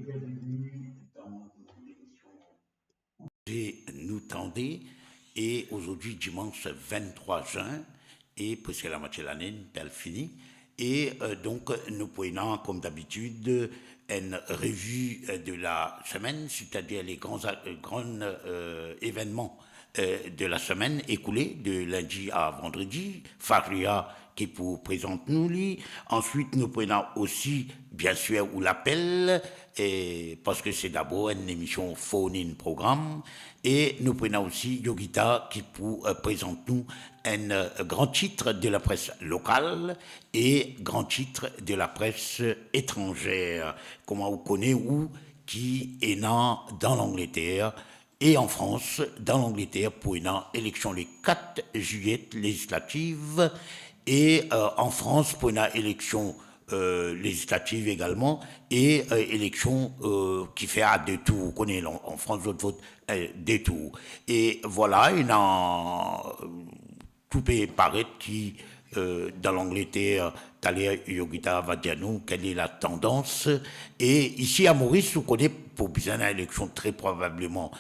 bienvenue dans l'émission Nous tendez. Et aujourd'hui, dimanche 23 juin, et presque la moitié de l'année, elle finit. Et donc, nous prenons, comme d'habitude, une revue de la semaine, c'est-à-dire les grands événements de la semaine écoulée, de lundi à vendredi. Faria qui pour présente nous lui. Ensuite, nous prenons aussi, bien sûr, ou l'appel, parce que c'est d'abord une émission phone-in programme. Et nous prenons aussi Yogita qui pour présente nous un grand titre de la presse locale et grand titre de la presse étrangère, comment vous connaissez, ou qui est né dans l'Angleterre et en France, dans l'Angleterre, pour une élection le 4 juillet législative, et en France, pour une élection législative également, et élection qui fait à deux tours. Vous connaissez, en France, votre vote, deux tours. Et voilà, tout peut paraître qui, dans l'Angleterre, Talia Yogita va dire nous quelle est la tendance. Et ici à Maurice, vous connaissez pour bien une élection très probablement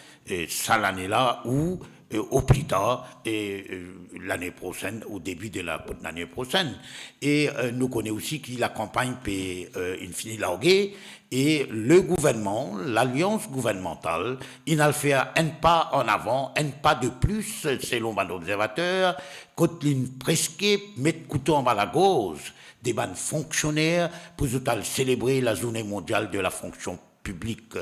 ça l'année-là ou au plus tard l'année prochaine, au début de l'année prochaine. Et nous connaissons aussi que la campagne peut infiniment larguer et le gouvernement, l'alliance gouvernementale, il a fait un pas en avant, un pas de plus, selon mon observateur, quand il presque met couteau en bas la gauche des bandes fonctionnaires pour célébrer la journée mondiale de la fonction public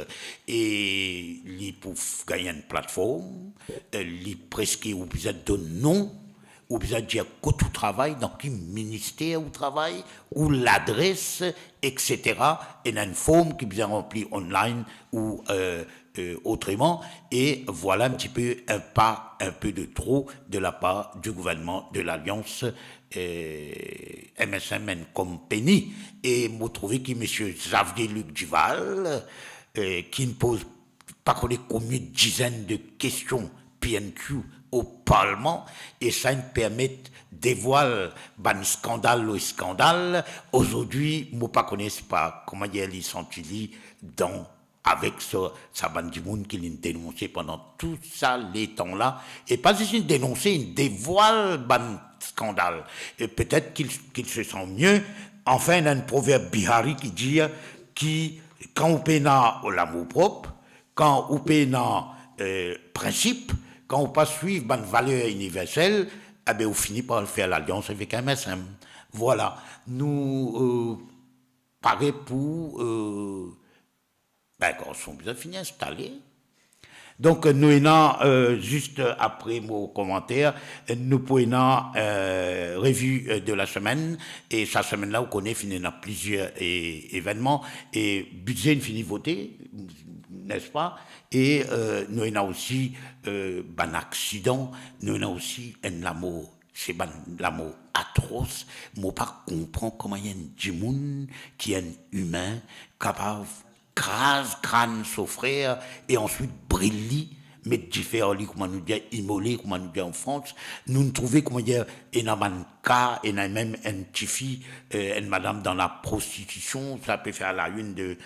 et li pour gagner une plateforme, li presque ou besoin de nom, ou besoin de dire que tout travail dans quel ministère où travaille, ou l'adresse, etc. Et une forme qui besoin remplir online ou autrement. Et voilà un petit peu un pas un peu de trop de la part du gouvernement de l'Alliance MSM Company. Et vous trouvez que M. Xavier Luc Duval, qui ne pose pas combien de dizaines de questions PNQ au Parlement, et ça nous permet de dévoiler un scandale au scandale. Aujourd'hui, je ne connais pas comment il senti dans avec sa bande du monde qu'il a dénoncé pendant tout ça, les temps-là. Et pas juste une dénoncer, il dévoile un scandale. Et peut-être qu'il se sent mieux. Enfin, il y a un proverbe bihari qui dit quand on peine l'amour propre, quand on peine principe, quand on pas suivre une valeur universelle, eh bien, on finit par faire l'alliance avec MSM. Voilà. Nous, pareil pour... quand on bien fini installé. Donc, nous avons, juste après mon commentaire, nous prenons revue de la semaine. Et cette semaine-là, vous connaissez, il y a plusieurs événements. Et budget, fini voté, n'est-ce pas? Et nous avons aussi un accident, nous avons aussi un amour. C'est l'amour atroce. Je ne pas comprendre comment il y a un monde qui est un humain capable crase crâne souffrir et ensuite briller mettre différents lits comment nous dire immolé comment nous dire en France nous trouvons comment dire et dans un cas et même une petite fille une madame dans la prostitution ça peut faire la une de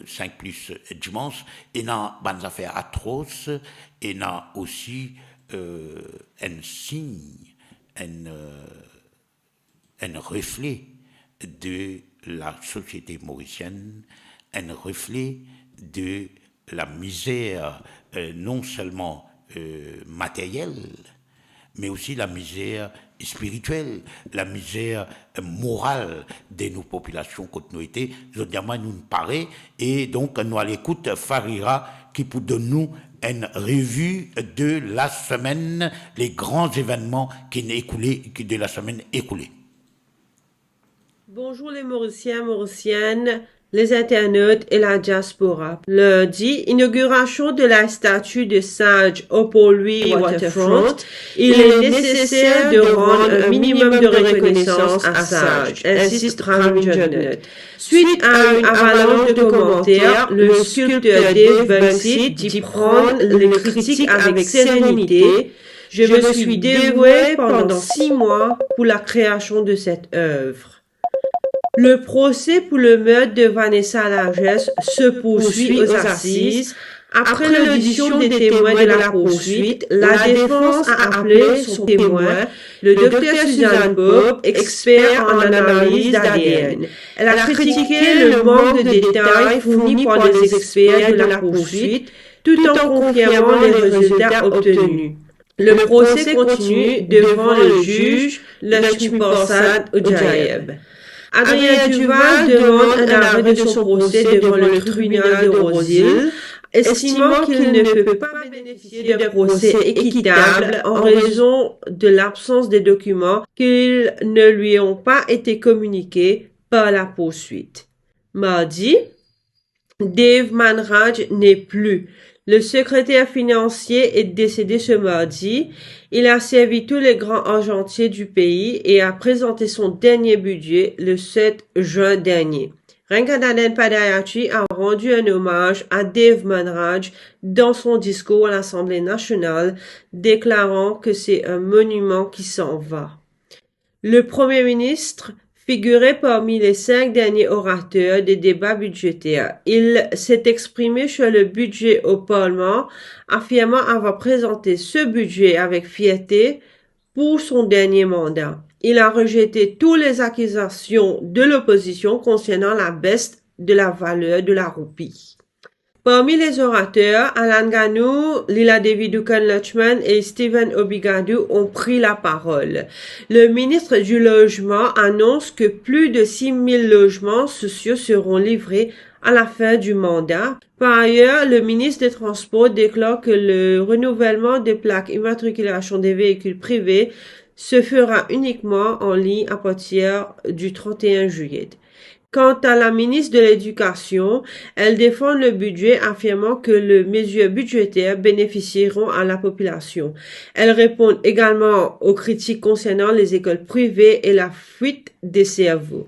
5 plus dimanche et dans des affaires atroces et dans aussi un signe un reflet de la société mauricienne, un reflet de la misère non seulement matérielle, mais aussi la misère spirituelle, la misère morale de nos populations quand nous étions. Je veux dire, moi, nous paraît, et donc nous à l'écoute Farira qui pour donner nous une revue de la semaine, les grands événements qui de la semaine écoulée. Bonjour les Mauriciens, Mauriciennes, les internautes et la diaspora. Lundi, inauguration de la statue de sage au pôle Waterfront. Il est nécessaire de rendre un minimum de reconnaissance à Sage, insiste Rami Johnnet. Suite à une avalanche de commentaires, le sculpteur Dave Banksy dit prendre les critiques avec sérénité. Je me suis dévoué pendant 6 mois pour la création de cette œuvre. Le procès pour le meurtre de Vanessa Largesse se poursuit aux assises. Après l'audition des témoins de la poursuite, la défense a appelé son témoin, le docteur Suzanne Pope, expert en analyse d'ADN. Elle a critiqué le manque de détails fournis par les experts de la poursuite, tout en confirmant les résultats obtenus. Le procès continue devant le juge Lakshmi Prasad Udjayeb. Adrien Duval demande un arrêt de son procès devant le tribunal de Rose-Hill, estimant qu'il ne peut pas bénéficier d'un procès équitable en raison de l'absence des documents qui ne lui ont pas été communiqués par la poursuite. Mardi, Dave Manraj n'est plus. Le secrétaire financier est décédé ce mardi. Il a servi tous les grands argentiers du pays et a présenté son dernier budget le 7 juin dernier. Ranganathan Padayachhi a rendu un hommage à Dave Manraj dans son discours à l'Assemblée nationale, déclarant que c'est un monument qui s'en va. Le Premier ministre figurait parmi les 5 derniers orateurs des débats budgétaires. Il s'est exprimé sur le budget au Parlement, affirmant avoir présenté ce budget avec fierté pour son dernier mandat. Il a rejeté toutes les accusations de l'opposition concernant la baisse de la valeur de la roupie. Parmi les orateurs, Alan Ganu, Lila Devi Dukan-Lachman et Stephen Obigadu ont pris la parole. Le ministre du Logement annonce que plus de 6 000 logements sociaux seront livrés à la fin du mandat. Par ailleurs, le ministre des Transports déclare que le renouvellement des plaques immatriculation des véhicules privés se fera uniquement en ligne à partir du 31 juillet. Quant à la ministre de l'Éducation, elle défend le budget affirmant que les mesures budgétaires bénéficieront à la population. Elle répond également aux critiques concernant les écoles privées et la fuite des cerveaux.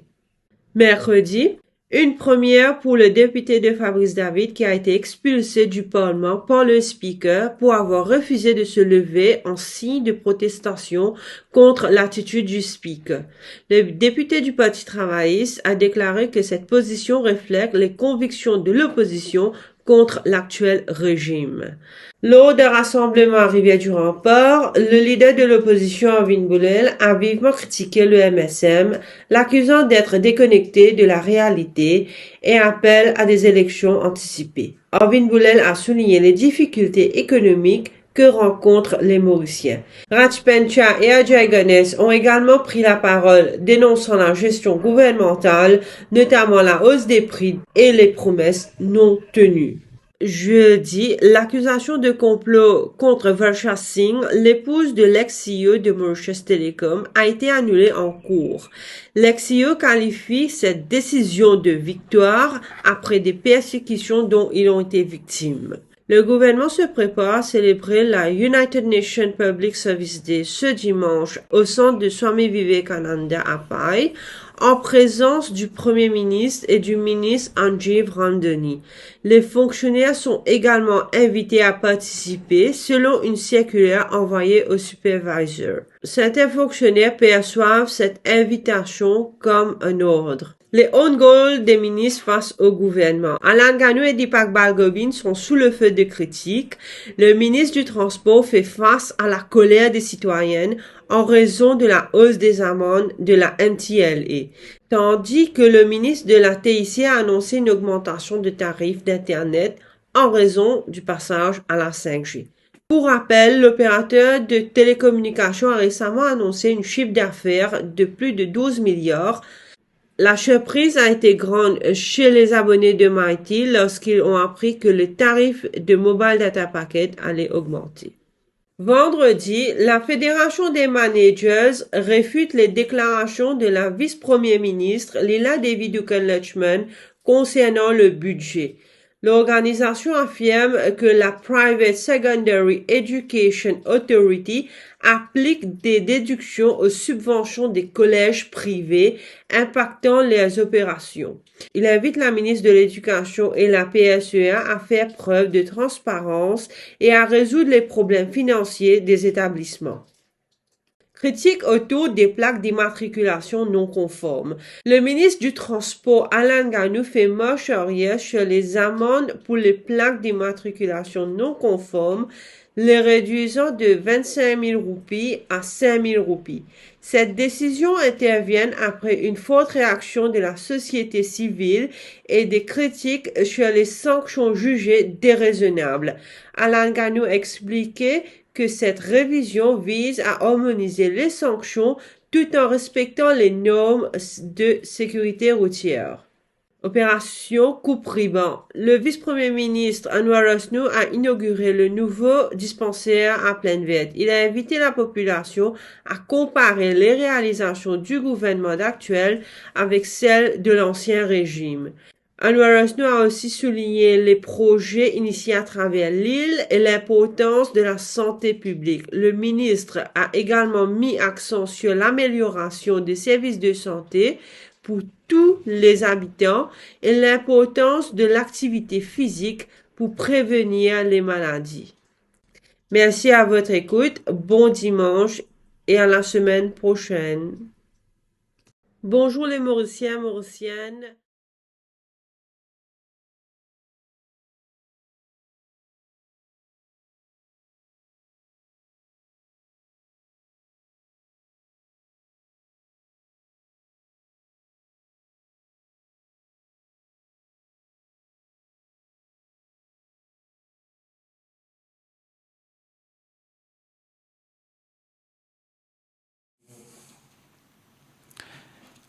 Mercredi, une première pour le député de Fabrice David qui a été expulsé du Parlement par le Speaker pour avoir refusé de se lever en signe de protestation contre l'attitude du Speaker. Le député du Parti travailliste a déclaré que cette position reflète les convictions de l'opposition contre l'actuel régime. Lors d'un rassemblement à Rivière-du-Rempart, le leader de l'opposition, Arvind Boulel, a vivement critiqué le MSM, l'accusant d'être déconnecté de la réalité et appelle à des élections anticipées. Arvind Boulel a souligné les difficultés économiques que rencontrent les Mauriciens. Raj Pencha et Ajay Ganesh ont également pris la parole, dénonçant la gestion gouvernementale, notamment la hausse des prix et les promesses non tenues. Jeudi, l'accusation de complot contre Varsha Singh, l'épouse de l'ex-CEO de Mauritius Telecom, a été annulée en cours. L'ex-CEO qualifie cette décision de victoire après des persécutions dont ils ont été victimes. Le gouvernement se prépare à célébrer la United Nations Public Service Day ce dimanche au centre de Swami Vivekananda à Pai, en présence du Premier ministre et du ministre Anjeev Ramdhani. Les fonctionnaires sont également invités à participer selon une circulaire envoyée au supervisor. Certains fonctionnaires perçoivent cette invitation comme un ordre. Les own goals des ministres face au gouvernement. Alan Ganu et Deepak Balgobin sont sous le feu de critiques. Le ministre du Transport fait face à la colère des citoyennes en raison de la hausse des amendes de la MTLA, tandis que le ministre de la TIC a annoncé une augmentation de tarifs d'Internet en raison du passage à la 5G. Pour rappel, l'opérateur de télécommunications a récemment annoncé un chiffre d'affaires de plus de 12 milliards. La surprise a été grande chez les abonnés de Mighty lorsqu'ils ont appris que le tarif de Mobile Data Packet allait augmenter. Vendredi, la Fédération des managers réfute les déclarations de la vice-première ministre Lila Devi Dukan-Lachman concernant le budget. L'organisation affirme que la Private Secondary Education Authority applique des déductions aux subventions des collèges privés impactant les opérations. Il invite la ministre de l'Éducation et la PSEA à faire preuve de transparence et à résoudre les problèmes financiers des établissements. Critique autour des plaques d'immatriculation non conformes. Le ministre du Transport, Alan Ganou, fait marche arrière sur les amendes pour les plaques d'immatriculation non conformes, les réduisant de 25 000 roupies à 5 000 roupies. Cette décision intervient après une forte réaction de la société civile et des critiques sur les sanctions jugées déraisonnables. Alan Ganou expliquait que cette révision vise à harmoniser les sanctions tout en respectant les normes de sécurité routière. Opération coupe-ruban. Le vice-premier ministre Anwar Osnu a inauguré le nouveau dispensaire à Plaine-Verte. Il a invité la population à comparer les réalisations du gouvernement actuel avec celles de l'ancien régime. Anwar Osnu a aussi souligné les projets initiés à travers l'île et l'importance de la santé publique. Le ministre a également mis accent sur l'amélioration des services de santé pour tous les habitants et l'importance de l'activité physique pour prévenir les maladies. Merci à votre écoute, bon dimanche et à la semaine prochaine. Bonjour les Mauriciens, Mauriciennes.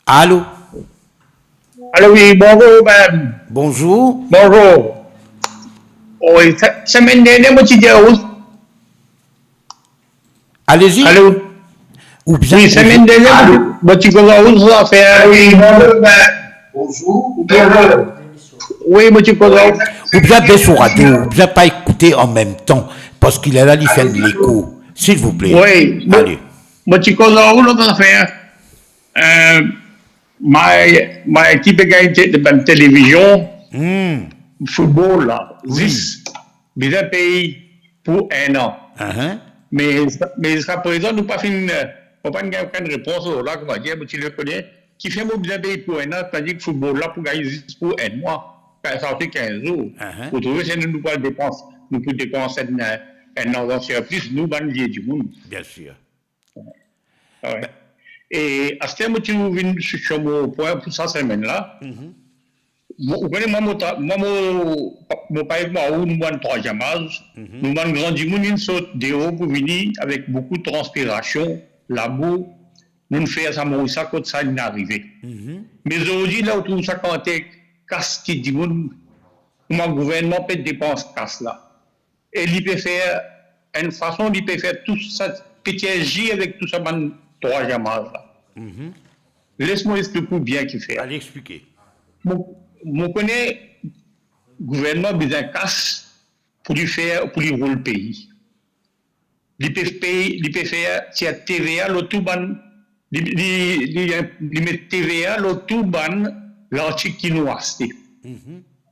Allô? Allô, oui, bonjour, madame. Bonjour. Bonjour. Oui, semaine dernière, moi, tu dis où? Allez-y. Allô? Ou bien Oui, semaine dernière, moi, tu connais où ça fait? Oui, bonjour, madame. Bonjour. Bonjour. Oui, moi, tu connais où? Ou bien baisse sur radio, ou bien pas écouter en même temps, parce qu'il est là, il fait de l'écho. S'il vous plaît. Oui. Allez. Moi, tu connais où l'autre affaire? Ma équipe a gagné de télévision, football, là, 10, bien pays pour un an. Mais jusqu'à présent, nous n'avons pas fini, pas aucune réponse là, comment dire, tu le connais, qui fait mon bien pays pour un an, c'est-à-dire que le football là, pour gagner 10 pour un mois, ça fait 15 jours. Pour trouver, c'est nous pas dépenser, nous pouvons dépenser un an sur plus, nous, ban lié du monde. Bien sûr. Ouais. Et à ce moment, tu viens sur mon point pour cette semaine-là. Vous connaissez, moi, mon père, nous avons 3e âge. Nous avons grandi, nous avons sauté dehors pour venir avec beaucoup de transpiration, la boue. Nous faisons ça, ça, quand ça est arrivé. Mais aujourd'hui, là, on trouve ça quand t'es casse qui dit, mon gouvernement peut dépenser casse là. Et il peut faire, une façon, il peut faire tout ça, PTSJ avec tout ça, 3e âge là. Laisse-moi expliquer bien qu'il fait. Allez expliquer. Je connais le gouvernement besoin de casse pour lui faire, pour lui rouler le pays. Il peut faire, si TVA, l'autoban, il met TVA, l'autoban, l'article qui nous a acheté.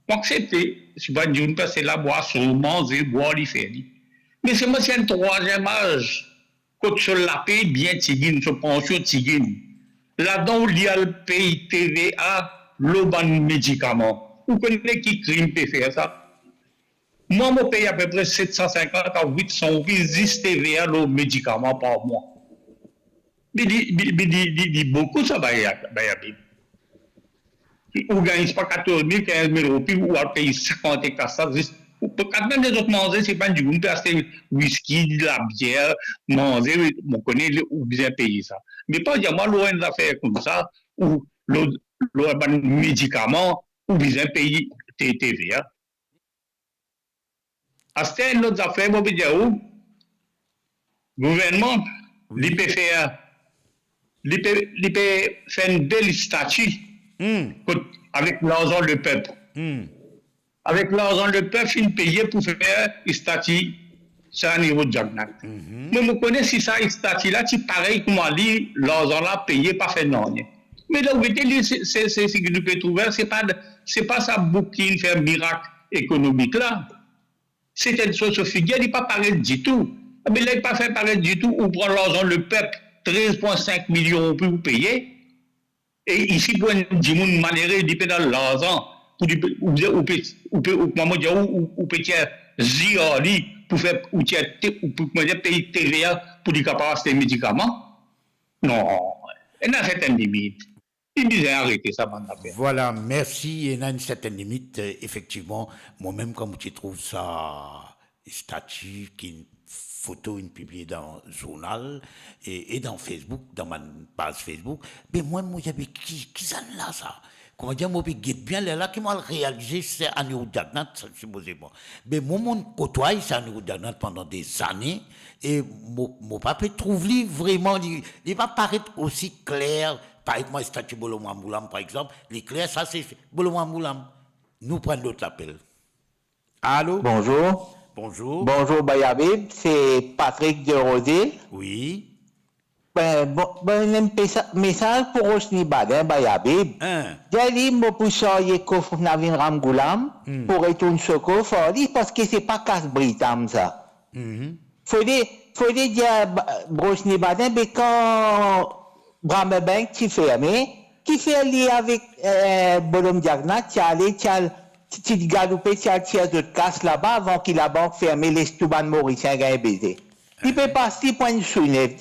Pour accepter, je ne vais pas dire que c'est la boisson, manger, boire, il fait. Mais c'est moi, c'est un 3e âge. Quand tu la paye bien, tigine, sur pension, tigine. Là-dedans, il y a le pays TVA, le ban médicaments. Vous connaissez qui crime peut faire ça? Moi, je paye à peu près 750 à 800 10 TVA, le médicament par mois. Mais il dit beaucoup, ça va y aller. Ou gagne pas 14 000, 15 000 roupies, ou à payer 50 et 400, quand même les autres manger, c'est pas du goût, on peut acheter whisky, de la bière, manger, on connaît ou bien payer ça. Mais pas dire, moi, loin d'affaires comme ça, ou le médicament, ou bien payer TVA. À ce une autre affaire, moi, je dire, le gouvernement, il peut faire une belle statue avec l'argent du peuple. Avec l'argent du peuple, il paye pour faire une statue sur un niveau de Jagnac. Mais je connais si ça, une statue là, c'est pareil comme on dit, l'argent là payé pas fait non. Mais là, vous voyez, c'est ce que tu peux trouver, c'est pas ça qui fait un miracle économique là. C'est une chose figure, il n'est pas pareil du tout. Mais là, il n'est pas fait pareil du tout, on prend l'argent le peuple 13,5 millions pour payer. Et ici, pour un dimoun malheureux, il dépend de l'argent. Ou peut zirali pour faire ou payer TVA pour du capable ces médicaments. Non, il y a une certaine limite. Il disait arrêter ça, mon affaire. Voilà, merci. Il y a une certaine limite, effectivement. Moi-même, comme tu trouves ça, statut, qui une photo, une publiée dans le journal et dans Facebook, dans ma page Facebook, mais moi, j'avais qui ça là, ça? Comment dire, moi, je bien là, qui m'a réalisé, c'est Anirudh Jagannath, supposément. Mais moi, mon côtoie, c'est Anirudh Jagannath pendant des années, et mon papa trouve lui vraiment, il va paraître aussi clair. Par exemple, le statut Bolomouam Moulam, par exemple, l'éclair, ça c'est Bolomouam Moulam. Nous prenons d'autres appels. Allô? Bonjour. Bonjour. Bonjour, Bayabib. C'est Patrick de Rosé. Oui. Un message pour Osni Badin, Bayabib. J'ai dit, moi, pour ça, il y a Navin Ramgoulam, pour retourner ce coffre, parce que c'est pas casse-britam, ça. Faut dire, Osni Badin, mais quand Bramebank, qui fait lié avec Bolom Jagannath, tu galoupé, tu as de casse là-bas avant qu'il la banque fermé les Stouban Mauricien gagne baiser. Il peut passer pour une soulève.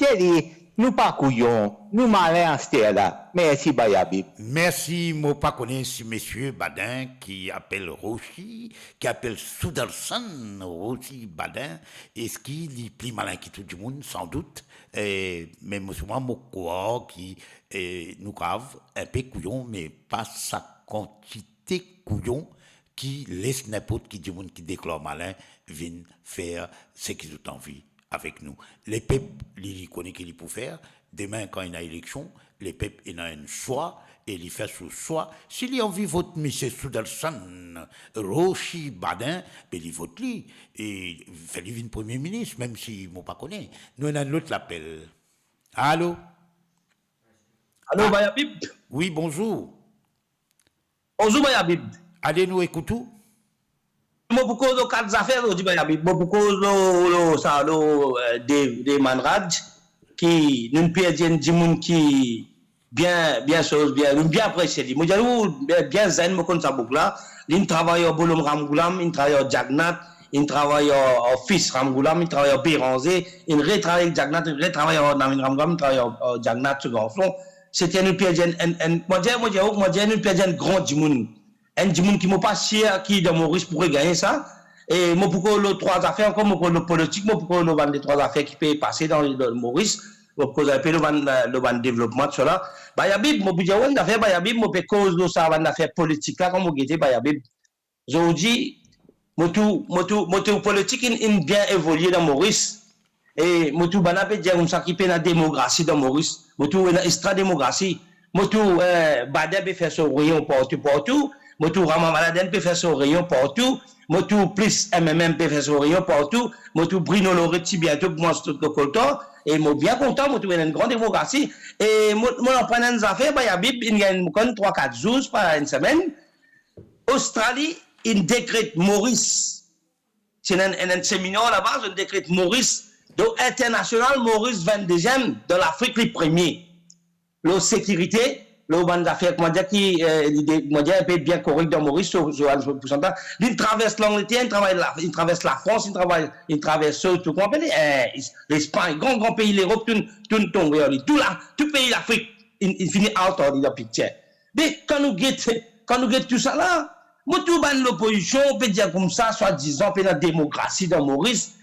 Nous pas couillons, nous malins en ce là. Merci, Bayabib. Merci, moi pas connais ce monsieur Badin qui appelle Roshi, qui appelle Sudarshan Roshi Badin, et ce qui est plus malin que tout le monde, sans doute. Mais moi, mon corps qui nous cave un peu couillon, mais pas sa quantité couillon qui laisse n'importe qui du monde qui déclare malin vienne faire ce qu'ils ont envie avec nous. Les peuples, ils connaissent qu'ils peuvent faire. Demain, quand il y a élection, les peuples, ils ont un choix et ils font ce choix. S'il y a envie de voter M. Sudarshan Roshi Badin, ben il vote lui. Et il fait lui Premier ministre, même s'il ne m'a pas connu. Nous, on a l'autre l'appel. Allô? Allô, Bayabib? Oui, bonjour. Bonjour, Bayabib. Allez, nous écoutons. Moi, pour cause de quatre affaires, je dis Bayabib. Moi, pour cause des manrades qui nous perdent des gens qui bien chose, bien apprécié. Moi, je bien zen, moi, comme ça, là. Ils travaillent au Bolom Ramgoulam, ils travaillent au Jagannath, ils travaillent au fils Ramgoulam, ils travaillent au Béranger, ils retravaillent au Jagannath, ils retravaillent au Navin Ramgoulam, ils travaillent au Jagannath, sur l'enfant. C'était une pièce, moi, une pièce grand djimoun. Un djimoun qui m'a pas cher, qui dans Maurice pourrait gagner ça. Et moi, pour que les trois affaires, comme pour le politique, moi, pour que les trois affaires qui peuvent passer dans le Maurice, pour que le développement de cela. Bayabib, moi, pour dire, on a fait Bayabib, moi, pour cause de ça, on a fait politique là, comme vous dites, Bayabib. Je dis, moi, tout politique, il bien évolué dans Maurice. Et moi, tout, on peut dire, comme ça, qui peut la démocratie dans Maurice. Moi, tout, une extra-démocratie. Moi, tout, Badem peut faire son rayon partout. Moi, tout, Ramamaladen peut faire son rayon partout. Moi, tout, plus MMM peut faire son rayon partout. Moi, tout, Bruno Loretti, bientôt, pour moi, c'est tout le coltant. Et moi, bien content, moi, tout, une grande démocratie. Et moi, en prenant des affaires, il y a Bib, il y a 3-4 jours, pas une semaine. Australie, il décrète Maurice. C'est un séminaire là-bas, il décrète Maurice. Donc, international, Maurice 22e de l'Afrique, les premiers. La sécurité, le ban d'affaires, comment dire, qui, comment dire, un peu bien correct dans Maurice, sur le pourcentage. Il traverse l'Angleterre, il traverse la France, il traverse tout, comment appelle, l'Espagne, grand pays, l'Europe, tout pays d'Afrique, il finit out of the picture. Mais quand nous guettons tout ça là, moi, tout ban l'opposition, on peut dire comme ça, soit disant, peut la démocratie dans Maurice,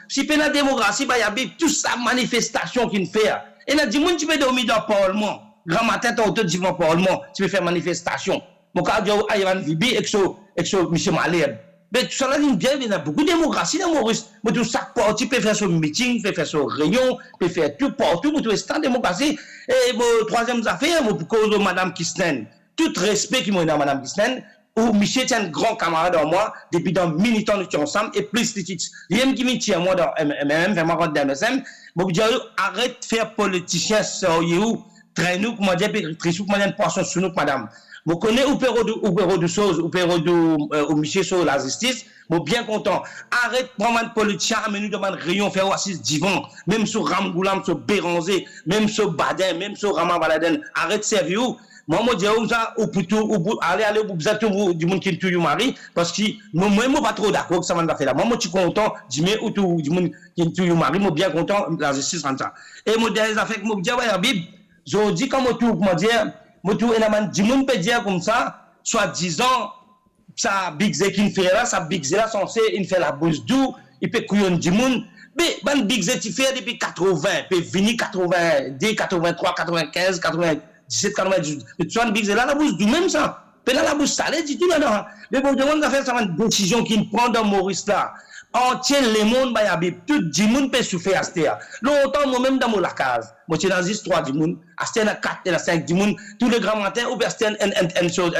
si pe la démocratie, il y a toute sa manifestation qu'il fait. Et il a dit, tu peux dormir dans le Parlement. Grand matin, tu as autour dans le Parlement, tu peux faire manifestation. Mon cas, il y a Ivan Vibi et M. Malherbe. Mais tout ça, il y a beaucoup de démocratie dans Maurice. Mais tout ça, tu peux faire son meeting, peut faire son réunion, peut faire tout partout, pour tout cette démocratie. Et mon troisième affaire, pour cause de Mme Kisnen. Tout respect qui m'a donné à Mme Kisnen. Ou Michel est un grand camarade en moi, depuis dans militant nous sommes ensemble, et plus les titres. Il y a qui me tient moi dans MMM, vraiment dans MSM, bon, je arrête de faire politicien, sérieux, traîne-nous, comment dire, triste, comment dire, poisson sous nous, madame. Vous connaissez ou période de choses, ou période au monsieur sur la justice, vous bien content. Arrête prendre un politicien, amener dans un rayon, faire assise divan, même sur Ramgoulam, sur Béranger, même sur Badin, même sur Rama Baladen, arrête servir où. Moi, je dis, ou plutôt, allez, vous êtes du monde qui tue mari, parce que moi, je ne suis pas trop d'accord que ça va faire là. Moi, je suis content, du monde qui tue mari, je suis bien content, la justice rentre ça. Et moi, des affaires que je dis, ouais, Bib, je dis, comme tout, comment dire, du monde peut dire comme ça, soit disant, ça, Big Z qui fait là, ça, Big Z là, censé, il fait la bouche doux, il peut couillonner du monde. Mais, ben, Big Z, il fait depuis 80, puis venir 80, 83, 95, 90. 17, 98. Mais tu vois, Big Z là, la bouche du même ça. Puis là, la bouche salée, du tout là-dedans. Mais bon, on a fait ça, une décision qu'il prend dans Maurice là. Entier le monde, bah, yabib. Tout le monde peut souffrir à ce terre. Longtemps, moi-même, dans mon lacase. Moi, je suis dans 3 du monde. À ce terre, 4 et 5 du monde. Tous les grands matins, ou bien une chose,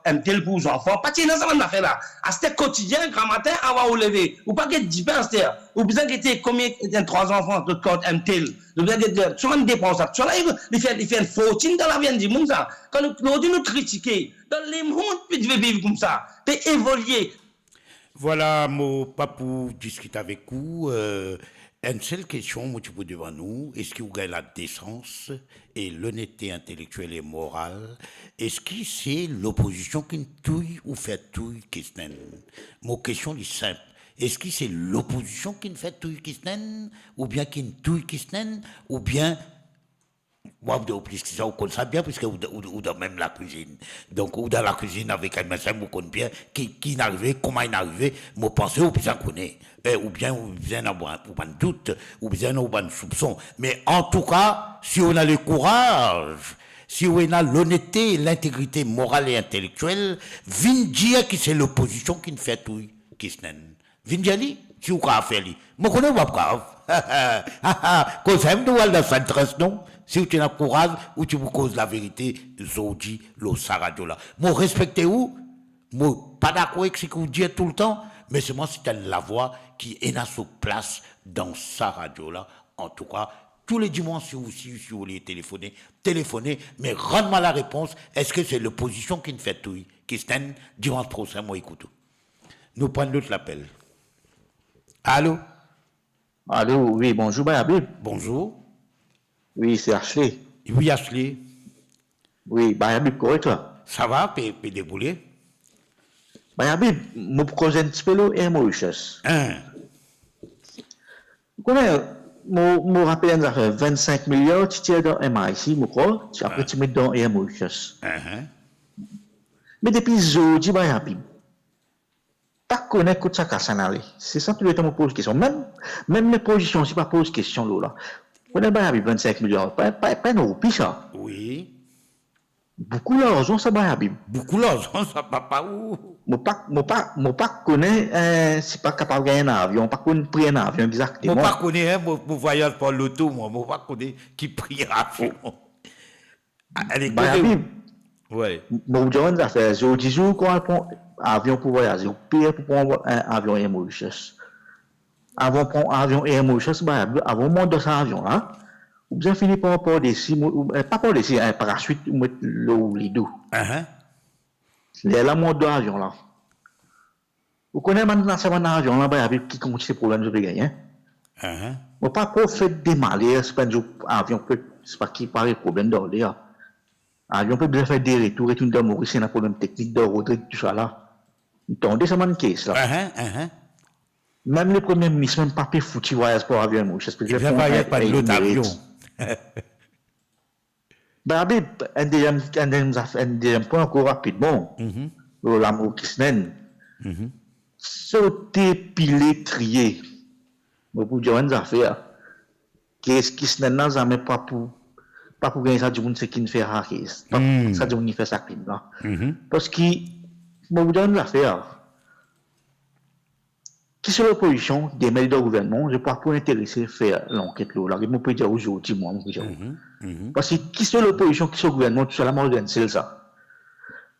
un tel pour les enfants. Pas de ça, on a fait là. À ce terre quotidien, grand matin, avoir au lever. Ou pas que 10 pains à ce terre. Ou bien que combien, 3 enfants, tout compte, un tel. Ou bien que tu as une dépense. Tu vois là, il fait une fortune dans la vie du monde, ça. Quand nous critiquons, dans les mondes, puis tu veux vivre comme ça. Puis évoluer. Voilà, mon pas pour discuter avec vous. Une seule question, moi, tu peux devant nous. Est-ce que vous avez la décence et l'honnêteté intellectuelle et morale? Est-ce que c'est l'opposition qui touille ou fait touille Kisnen? Mon question est simple. Est-ce que c'est l'opposition qui fait touille Kisnen? Ou bien qui touille Kisnen? Ou bien moi, vous plus que ça, vous connaissez bien, puisque vous dans même la cuisine. Donc, vous dans la cuisine avec un médecin, vous connaissez bien qui n'arrivait, comment il n'arrivait, vous pensez, vous bien connaissez. Ou bien, vous bien avoir un doute, ou bien avoir un soupçon. Mais en tout cas, si on a le courage, si on a l'honnêteté, l'intégrité morale et intellectuelle, vin dire que c'est l'opposition qui ne fait tout, qui se n'en. Vin dire, si vous avez fait, moi, je ne connais pas grave. Quand ça me doit dans cette trace, non? Si tu as courage ou tu vous causes la vérité, Zodi, lo Saradiola. Moi, respectez-vous. Moi, pas d'accord avec ce que vous dites tout le temps, mais c'est moi, c'est la voix qui est dans sa place dans Saradiola. En tout cas, tous les dimanches, si vous voulez téléphonez, mais rends-moi la réponse. Est-ce que c'est l'opposition qui ne fait tout? Qui se dimanche prochain, moi, écoute. Nous prenons l'autre l'appel. Allô? Allô, oui, bonjour, Bayabib. Bonjour. Oui, c'est Ashley. Oui, Ashley. Oui, Bayabib, correct là? Ça va, peut débouler? Bayabib, je pose un petit peu l'eau et Mauritius. Vous connaissez, je rappelle une affaire, 25 milliards, tu tiens dans MIC, je crois, après tu mets dans Air Mauritius. Mais depuis aujourd'hui, Bayabib, pas connaître que ça casse en aller. C'est ça tout le temps me pose question. Même mes positions, si pas pose question là. Vous avez 25 millions, pas une roupie ça. Oui. Beaucoup d'argent ça, Bayabib. Beaucoup d'argent, ça, papa, où? Moi pas connais, c'est pas capable de gagner un avion, pas connais prendre un avion exactement. Moi pas connais, mon voyage par l'auto, moi pas connais qui prie à fond. Bayabib. Ouais. Bon, je vais faire, je dis quand on prend un avion pour voyager, on paye pour prendre un avion Air Mauritius. Avant de prendre un avion Air Mauritius, avant de monter dans cet avion-là, vous avez fini par dessus, pas par dessus, un parachute, vous mettez l'eau les deux. Là, monte dans l'avion-là. Vous connaissez maintenant ce avion-là, qui compte ces problèmes de gagner. Vous pas pour faire démarrer, c'est pas un avion, c'est pas qui paraît problème d'ordre. L'avion peut bien faire des retours, retourner dans Maurice, c'est un problème technique d'ordre, tout ça là. Vous entendez ça, man, caisse là. Même le premier ministre, même pas pu foutre voyage pour avion Mauritius. Il va voyager par l'autre avion. Babib, un deuxième point encore rapidement. L'amour qui se mène. Sauter, piler, trier. Pour dire une affaire. Qu'est-ce qui se mène là, mais pas pour gagner ça du monde, c'est qui ne fait hacker. Ça du monde qui fait ça crime là. Parce que, pour dire une affaire. Qui sont l'opposition des mails de gouvernement, je ne peux pas intéresser faire l'enquête là. Je peux dire aujourd'hui, moi, parce que qui sont l'opposition, qui sont le gouvernement, tout ça, la mort c'est ça.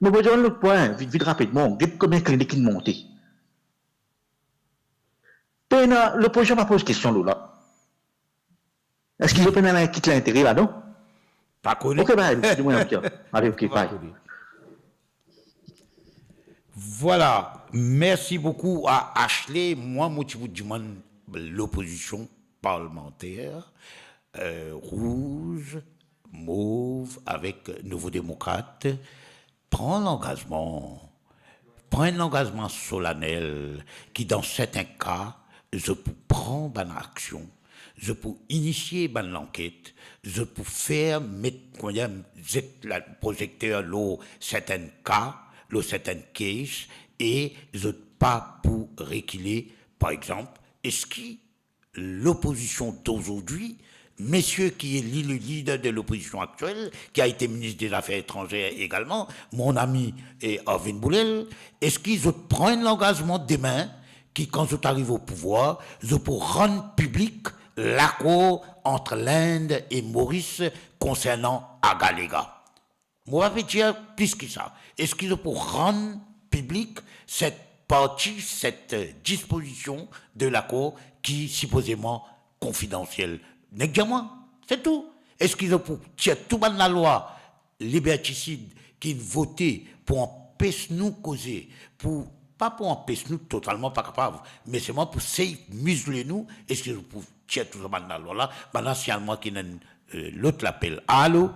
Mais pour dire l'autre point, vite rapidement, combien de cliniques qui montent. L'opposition m'a posé question là. Est-ce qu'ils ont quitter l'intérêt là, non? Pas connu. Ok, bye, dis-moi un petit. Allez, ok, bye. Voilà, merci beaucoup à Ashley. Moi, je vous demande l'opposition parlementaire, rouge, mauve, avec Nouveau Démocrate, prend un engagement solennel qui, dans certains cas, je peux prendre une action, je peux initier une enquête, je peux faire mettre le projecteur dans certains cas, dans certains cases, et je pas pour reculer, par exemple, est-ce que l'opposition d'aujourd'hui, messieurs qui est le leader de l'opposition actuelle, qui a été ministre des Affaires étrangères également, mon ami Arvin Boulel, est-ce qu'ils prennent l'engagement demain, qui quand je arrive au pouvoir, je peux rendre public l'accord entre l'Inde et Maurice concernant Agalega? Moi, je vais dire plus que ça. Est-ce qu'ils peuvent rendre public cette partie, cette disposition de l'accord qui est supposément confidentielle? Négalement, c'est tout. Est-ce qu'ils ont pour tirer tout dans la loi liberticide qui voté pour empêcher nous causer, pas pour empêcher nous totalement pas capables, mais seulement pour museler nous? Est-ce qu'ils ont pour tirer tout ça dans la loi là? Maintenant, c'est à moi qui l'autre l'appelle. Allô?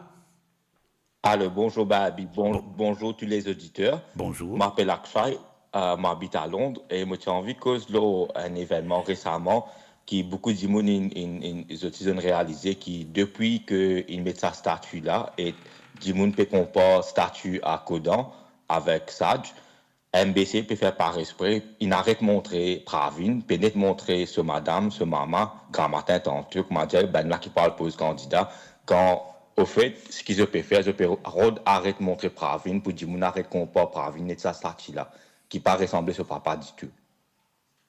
Allô, bonjour Babi, bonjour tous les auditeurs. Bonjour. Je m'appelle Akshay, j'habite à Londres et j'ai envie cause un événement récemment qui beaucoup de gens ont réalisé qui depuis qu'ils mettent sa statue là et du monde peut comparer statue à Kodan avec Saj, MBC peut faire par esprit, il arrête de montrer Pravin, peut net montrer ce madame, ce maman, grand matin tant truc, m'a dit ben là qui parle pour ce candidat quand au fait, ce qu'ils peuvent faire, ils peuvent arrêter de montrer Pravin pour dire qu'on arrête de comparer Pravin et sa statue là qui pas ressembler à papa du tout.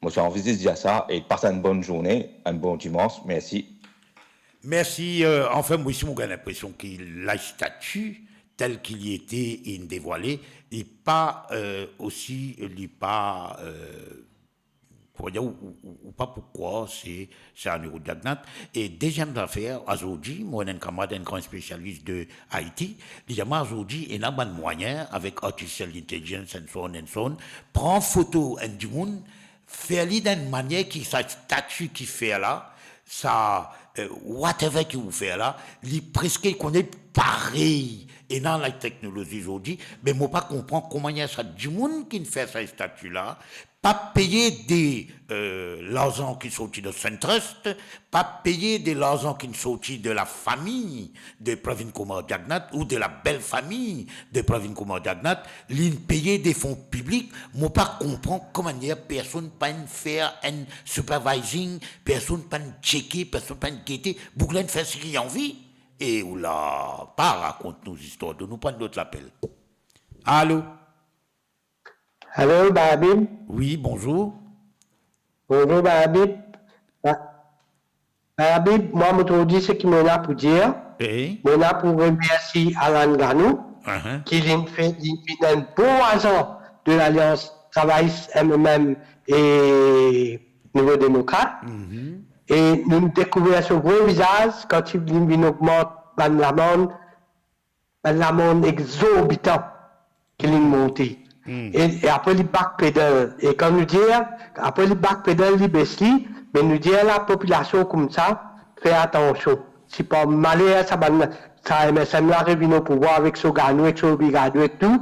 Moi, j'ai envie de dire ça et passer une bonne journée, un bon dimanche. Merci. Merci. Enfin, moi, aussi, j'ai l'impression que la statue, telle qu'il y était dévoilée, n'est pas aussi, n'est pas, pour dire, ou pas pourquoi, c'est un eurodiagnate. Et deuxième affaire, aujourd'hui, moi, un camarade, un grand spécialiste de Haïti, déjà, aujourd'hui, il y a un moyen, avec artificial intelligence, and so on, prend photo du monde, faire-lui d'une manière qui, sa statue qui fait là, ça, whatever qu'il vous fait là, il presque qu'on est pareil. Et dans la technologie aujourd'hui, mais moi pas comprendre comment il y a ça du monde qui fait cette statue là, pas payer des l'argent qui sortit de Saint-Trust, pas payer de l'argent qui sortit de la famille de Pravin Kumar Jagnat ou de la belle famille de Pravin Kumar Jagnat, l'in payer des fonds publics, moi pas comprendre comment il y a personne pas faire un supervising, personne pas checker, personne pas guetter, boucler faire ce qu'il a envie. Et oula, pas raconte-nous histoires, de nous prendre d'autres appels. Allô? Allô, Babib? Oui, bonjour. Bonjour, Babib. Babib, moi, je te dis ce qu'il m'a pour dire. Eh? Je suis pour remercier Alan Ganou, qui a fait un bon agent de l'Alliance Travail MMM et Nouveau Démocrate. Et nous découvrons son gros visage quand il augmente la monde exorbitant qu'il a monté. Et après le backpedal, et quand nous disons, après le backpedal, il baisse, mais nous disons à la population comme ça, fais attention. Si pas malheur, ça MSM là revient au pouvoir avec son ganou, avec son brigade, et tout,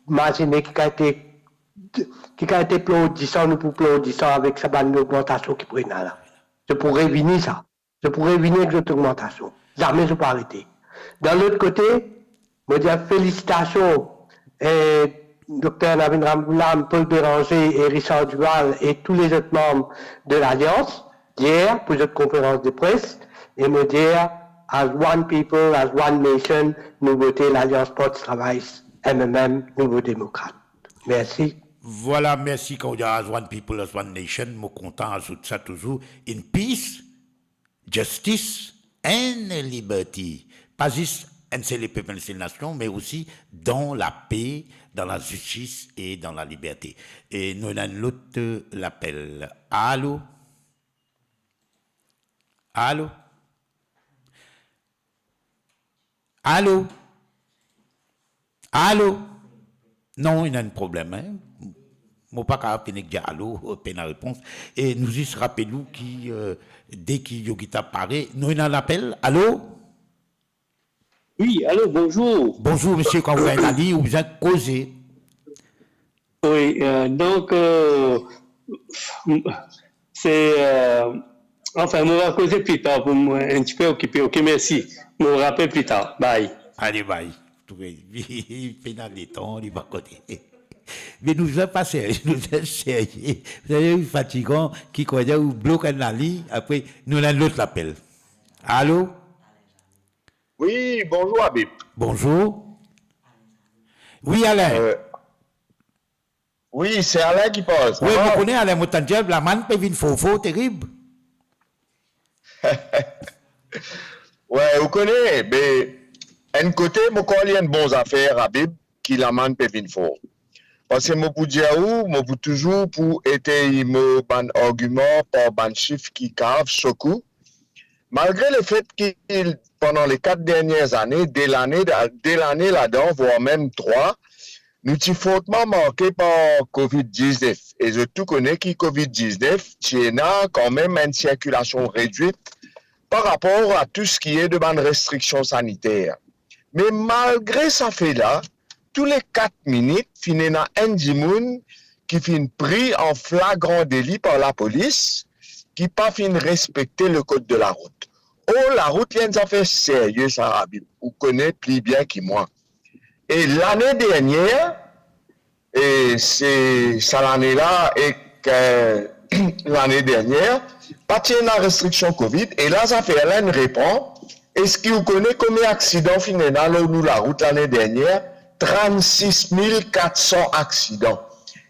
imaginez qui a été applaudissant, nous pour applaudissant avec sa bande d'augmentation qui prenait là. Je pourrais venir ça. Je pourrais venir avec cette augmentation. Jamais je peux arrêter. Dans l'autre côté, je dis félicitations Dr. Navin Ramgoolam, Paul Béranger et Richard Duval et tous les autres membres de l'Alliance hier pour cette conférence de presse et me dire as one people, as one nation, nous votons l'Alliance Porte-Travail MMM, Nouveau Démocrate. Merci. Voilà, merci quand on dit as one people, as one nation, je suis content d'ajouter ça toujours. In peace, justice and liberty. Pas juste un seul peuple, une seule nation, mais aussi dans la paix, dans la justice et dans la liberté. Et nous avons l'autre l'appel. Allô? Allô? Allô? Allô? Non, il y a un problème. Hein? Moi, pas capable de dire allô, peine la réponse. Et nous y rappelons qui, dès qu'il Yogita paraît, nous avons un appel. Allô? Oui, allô, bonjour. Bonjour, monsieur, quand vous êtes en ligne, vous êtes causé. Oui, donc, c'est. Enfin, on va causer plus tard pour moi, un petit peu occupé. Ok, merci. Je me rappelle plus tard. Bye. Allez, bye. Il fait dans les temps, il va côté. Mais nous sommes pas sérieux, nous sommes sérieux. Vous avez fatigant qui croyait ou bloque la ligne, après nous avons l'autre appel. Allô? Oui, bonjour Habib. Bonjour. Oui, Alain. Oui, c'est Alain qui parle. Oui, vous connaissez Alain Moutandjeb, la manne peut venir faux, terrible. Ouais, vous connaissez, mais un côté, je connais une bonne affaire Habib qui la manne peut venir faux. Parce que je peux dire, je peux toujours pour être un argument par un chiffre qui cave, coup. Malgré le fait qu'il, pendant les 4 dernières années, dès l'année là-dedans, voire même 3, nous sommes fortement marqués par Covid-19. Et je tout connais qui Covid-19, il y a quand même une circulation réduite par rapport à tout ce qui est de bonnes restrictions sanitaires. Mais malgré ça fait là, tous les 4 minutes, il y a un dimoun qui finit pris en flagrant délit par la police, qui pas fin respecter le code de la route. Oh, la route, il y a une affaire sérieuse, ça, Habib. Vous connaissez plus bien que moi. Et l'année dernière, et c'est ça l'année-là, et que l'année dernière, pas de la restriction Covid, et là, ça fait là, une répond. Est-ce que vous connaissez combien d'accidents finalement là où nous la route l'année dernière? 36 400 accidents.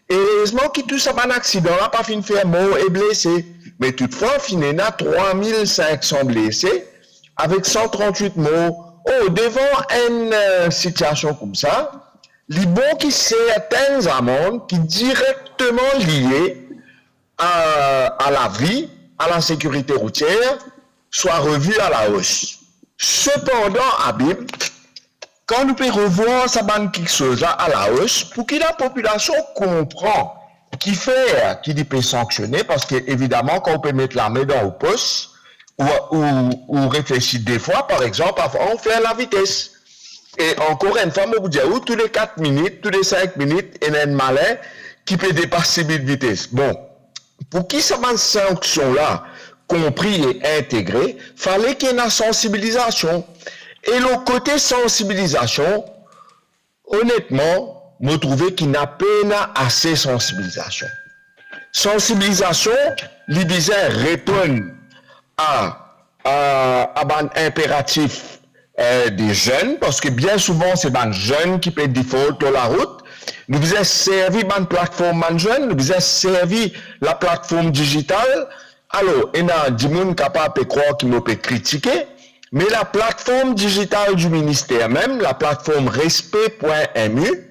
Et heureusement que tout ça, un accident là, pas fin faire mort et blessé. Mais toutefois, finalement, 3500 blessés avec 138 morts. Oh, devant une situation comme ça, les bons qui certaines amendes qui directement liées à la vie, à la sécurité routière, soient revues à la hausse. Cependant, Habib, quand nous pouvons revoir ça quelque chose à la hausse, pour que la population comprend qui fait, qui dit peut sanctionner, parce que évidemment, quand on peut mettre la main dans le poste, ou réfléchir des fois, par exemple, on fait la vitesse. Et encore une fois, je vous dis, tous les 4 minutes, tous les 5 minutes, il y a un malin qui peut dépasser la vitesse. Bon, pour qui ça va sanction là, compris et intégré, fallait qu'il y ait une sensibilisation. Et le côté sensibilisation, honnêtement, je trouve qu'il n'a pas assez de sensibilisation. Sensibilisation, il disait répondre à un impératif des jeunes, parce que bien souvent, c'est des jeunes qui peuvent default sur la route. Nous avons servi une plateforme jeune, nous avons servi la plateforme digitale. Alors, il y a des gens capables de croire qu'ils me peuvent critiquer, mais la plateforme digitale du ministère même, la plateforme respect.mu,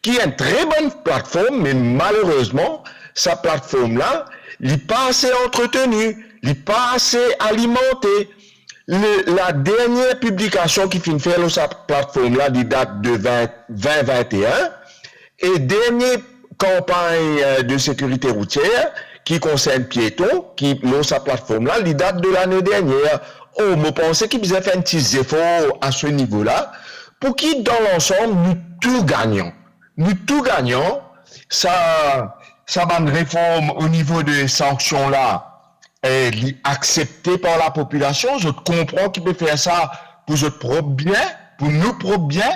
qui est une très bonne plateforme, mais malheureusement, cette plateforme-là, elle n'est pas assez entretenue, elle n'est pas assez alimentée. La dernière publication qui finit faire sur cette plateforme-là, elle date de 2021, et dernière campagne de sécurité routière qui concerne piétons, qui sur cette plateforme-là, elle date de l'année dernière. Oh, je pensais qu'il faisait faire un petit effort à ce niveau-là, pour qui, dans l'ensemble, nous tout gagnons. Nous tout gagnons, ça va une réforme au niveau des sanctions là, acceptée par la population. Je comprends qu'il peut faire ça pour notre propre bien, pour nous propres bien,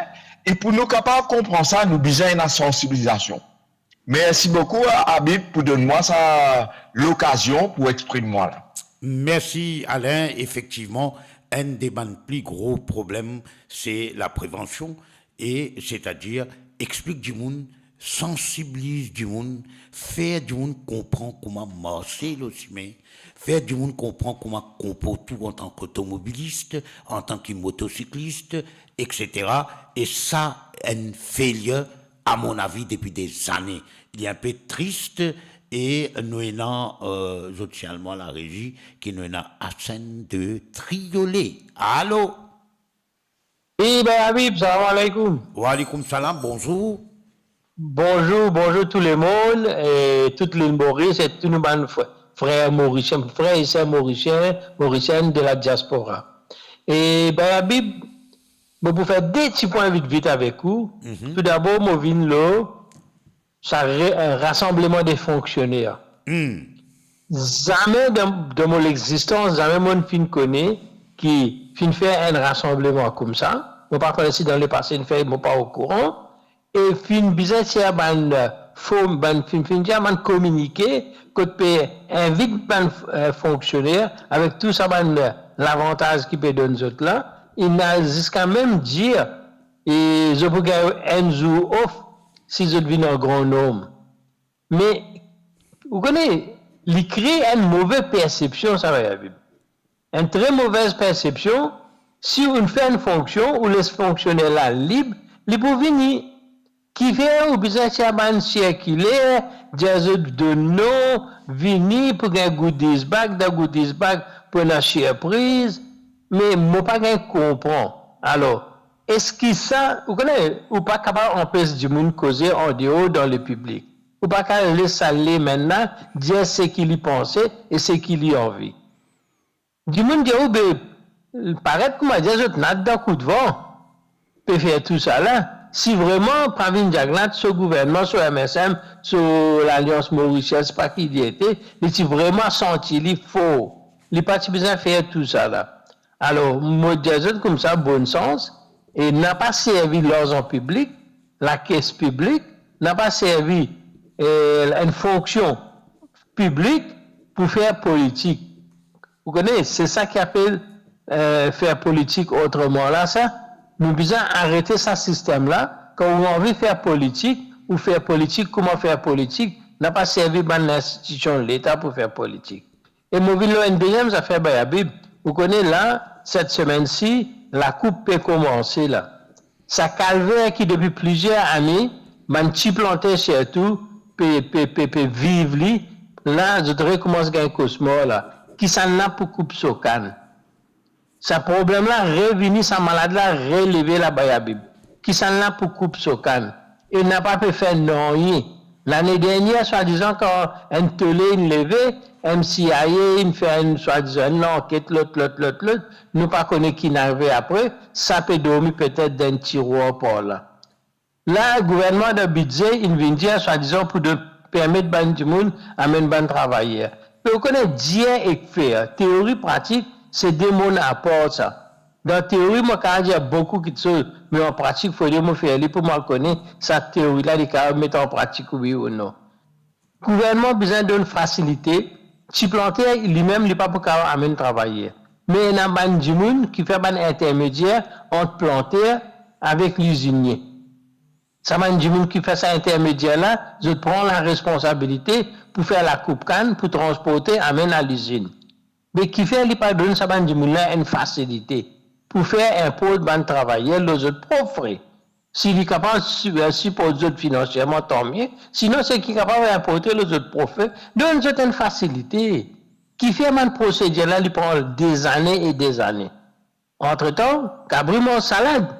et pour nous capables de comprendre ça, nous besoin de sensibilisation. Merci beaucoup, Habib, pour donner-moi ça l'occasion pour exprimer moi là. Merci Alain. Effectivement, un des plus gros problèmes, c'est la prévention, et c'est-à-dire explique du monde, sensibilise du monde, faire du monde comprendre comment marcher le chemin, faire du monde comprendre comment comporter tout en tant qu'automobiliste, en tant que motocycliste, etc. Et ça, un failure, à mon avis, depuis des années. Il est un peu triste. Et nous avons socialement la régie qui nous a Hassan de Triolet. Allô? Oui, ben Habib, salam alaikum. Wa alaikum salam, bonjour. Bonjour, bonjour tout le monde, et tout le Maurice, et tous nos frères mauriciens, frères et sœurs mauriciennes de la diaspora. Et ben, Habib, bon, pour faire des petits points vite avec vous, tout d'abord, moi, viens là, ça un rassemblement des fonctionnaires. Jamais dans mon existence, jamais mon fin connaît qui fin faire un rassemblement comme ça. Moi, pas connais si dans le passé, une fait, moi, pas au courant. Et fin bizarre, c'est fin communiquer, que invite ban fonctionnaire avec tout ça, l'avantage qu'il peut donner aux autres là. Il n'a jusqu'à même dire, et je peux gagner un jour off, si je deviens un grand homme. Mais, vous connaissez, il crée une mauvaise perception, ça va y avoir. Une très mauvaise perception, si on fait une fonction, ou laisse fonctionner là libre, il peut venir. Qui fait ou besoin de circuler, dire de non, venir pour un goodies bag, pour une surprise, mais moi pas comprend. Alors, est-ce que ça, vous connaissez, ou pas capable d'empêcher du monde causer en dehors dans le public? Ou pas capable de laisser aller maintenant, dire ce qu'il y pensait et ce qu'il y a envie. Du monde dit, paraît que moi, dire, je n'ai pas coup de vent, peut faire tout ça là. Si vraiment, Pravin Jagnat, ce gouvernement, ce MSM, ce l'Alliance mauricienne, c'est pas qui il était, il a vraiment senti, il faut. Il n'a pas besoin de faire tout ça là. Alors, moi, je comme ça, bon sens, et n'a pas servi l'argent public, la caisse publique, n'a pas servi une fonction publique pour faire politique. Vous connaissez, c'est ça qui appelle faire politique autrement là, ça. Nous devons arrêter ce système-là. Quand on a envie de faire politique, ou faire politique, comment faire politique, n'a pas servi par l'institution de l'État pour faire politique. Et moi, une deuxième affaire, Habib, vous connaissez là, cette semaine-ci, la coupe peut commencer là. Ça calvaire qui depuis plusieurs années, man petit planté surtout, peut vivre là, je devrais commencer à un cosmos là, qui s'en a pour coupe socane. Ce problème-là, revenu, sa malade-là, relevé la Bayabib. Qui s'en a pour coupe socan. Il n'a pas pu faire non rien. L'année dernière, soi-disant, quand un télé, une levée, MCIA, il fait une, soi-disant, une enquête, l'autre, nous pas connaît qui n'arrivait après, ça peut dormir peut-être dans un tiroir par là. Là, le gouvernement de budget, il vient dire, soi-disant, pour de permettre ban du monde, amener ban travailleurs. Mais vous connaissez dire et faire, théorie pratique, c'est des mots à part ça. Dans la théorie, moi, quand il y a beaucoup de choses, mais en pratique, il faut dire, moi, faire pour moi connaître cette théorie-là, les cas mettre en pratique, oui ou non. Le gouvernement a besoin d'une facilité. Si planter, lui-même, il n'est pas pour amener travailler. Mais il y a un du monde qui fait un intermédiaire entre planter avec l'usinier. Ça m'a du monde qui fait ça intermédiaire-là, je prends la responsabilité pour faire la coupe canne, pour transporter, amener à l'usine. Mais qui fait les pas donner ça une facilité pour faire un pôle de travailler les autres profs. S'il est capable de supporter les autres financièrement, tant mieux. Sinon, c'est qui est capable d'importer les autres profs, donne une facilité. Qui fait un procédure là, il prend des années et des années. Entre-temps, Cabri mon salade,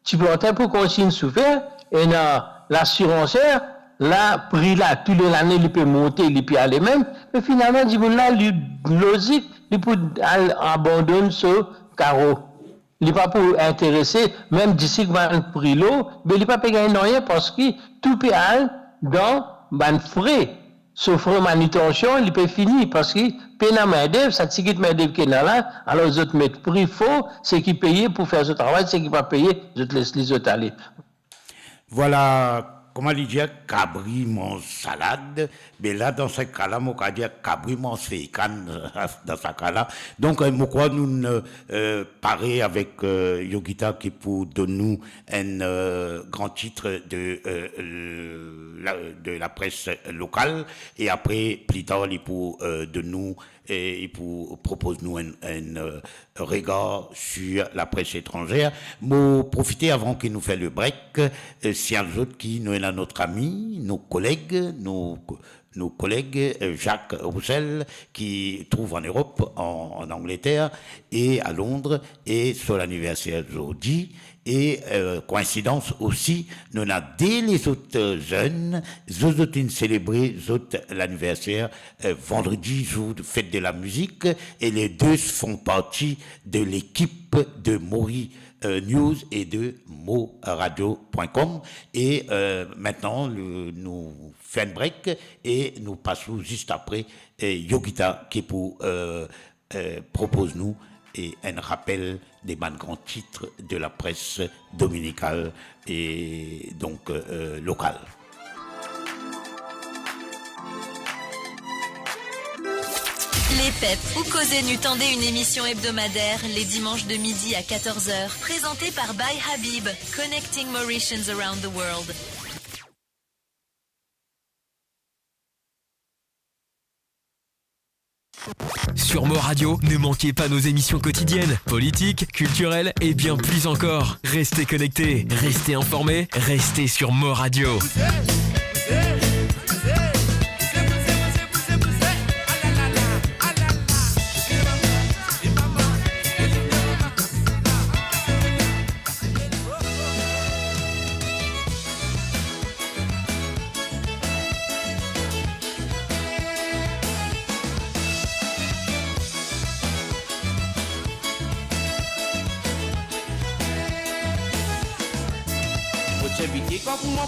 tu plantais pour continuer de souffrir, et l'assuranceeur, là, prix là, tous les années, il peut monter, il peut aller même, mais finalement, du monde là, logique, il peut abandonner ce carreau. Il n'est pas pour intéresser, même d'ici que va prix l'eau, mais il n'est pas pour gagner rien parce que tout peut aller dans les frais. Ce frais manutention, il peut finir parce que peine à main-d'œuvre, ça ticket main-d'œuvre qui est là, alors les autres mettent prix faux, c'est qui paye pour faire ce travail, c'est qui ne pas payer, je te laisse les autres aller. Voilà, comment dire, cabri mon salade, mais là, dans ce cas-là, on va dire cabri mon fécan, dans ce cas-là. Donc, je crois nous parer avec Yogita qui pour donner nous un grand titre de la presse locale, et après, plus tard, il pour de nous, il pour propose nous un regard sur la presse étrangère. Moi, profiter avant qu'il nous fait le break, si un autre qui nous est là notre ami, nos collègues, nos nos collègues Jacques Roussel, qui trouve en Europe, en Angleterre et à Londres, et sur l'anniversaire d'aujourd'hui. Et coïncidence aussi, nous avons dès les autres jeunes, nous avons célébré l'anniversaire vendredi, jour de fête de la musique, et les deux font partie de l'équipe de Mori News et de moradio.com. Et maintenant, nous faisons un break et nous passons juste après Yogita qui propose nous et un rappel des grands titres de la presse dominicale et donc locale. Les PEP ou Causer Nu tendaient une émission hebdomadaire les dimanches de midi à 14h, présentée par By Habib, Connecting Mauritians Around the World. Sur Mo Radio, ne manquez pas nos émissions quotidiennes, politiques, culturelles et bien plus encore. Restez connectés, restez informés, restez sur Mo Radio.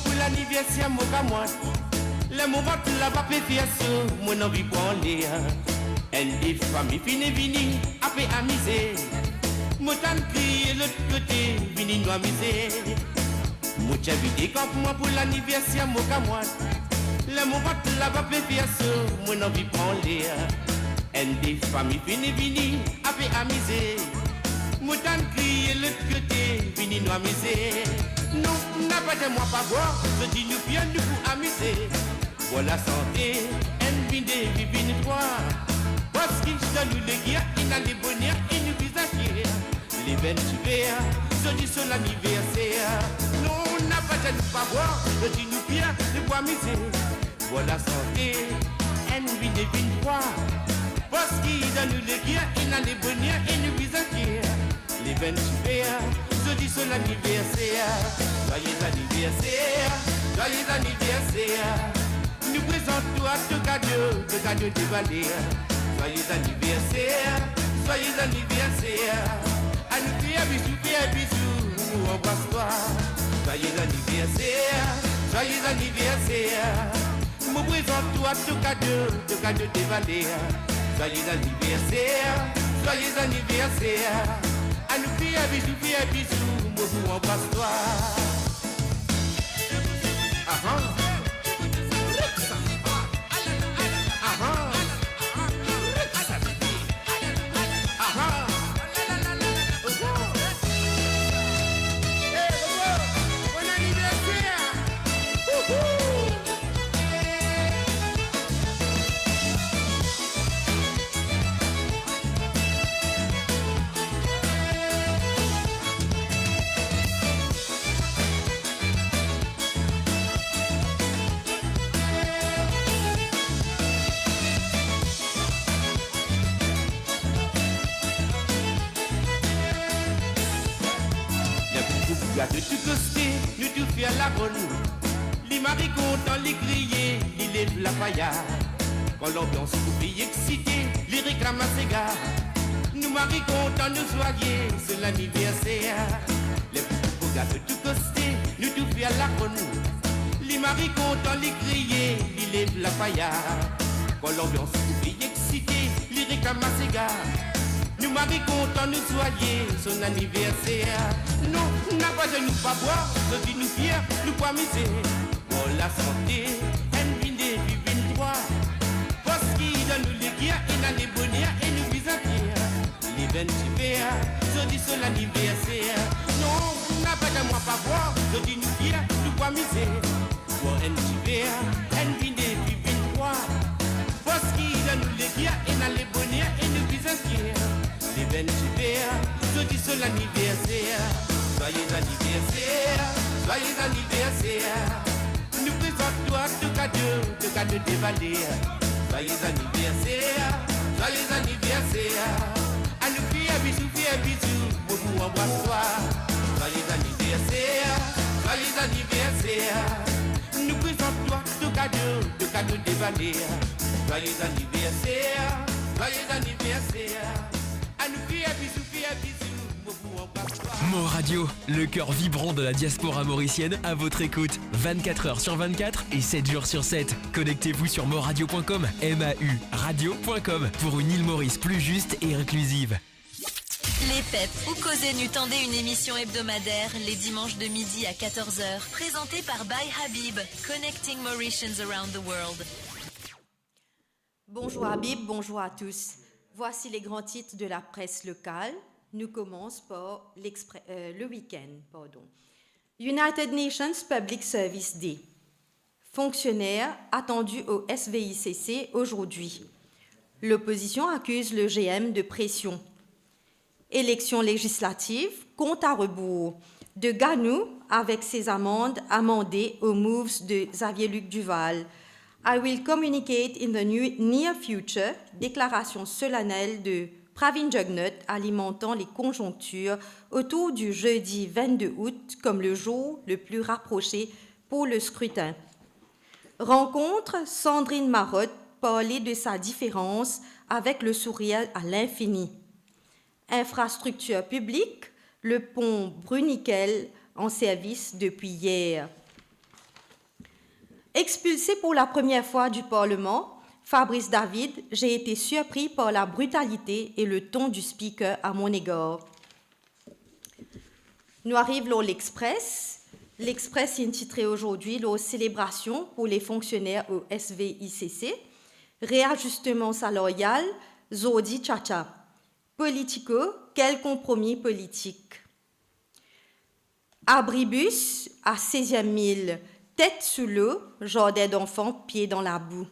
Pour l'anniversaire, mon gamin, le moment de la pape fiasso, mon envie pour aller. Et des familles fines vini, après amuser. Mon temps crier l'autre côté, vini nous amuser. Mon chavité, quand pour l'anniversaire, mon gamin, le moment de la pape fiasso, mon envie pour aller. Et des familles fines vini, après amuser. Mon temps crier l'autre côté, vini nous amuser. Non, n'a pas de moi pas boire, je dis nous bien nous pour amuser. Pour la santé, un bindé, vivine toi. Parce qu'il donne nous les guerres, il a les bonheurs, il nous vise à chier. Les 28 je dis sur l'anniversaire. Non, n'a pas de nous pas boire, je dis nous bien nous pour amuser. Pour la santé, un bindé, vivine toi. Parce qu'il donne nous les guerres, il a les bonheurs, il nous vise à chier. Les 28 je dis sur l'anniversaire. Joyeux anniversaire, joyeux anniversaire. Nous présentons à deux cadeaux déballés. Joyeux anniversaire, joyeux anniversaire. À nous faire bisous, nous embrasse-toi. Joyeux anniversaire, joyeux anniversaire. Nous présentons à deux cadeaux déballés. Joyeux anniversaire, joyeux anniversaire. À nous faire bisous, nous embrasse-toi. De tout côté, nous tout faire la bonne. Les maris contents, les crier, les lèvent la paillade. Quand l'ambiance coupe excité, les réclament à ses gars. Nous maris contents, nous soyez, c'est l'anniversaire. Les beaux gars de tout côté, nous tout faire la bonne. Les maris contents, les crier, les lèvent la paillade. Quand l'ambiance coupe excité, les réclament à ses gars. Nous maris contents, nous soyez, son anniversaire. Non, n'a pas de nous pas boire, je dis nous fiers, nous pas miser. Pour la santé, un vindé, vivine toi. Parce qu'il donne nous les guerres, il a les bonheurs et nous vise à pierre. Les 28 je dis son anniversaire. Non, n'a pas de moi pas boire, je dis nous fiers, nous pas miser. Pour un vindé, vivine toi. Parce qu'il donne nous les guerres, il a les bonheurs et nous vise à pierre. Les 28 je dis son anniversaire. Joyeux anniversaire, joyeux anniversaire. Nous présentons à tout cadeau déballé. Joyeux anniversaire, joyeux anniversaire. À nous faire bisous, beaucoup embrasse-toi. Joyeux anniversaire, joyeux anniversaire. Nous présentons deux cadeaux déballés. Joyeux anniversaire, joyeux anniversaire. À nous faire bisous, beaucoup embrasse-toi. Mo Radio, le cœur vibrant de la diaspora mauricienne à votre écoute, 24 heures sur 24 et 7 jours sur 7. Connectez-vous sur moradio.com, MAU radio.com pour une île Maurice plus juste et inclusive. Les PEP ou Causez Nu, tendez une émission hebdomadaire les dimanches de midi à 14h, présentée par By Habib, Connecting Mauritians Around the World. Bonjour Habib, bonjour à tous. Voici les grands titres de la presse locale. Nous commençons par le week-end. United Nations Public Service Day. Fonctionnaires attendus au SVICC aujourd'hui. L'opposition accuse le GM de pression. Élections législatives, compte à rebours. De Ganou avec ses amendes amendées aux moves de Xavier-Luc Duval. I will communicate in the near future. Déclaration solennelle de Pravin Jugnut alimentant les conjonctures autour du jeudi 22 août comme le jour le plus rapproché pour le scrutin. Rencontre Sandrine Marotte parler de sa différence avec le sourire à l'infini. Infrastructure publique, le pont Bruniquel en service depuis hier. Expulsé pour la première fois du Parlement, Fabrice David, j'ai été surpris par la brutalité et le ton du speaker à mon égard. Nous arrivons l'Express. L'Express est titré aujourd'hui la célébration pour les fonctionnaires au SVICC. Réajustement salarial, Zodi Chacha. Politico, quel compromis politique. Abribus à 16e mille, tête sous l'eau, jardin d'enfants, pieds dans la boue.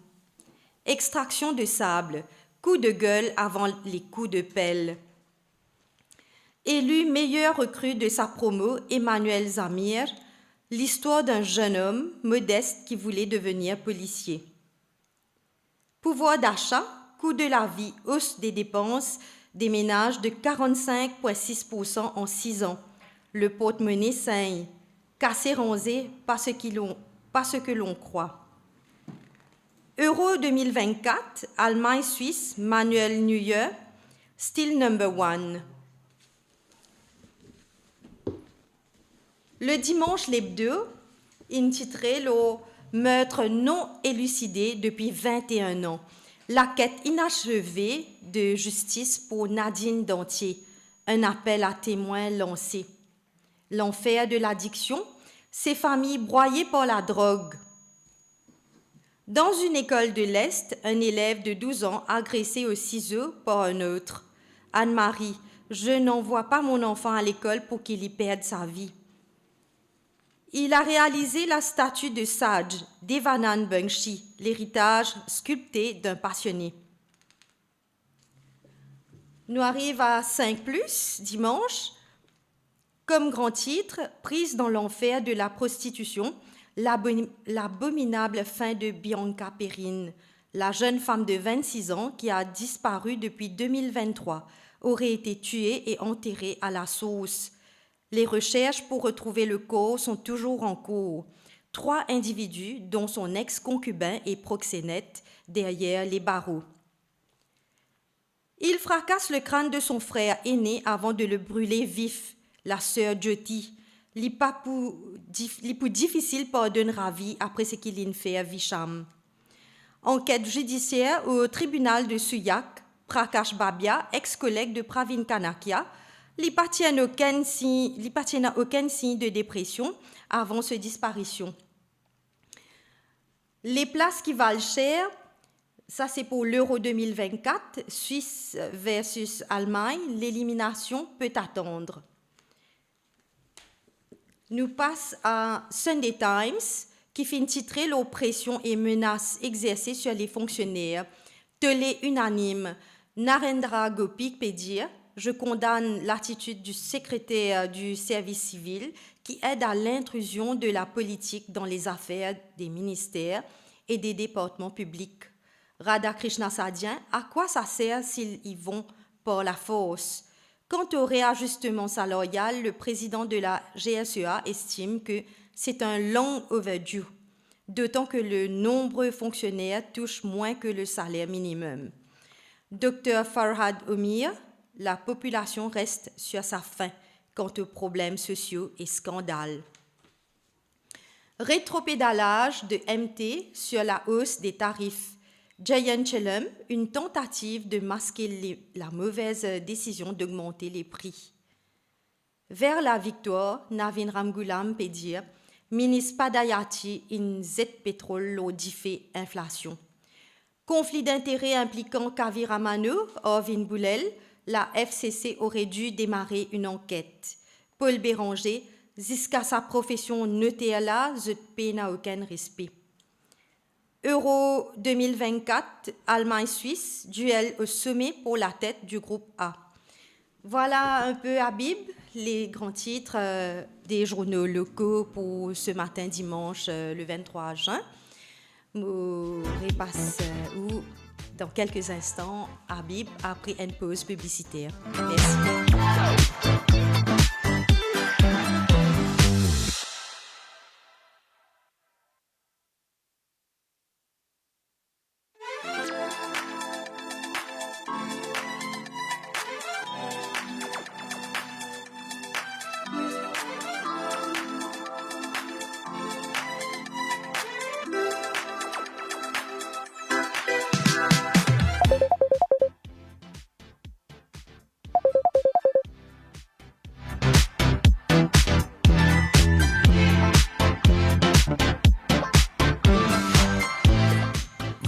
Extraction de sable, coup de gueule avant les coups de pelle. Élu meilleur recrue de sa promo, Emmanuel Zamir, l'histoire d'un jeune homme modeste qui voulait devenir policier. Pouvoir d'achat, coût de la vie, hausse des dépenses des ménages de 45,6% en 6 ans. Le porte-monnaie saigne, cassé ronzé pas ce que l'on croit. Euro 2024, Allemagne-Suisse, Manuel Neuer, still number 1. Le dimanche l'hebdo, intitulé le meurtre non élucidé depuis 21 ans. La quête inachevée de justice pour Nadine Dantier, un appel à témoins lancé. L'enfer de l'addiction, ces familles broyées par la drogue. Dans une école de l'Est, un élève de 12 ans agressé au ciseau par un autre. Anne-Marie, je n'envoie pas mon enfant à l'école pour qu'il y perde sa vie. Il a réalisé la statue de Saj, Devanan Bungshi, l'héritage sculpté d'un passionné. Nous arrivons à 5+, dimanche. Comme grand titre, prise dans l'enfer de la prostitution, l'abominable fin de Bianca Perrine, la jeune femme de 26 ans qui a disparu depuis 2023, aurait été tuée et enterrée à la sauce. Les recherches pour retrouver le corps sont toujours en cours. 3 individus, dont son ex-concubin et proxénète, derrière les barreaux. Il fracasse le crâne de son frère aîné avant de le brûler vif. La sœur Jyoti, l'ipou difficile pardonnera vie après ce qu'il a fait à Visham. Enquête judiciaire au tribunal de Suyak, Prakash Babia, ex-collègue de Pravin Kanakia, il n'appartient aucun signe de dépression avant sa disparition. Les places qui valent cher, ça c'est pour l'Euro 2024, Suisse versus Allemagne, l'élimination peut attendre. Nous passons à Sunday Times, qui fait titrer l'oppression et menaces exercées sur les fonctionnaires. Tollé unanime, Narendra Gopik peut dire « Je condamne l'attitude du secrétaire du service civil qui aide à l'intrusion de la politique dans les affaires des ministères et des départements publics. Radhakrishna Sadian, à quoi ça sert s'ils y vont par la force? Quant au réajustement salarial, le président de la GSEA estime que c'est un long overdue, d'autant que de nombreux fonctionnaires touchent moins que le salaire minimum. Dr Farhad Omir, la population reste sur sa faim quant aux problèmes sociaux et scandales. Rétropédalage de MT sur la hausse des tarifs. Jayan Chelum, une tentative de masquer la mauvaise décision d'augmenter les prix. Vers la victoire, Navin Ramgoolam peut dire Minis Padayati in Z pétrole l'odifé inflation. Conflit d'intérêts impliquant Kaviramano, Orvin Boulel, la FCC aurait dû démarrer une enquête. Paul Béranger, jusqu'à sa profession NETLA, je n'a aucun respect. Euro 2024, Allemagne-Suisse, duel au sommet pour la tête du groupe A. Voilà un peu, Habib, les grands titres des journaux locaux pour ce matin dimanche le 23 juin. Je repasse dans quelques instants, Habib, après une pause publicitaire. Merci.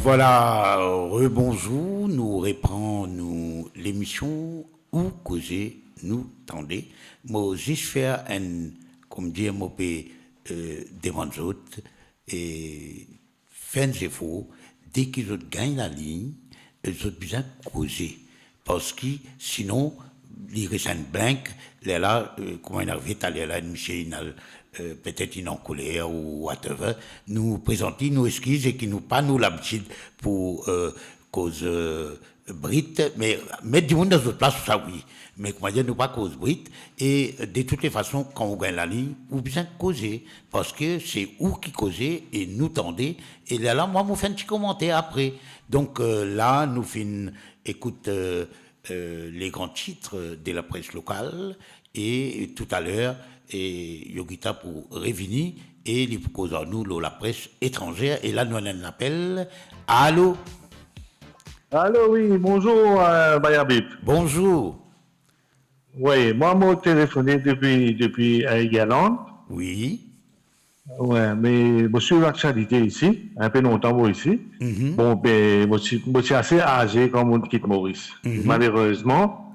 Voilà, rebonjour, nous reprenons l'émission où causer nous tendez. Moi, juste faire un, comme dire, moi, demande autres et faire un effort. Dès qu'ils gagnent la ligne, ils ont besoin de causer. Parce que sinon, les récents blancs, là, comment il arrive, là, Michel, peut-être il est en colère ou whatever, nous présenter nos excuses et qui nous pas nous l'habitude pour cause Brit, mais mettre du monde dans notre place, ça oui, mais comment dire, nous pas cause Brit, et de toutes les façons, quand on gagne la ligne, ou bien causer, parce que c'est où qui causer et nous tendez, et là, moi, je fais un petit commentaire après. Donc là, nous faisons, écoute, les grands titres de la presse locale, et tout à l'heure, et Yogita pour revenir et les causes à nous la presse étrangère et là nous on a un appel. Allô? Allô, oui, bonjour Bayabib. Bonjour. Oui, moi j'ai téléphoné depuis Galant. Oui. Ouais, mais je suis l'actualité ici, un peu longtemps pour ici. Bon, ben, je suis assez âgé comme on quitte Maurice, malheureusement.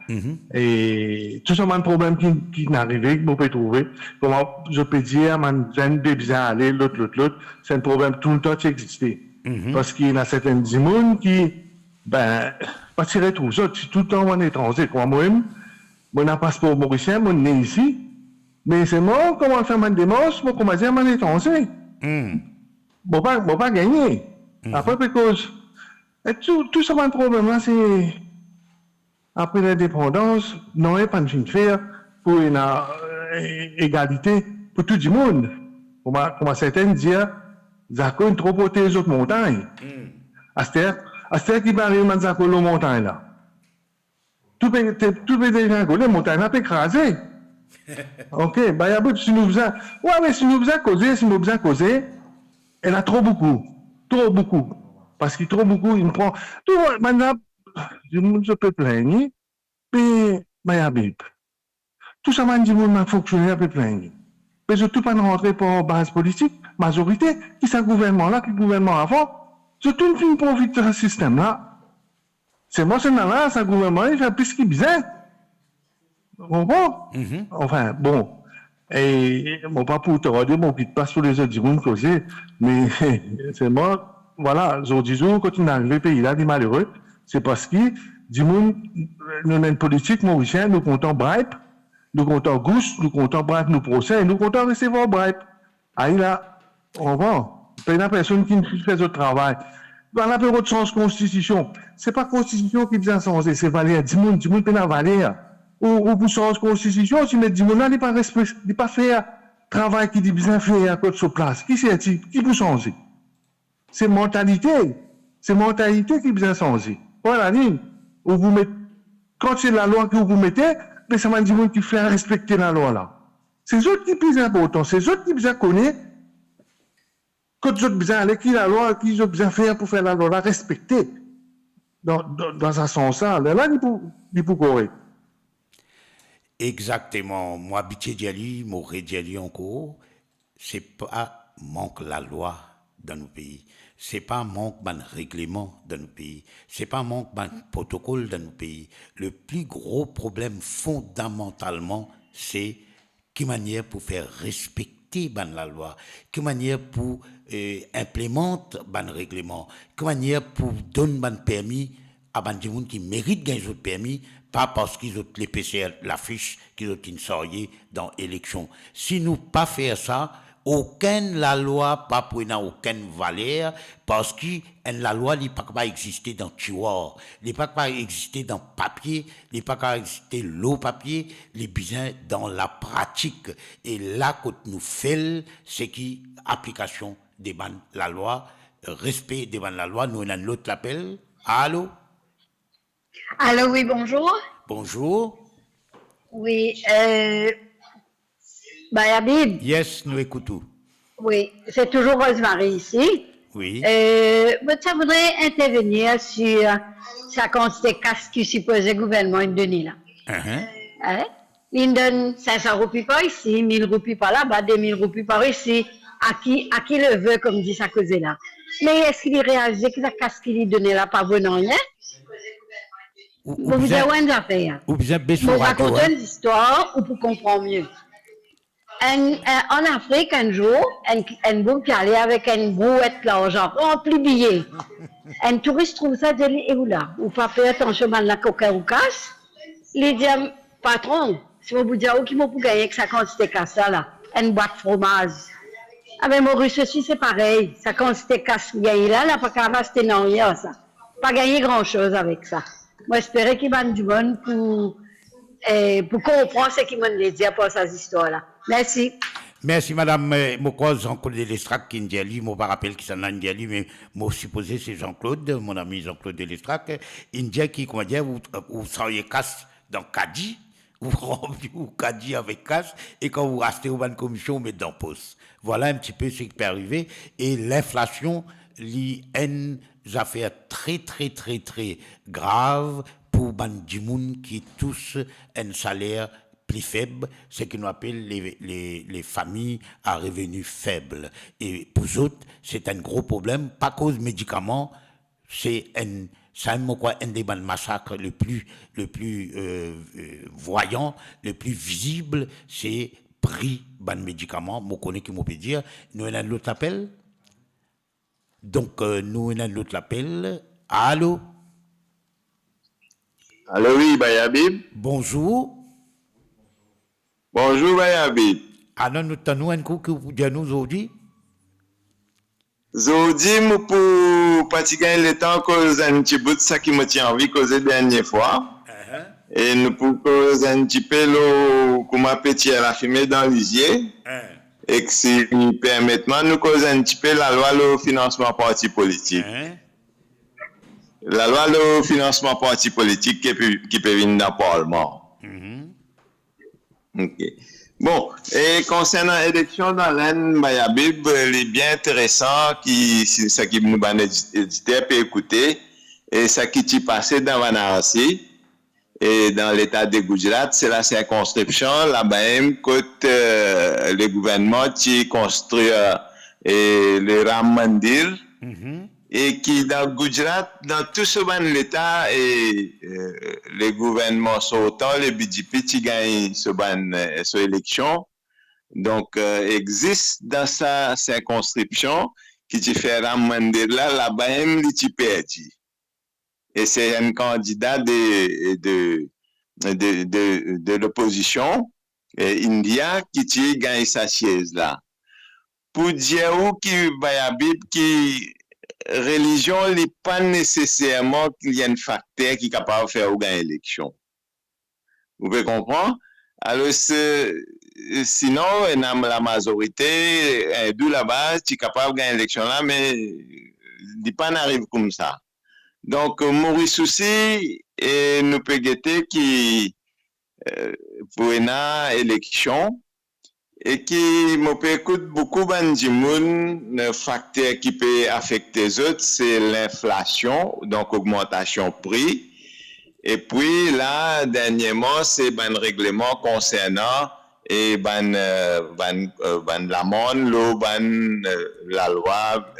Et tout ça, un problème qui n'arrive, que je peux trouver. Comment je peux dire, j'ai besoin d'aller, l'autre, c'est un problème tout le temps qui existe. Parce qu'il y a certains gens qui, ben, pas tirer tout ça, tout le temps en étranger. Comme moi-même, j'ai un passeport mauricien, je suis né ici, mais c'est moi, comment faire ma démarche, moi, comment dire, en étranger. Bon, pas gagner. Après, parce que, tout ça, un problème là, c'est, après l'indépendance, non, il n'y a pas de faire pour une égalité pour tout le monde. Comme certains disent, Zako est trop protéger les autres montagnes. Est-ce qu'il va arriver à Zako les montagnes là? Tout peut déjà les montagnes là, peut écraser. Ok, bah, si nous faisons, ouais, mais si nous faisons causer, elle a trop beaucoup. Parce qu'il trop beaucoup, il me prend, tout, maintenant, je peux plaindre, mais, Bayabib, tout ça m'a dit, mon fonctionnaire peut plaindre. Mais je ne peux pas rentrer pour base politique, majorité, qui c'est le gouvernement-là, qui est le gouvernement avant. Je tout une profite de ce système-là. C'est moi, c'est là, ce gouvernement, il fait plus qu'il besoin. Vous comprenez? Enfin, bon. Et, bon, pas pour te redire, bon, qui te passe sur les autres gens causer, mais c'est moi, voilà, aujourd'hui, quand on arrive au pays là, des malheureux, c'est parce que, du monde, nous avons une politique mauricienne, nous comptons bribe, nous comptons gauche, nous comptons bribe, nous procès, et nous comptons recevoir bribe. Aïe là, on va. Il y a personne qui fait ce travail. Dans la période de sens constitution, c'est pas constitution qui vient changer, c'est valeur. Dis-moi peut la valeur. Ou pour sens constitution, si mais dis-moi là, il pas faire travail qui dit bien faire à côté de place. Qui c'est qui peut changer? C'est mentalité. C'est mentalité qui vient changer. Voilà, ou vous mettez, quand c'est la loi que vous mettez, mais ça m'a dit qui fait respecter la loi là. C'est eux qui plus important, c'est eux qui bien connaissent. Quand vous besoin aller qui la loi, qui vous besoin faire pour faire la loi, la respecter. Dans un sens là, il peut correct. Exactement. Moi, habité Diali, Moré Diali encore, c'est pas manque la loi dans nos pays. C'est pas manque d'un règlement dans nos pays. C'est pas manque d'un protocole dans nos pays. Le plus gros problème fondamentalement, c'est quelle manière pour faire respecter la loi, quelle manière pour implémenter le règlement, quelle manière pour donner un permis à des gens qui méritent gagner un permis, pas parce qu'ils ont les PCR, l'affiche qu'ils ont insorté dans l'élection. Si nous pas faire ça, aucune la loi pas pour aucune valeur parce que la loi n'est pas exister dans tiroir, n'est pas exister dans papier, n'est pas exister l'eau papier, les besoin dans la pratique. Et là que nous faisons, c'est qui application de la loi, respect de la loi. Nous avons l'autre appel. Allô? Allô, oui, bonjour. Bonjour. Oui, Habib. Yes, nous écoutons. Oui, c'est toujours Rosemary ici. Oui. Ça voudrait intervenir sur sa quantité casse qui suppose le gouvernement donne là. Il donne 500 roupies par ici, 1000 roupies par là-bas, 2000 roupies par ici, à qui le veut, comme dit sa cause là. Mais est-ce qu'il réalise que la casse qu'il lui donne là, pas venant rien? Vous vous avez une affaire. Vous racontez une histoire ou pour comprendre mieux. En Afrique, un jour, un boum qui allait avec une brouette l'argent rempli de billets. Un touriste trouve ça, dit, et vous là, vous pas faire attention à la coca ou casse. Il dit, patron, si vous dites, qui m'a pour gagner avec sa quantité casse là, une boîte de fromage. Ah ben, Maurice aussi, c'est pareil. Sa quantité casse gagne là, là, pas qu'à rester non rien, ça. Pas gagner grand chose avec ça. Moi, j'espérais qu'il va du monde pour comprendre ce qu'il m'a dit pour ces histoires-là. Merci. Merci, madame. Moi, Jean-Claude Delestrac qui dit, je ne me rappelle qui s'en a dit, mais moi, supposé c'est Jean-Claude, mon ami Jean-Claude Delestrac. Il dit qui, comment dire, vous travaillez casse dans Kadi, vous remplis Kadi avec casse, et quand vous restez au ban commission, vous mettez dans poste. Voilà un petit peu ce qui peut arriver. Et l'inflation, une affaire très, très, très, très grave pour des gens qui touchent un salaire plus faible, ce qu'on appelle les familles à revenus faibles. Et pour eux autres, c'est un gros problème, pas cause médicaments, c'est un des massacres le plus voyant, le plus visible, c'est prix ban médicaments. Moi, connais qui m'ont peut dire. Nous avons l'autre appel. Donc, nous avons l'autre appel. Allô? Allô, oui, Bayabib. Bonjour. Bonjour, Bayabib. Alors, nous avons un coup que vous dites nous aujourd'hui? Aujourd'hui, pour pratiquer le temps que un petit bout de ça qui me tient envie causer dernière fois. Et nous pour causer un petit peu l'eau, comme petit à la fumée dans les yeux. Et que si nous permettez, nous causer un petit peu la loi le financement parti politique. La loi le financement parti politique qui peut venir dans le Parlement. Ok. Bon, et concernant l'élection dans l'Inde, Bayabib, il est bien intéressant ça qui nous va éditer peut écouter, et ça qui s'est passé dans Varanasi, et dans l'état de Gujarat, c'est la circonscription, là-bas, côté le gouvernement qui construit le Ram Mandir, et qui dans le Gujarat, dans tout ce ban l'État, et le gouvernement sortant, le BJP qui gagne cette élection, donc existe dans sa circonscription, qui te fait Ram Mandir là-bas, il perdu. Et c'est un candidat de l'opposition, India, qui gagne sa siège là. pour dire qui Bayabib qui religion n'est pas nécessairement qu'il y a un facteur qui est capable de faire une élection. Vous pouvez comprendre? Alors, sinon, la majorité, d'où là-bas, tu es capable de gagner l'élection là, mais il n'est pas n'arrive comme ça. Donc, Maurice aussi, et nous peut guetter qui, pour une élection, et qui me peut écouter beaucoup de le facteur qui peut affecter les autres, c'est l'inflation, donc augmentation prix. Et puis là, dernièrement, c'est un règlement concernant et l'amende, la loi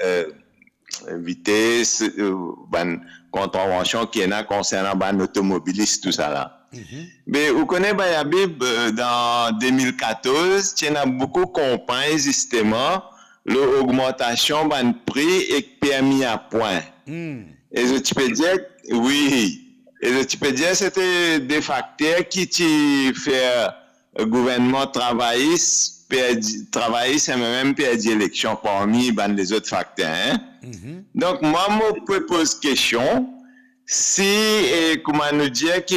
vitesse, contravention qui est là concernant l'automobiliste, tout ça là. Mais vous connaissez Bayabib dans 2014, il y a beaucoup de campagnes justement, l'augmentation de prix et permis à point. Et je peux dire, oui. Et je peux dire c'était des facteurs qui fait gouvernement travailliste et même perdu l'élection parmi les autres facteurs. Hein? Donc, moi, je me pose question, si, comment nous dire que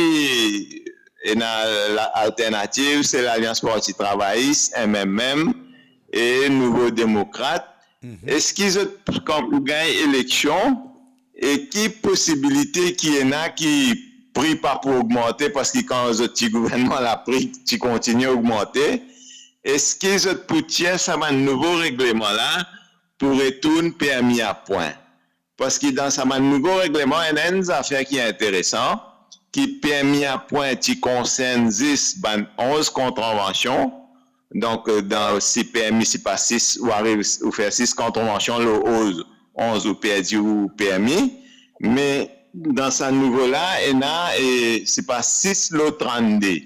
l'alternative, c'est l'Alliance Parti Travailliste, MMM et Nouveau Démocrate, est-ce qu'ils ont gagné l'élection? Et qui possibilité qui est là qui prix pas pour augmenter parce que quand le petit gouvernement l'a pris, tu continues à augmenter. Est-ce qu'ils ont poussé ça un nouveau règlement là pour retourner permis à point? Parce que dans ce nouveau règlement, il y a une affaire qui est intéressante, qui permis à point qui concerne 11 contraventions. Donc, dans si permis, si pas 6 ou arrive ou faire 6 contraventions, le 11 ou perdu ou permis, mais dans ce niveau-là, et c'est pas 6 l'autre 32.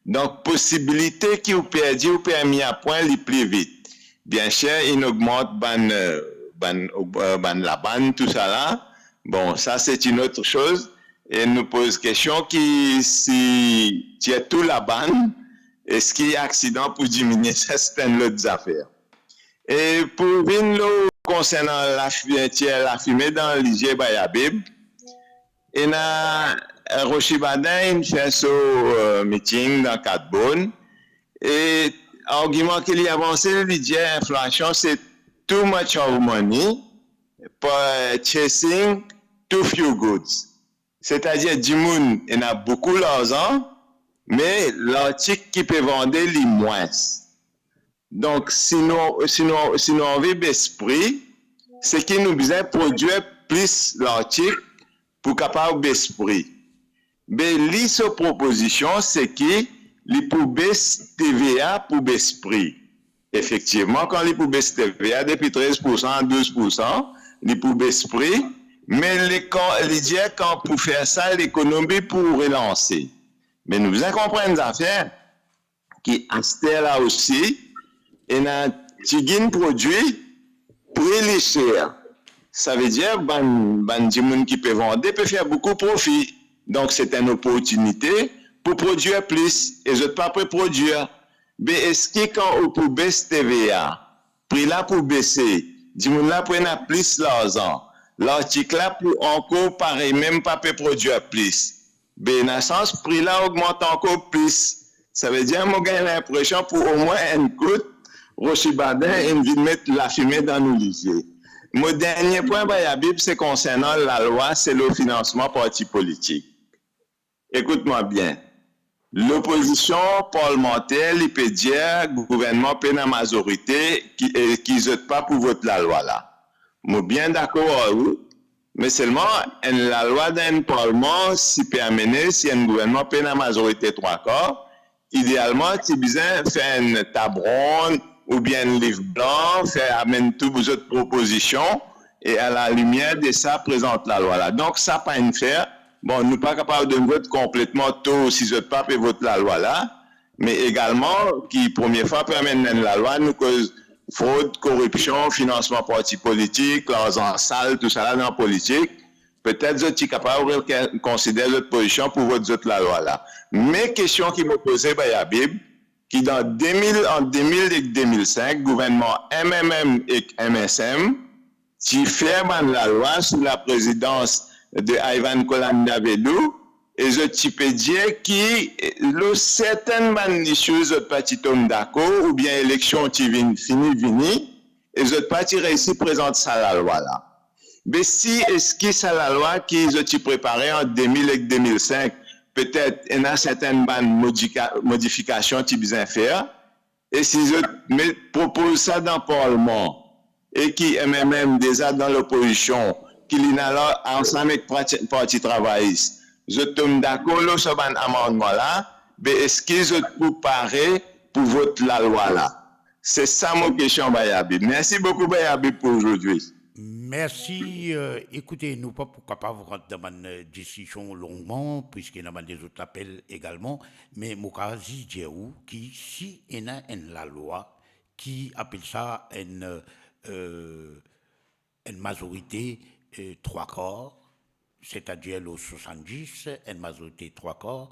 Donc, possibilité qui ou perdu ou permis à point les plus vite. Bien sûr, il augmente la banne, tout ça là. Bon, ça c'est une autre chose. Et nous pose question qui, si tu as tout la banne, est-ce qu'il y a accident pour diminuer certaines autres affaires? Et pour venir concernant la fumée dans l'IG Bayabib, il y a Rochibadin, il fait ce meeting dans Cadbonne, et l'argument qu'il y a avancé, l'IG inflation, c'est too much of money for chasing too few goods. C'est-à-dire, du monde, il y a beaucoup d'argent, mais l'article qui peut vendre les moins. Donc, si nous avons l'esprit, c'est qu'il nous besoin produire plus l'article pour capable baisser prix. Mais cette proposition, c'est qu'il pour baisser TVA pour baisser prix. Effectivement, quand il pour baisser TVA depuis 13% à 12%, il pour baisser prix, mais les dire quand pour faire ça, l'économie pour relancer. Mais nous devons comprendre des affaires qui achetent là aussi. Et un petit produit prix les cher. Ça veut dire que qui peut vendre peut faire beaucoup de profit. Donc c'est une opportunité pour produire plus. Et je ne peux pas produire. Mais est-ce que quand on peut baisser TVA, prix là pour baisser, du monde là prenne plus l'argent. L'article là pour encore pareil, même pas peut produire plus. Mais dans le sens, prix là augmente encore plus. Ça veut dire que moi j'ai l'impression pour au moins un coût. Rochibadin invite mettre la fumée dans nos lycées. Mon dernier point, Bayabib, c'est concernant la loi, c'est le financement parti politique. Écoute-moi bien. L'opposition parlementaire, il peut dire, le gouvernement peut la majorité qui n'ont pas pour voter la loi là. Moi, bien d'accord, mais seulement la loi d'un parlement, si peut amener, si un gouvernement peut la majorité 3/4, idéalement, tu as besoin de faire une table ronde, ou bien un livre blanc, amène toutes vos autres propositions, et à la lumière de ça, présente la loi là. Donc, ça, pas une faire. Bon, nous pas capables de voter complètement tout, si je pas peut voter la loi là, mais également, qui, première fois, peut amener la loi, nous cause fraude, corruption, financement parti politique, l'argent sale, tout ça là dans la politique. Peut-être que tu es capable de considérer votre position pour voter la loi là. Mais question qui me posait, Bayabib, qui en 2000 et 2005, gouvernement MMM et MSM, qui fait la loi sous la présidence de Ivan Kolan-Davedou, et je type dire qui, certaines choses, je parti tombe d'accord, ou bien élection qui fini, et je parti réussi présente ça la loi là. Mais si, est-ce que ça la loi qui je préparé en 2000 et 2005, peut-être il y a certaines modifications qui besoin faire, et si je propose ça dans le Parlement, et qui est même déjà dans l'opposition, qui est là ensemble avec le Parti travailliste, je tombe d'accord sur cet amendement-là, mais est-ce que je peux parer pour voter la loi là? C'est ça mon question, Bayabi. Merci beaucoup, Bayabi, pour aujourd'hui. Merci. Écoutez, nous pas capables de rentrer dans une discussion longuement, puisqu'il y a des autres appels également, mais Mokazi Djerou, qui, si il y a la loi, qui appelle ça une majorité 3/4, c'est-à-dire le 70, une majorité 3/4,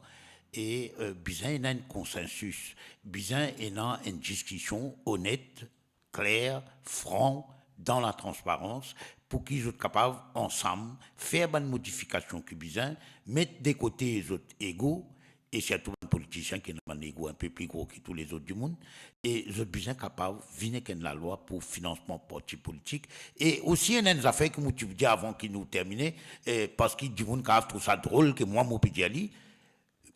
et bien il y a un consensus, bien il y a une discussion honnête, claire, franc, dans la transparence, pour qu'ils soient capables, ensemble, faire une modification qui besoin, mettre de côté les autres égaux, et surtout un politicien qui a un égo un peu plus gros que tous les autres du monde, et ils sont besoin capables de venir avec la loi pour financement parti politique. Et aussi, il y a des affaires que je vous dis avant qu'ils nous terminent, parce qu'ils disent que trouve ça drôle que moi, mon pédiali,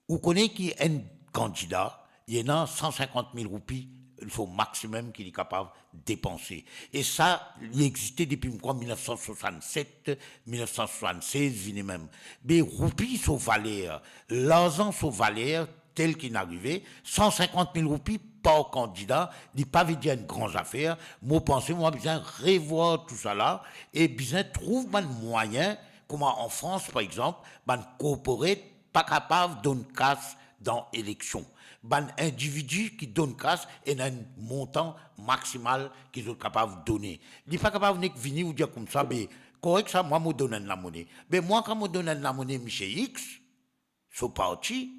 vous connaissez qu'il y a un candidat, il y en a 150 000 roupies, il faut maximum qu'il est capable de dépenser. Et ça, il existait depuis 1967, 1976, même. Mais roupies sont valeurs, l'argent sont valeurs, tel qu'il est arrivé, 150 000 roupies par candidat, il pas veut dire une grande affaire. Moi, pensez, moi, besoin revoir tout ça là, et besoin trouver un moyen, comme en France, par exemple, coopérer, pas capable d'une casse dans l'élection. Un individu qui donne casse et un montant maximal qu'ils sont capables de donner. Il n'est pas capable de venir vous dire comme ça, mais correct ça, moi, je donne la monnaie. Mais moi, quand je donne la monnaie, M. X, son parti,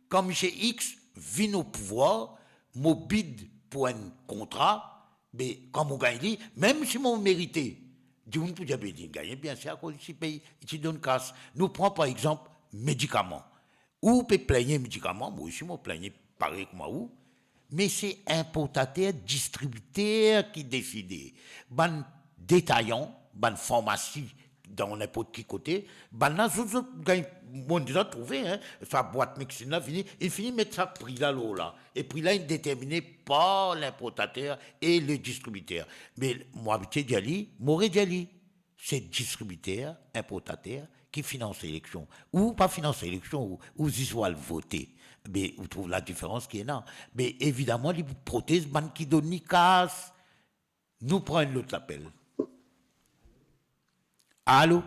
quand M. X vient au pouvoir, je bide pour un contrat, mais quand je gagne, même si je mérite, je peux dire, gagne bien, c'est à cause du pays, il donne casse. Nous prenons par exemple médicaments. Ou peut plaigner médicaments, moi aussi, je plaigner pareil comme moi, mais c'est importateur, distributeur qui décide. Ban détaillant, ban pharmacie dans n'importe quel côté, ban là, on déjà trouvé, hein, sa boîte médecine là, il finit de mettre ça prix là, là. Et prix là, il est déterminé par l'importateur et le distributeur. Mais moi, Moré Diali, c'est distributeur, importateur, qui finance l'élection, ou pas finance l'élection, ou ils doivent voter. Mais vous trouvez la différence qui est là. Mais évidemment, les prothèses, qui donnent ni casse. Nous prenons l'autre appel. Allô?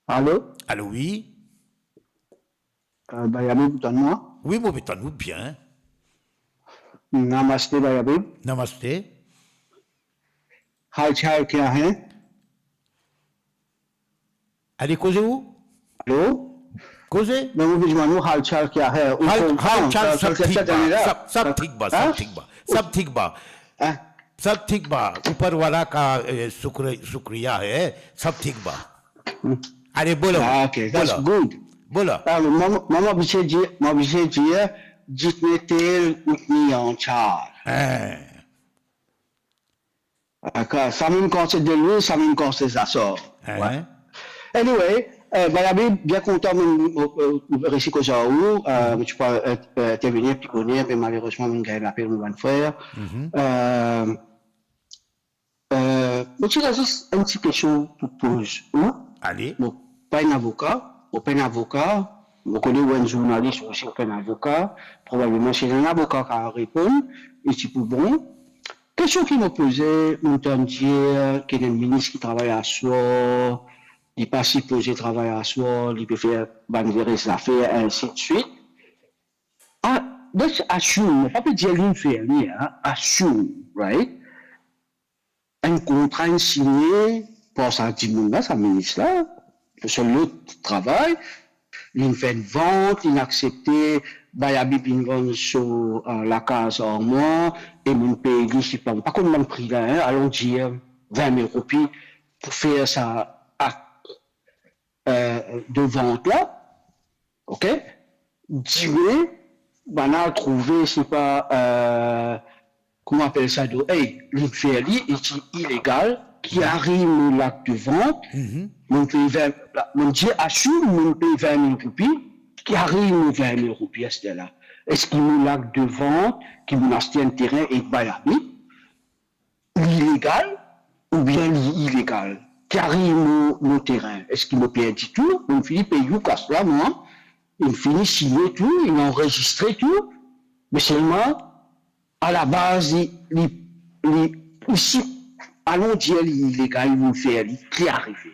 Allô? Allô, oui? Bayabib, donne-moi. Oui, moi, donne-nous bien. Namaste, Bayabib. Namaste. हाल-चाल क्या है? Allez, causez où? Allô? Causez? मैं वो भिजवानू हाल-चाल क्या है? हाल-चाल सब ठीक बा, सब ठीक बा, ऊपर वाला का शुक्रिया है, सब ठीक बा. अरे बोलो. Okay, that's good. बोलो. Maman बिछे जी जितने तेल उतनी आंचार. Ça même quand c'est de l'eau, ça même quand c'est ça sort. Ouais. Anyway, Bayabib, bien content de réussir que ça ou, tu peux intervenir, puis connaître, mais malheureusement, je vais l'appeler, je vais le faire. Tu as juste une petite question pour poser. Allez. Pas un avocat, vous connaissez un journaliste aussi, pas un avocat, probablement c'est un avocat qui a répondu, et c'est pour bon. Question qui m'a posé, on entend dire qu'il y a un ministre qui travaille à soi, il n'est pas supposé travailler à soi, il peut faire gérer ses affaires, ainsi de suite. Donc, assume, pas peut dire l'infirmier, assume, right? Un contrat signé par sa dimouna, sa ministre-là, sur le travail, il fait une vente, il a accepté Bayabi Pingon sur la case en moi, et mon pays, je sais pas contre mon prix là, hein, allons dire 20 000 roupies pour faire ça de vente là, ok? 10 000, on a trouvé, c'est pas, comment on appelle ça, l'infélie est illégal, qui arrive au l'acte de vente, mon Dieu assume, mon paye 20 000 roupies, qui arrive aux 20 000 roupies à ce là. Est-ce qu'il y a l'acte de vente, qui m'a acheté un terrain et Bayami, l'illégal ou bien l'illégal, qui arrive au terrain? Est-ce qu'il me paye du tout? On finit payer au casse là, moi. Il finit signer tout, il enregistre tout, mais seulement, à la base, ici, allons dire l'illégal, ils vont faire, qui est arrivé.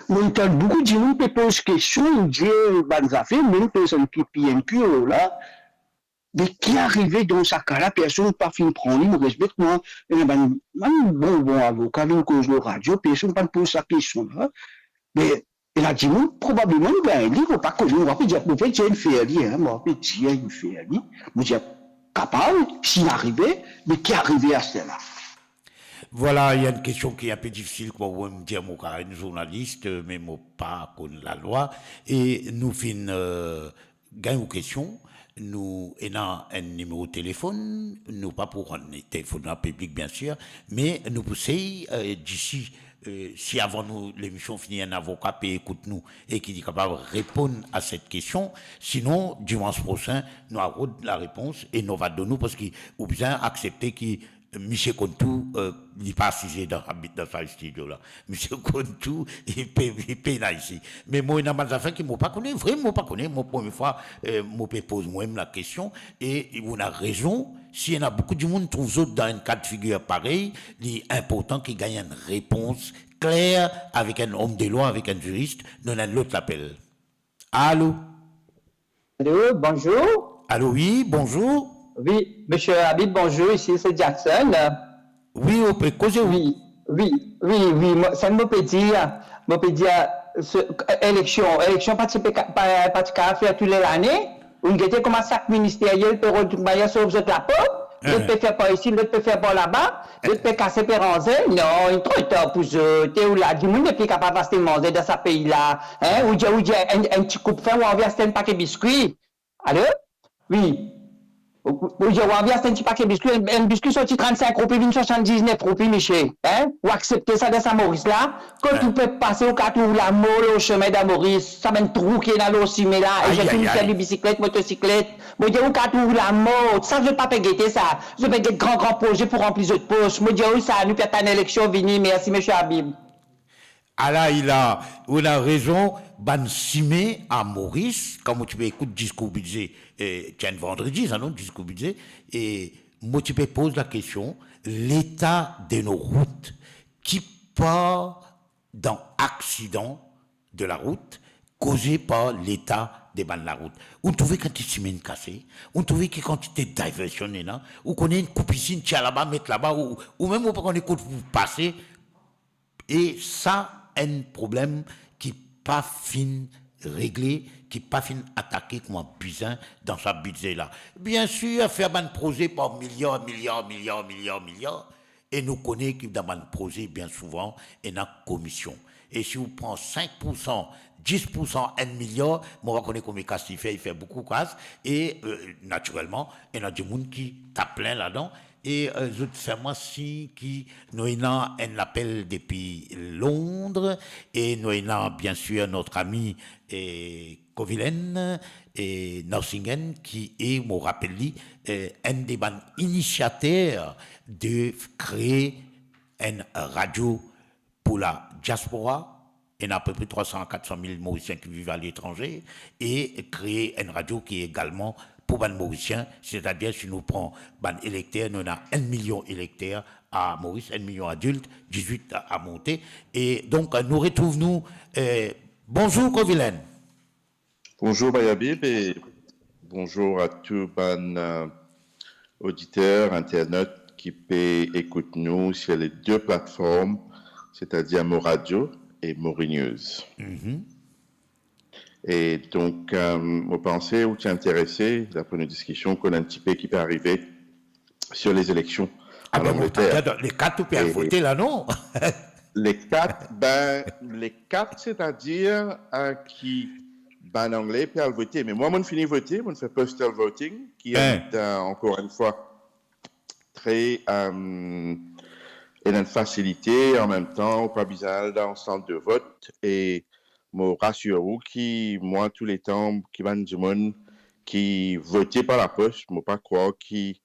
On entend beaucoup de gens qui posent des questions, ils disent, bonnes affaires, même personne qui PNQ là, mais qui est arrivé dans ce cas-là, personne n'a pas fini de prendre, il me respecte, moi, bon avocat, une cause de radio, personne n'a pas posé sa question là, mais il a dit, probablement, il ne faut pas que je me rappelle, il peut dire une féerie, hein, moi, il peut dire une féerie, moi, je suis capable, s'il arrivait, mais qui est arrivé à cela? Voilà, il y a une question qui est un peu difficile, quoi, vous me dire, moi, une journaliste, mais moi, pas contre la loi, et nous finissons, gagnons une question, nous ayons un numéro de téléphone, nous pas pour un téléphone public, bien sûr, mais nous poussons d'ici, si avant nous, l'émission finit, un avocat peut écouter nous et qui est capable de répondre à cette question, sinon, dimanche prochain, nous avons la réponse et nous va donner parce qu'il ou bien accepter qu'il Michel Contou, il n'est pas assisé dans ce studio-là. Michel Contou, il paye là ici. Mais moi, il y a des affaires qui ne m'ont pas connu, vraiment pas connu. Moi, première fois, je pose moi-même la question. Et on a raison. S'il y en a beaucoup de monde qui trouvent dans un cas de figure pareil, il est important qu'ils gagnent une réponse claire avec un homme de loi, avec un juriste. Nous avons l'autre appel. Allô? Allô, bonjour. Allô, oui, bonjour. Oui, monsieur Habib, bonjour, ici c'est Jackson. Oui, on peut causer. Oui, ça me peut dire, élection participer faire tous les années, on était comme un sac ministériel pour retrouver sur la peau, l'autre peut faire par ici, l'autre peut faire par là-bas, l'autre peut casser per ranger, non, il est trop tard pour eux, t'es où là, du monde n'est plus capable de manger dans ce pays-là, hein, ou dire un petit coup de faim, ou on vient acheter un paquet de biscuits. Allô? Oui. Oui, je vois bien, c'est un petit paquet de biscuits. Un biscuit sorti 35 roupies, vient 79 roupies, Michel. Hein? Ou accepter ça dans sa Maurice là. Quand tu peux passer au cas où la molle au chemin de Maurice, ça m'a un trou qui est dans l'eau cimé là. Et j'ai fini faire du bicyclette, motocyclette. Moi, je dis au cas où la molle, ça, je ne vais pas guetter ça. Je vais guetter grand projet pour remplir de poches. Moi, je dis oui, ça, nous perdons une élection, vini. Merci, monsieur Habib. Ah là, on a raison, ban simé à Maurice, comme tu peux écouter discours budget, tiens, vendredi, ça non, discours budget, et moi tu peux poser la question, l'état de nos routes, qui part dans accident de la route, causé par l'état des bandes de la route. On trouvait quand tu simé une cassée, on trouvait que quand tu t'es diversionné là, ou qu'on ait une coupe ici, tu as là-bas, mettre là-bas, ou même on peut qu'on écoute vous passer, et ça, un problème qui pas fin réglé, qui pas fin attaqué comme un busin dans sa budget là. Bien sûr, faire un projet par milliards, et nous connaissons que dans un projet, bien souvent, il y a une commission. Et si vous prenez 5%, 10%, 1 milliard, on va connaître combien de il fait beaucoup de casse, et naturellement, il y a du monde qui t'a plein là-dedans. Et je fais moi si qui nous avons un appel depuis Londres et nous avons bien sûr notre ami Covilen et Norsingen qui est, me rappelle, un des initiateurs de créer une radio pour la diaspora. Il y a à peu près 300 à 400 000 Mauriciens qui vivent à l'étranger et créer une radio qui est également pour les Mauriciens, c'est-à-dire si nous prenons les électeurs, nous avons 1 million d'électeurs à Maurice, 1 million d'adultes, 18 à monter. Et donc, nous retrouvons, bonjour Covilen. Bonjour Bayabib et bonjour à tous les auditeurs, internautes qui peuvent écouter nous sur les deux plateformes, c'est-à-dire Mo Radio et Mori News. Et donc, je pensais ou tu es intéressé, d'après nos discussions, qu'on a un petit peu qui peut arriver sur les élections en Angleterre. Les 4, tu peux voter là, non? Les 4, c'est-à-dire qui, en anglais, peuvent voter. Mais moi, je finis voter, je fais postal voting, qui est encore une fois très une facilité, en même temps, pas besoin d'un centre de vote. Et je rassure vous moi, tous les temps, qui va du monde qui votait par la poste, je ne pas croire qui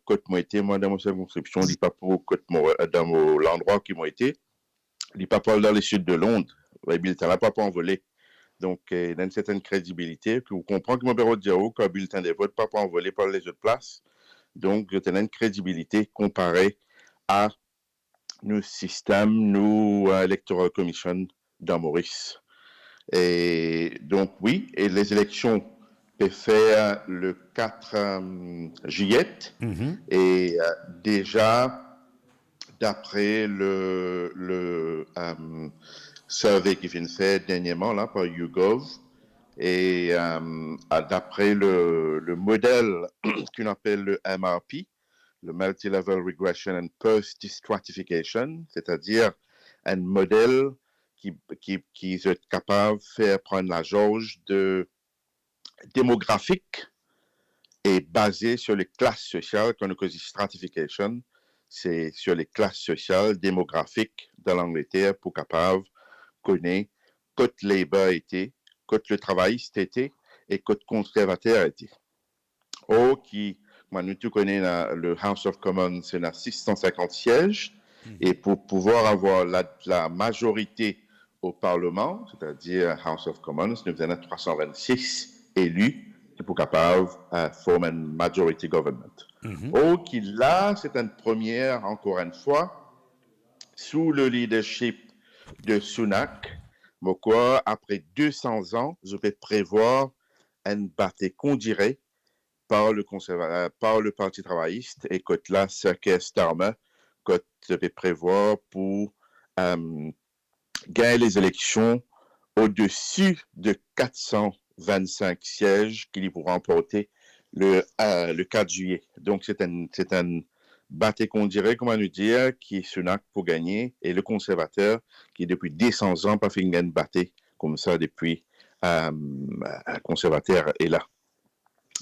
côté moi été, moi, dans mon circonscription, il pas pour dans l'endroit qui m'a été, il pas pas dans le sud de Londres, le bulletin là pas envolé. Donc, il y a une certaine crédibilité, que vous comprenez que mon bureau de dire qu'un bulletin de vote pas envolé par les autres places. Donc, il y a une crédibilité comparée à nos systèmes, nos Electoral Commission dans Maurice. Et donc, oui, et les élections peuvent faire le 4 juillet. Et déjà, d'après le survey qui vient de faire dernièrement là, par YouGov, et d'après le modèle qu'on appelle le MRP, le Multi-Level Regression and Post-Stratification, c'est-à-dire un modèle qui est capable de faire prendre la jauge démographique et basé sur les classes sociales, qu'on appelle stratification, c'est sur les classes sociales démographiques de l'Angleterre pour capable connaître côté Labour était, côté le travailliste était et côté conservateur était. Qui, moi, nous tous connaissons le House of Commons, c'est 650 sièges, et pour pouvoir avoir la majorité au Parlement, c'est-à-dire House of Commons, nous avons 326 élus pour capable former une majority government. Qui là, c'est une première, encore une fois, sous le leadership de Sunak, pourquoi après 200 ans, je vais prévoir une bataille qu'on dirait par le Parti travailliste et que là, Keir Starmer, que je vais prévoir pour gagner les élections au-dessus de 425 sièges qu'il pourra remporter le 4 juillet. Donc, c'est un bataille qu'on dirait, comment nous dire, qui est Sunak pour gagner, et le conservateur qui, depuis 200 ans, pas fait une bataille comme ça depuis un conservateur est là.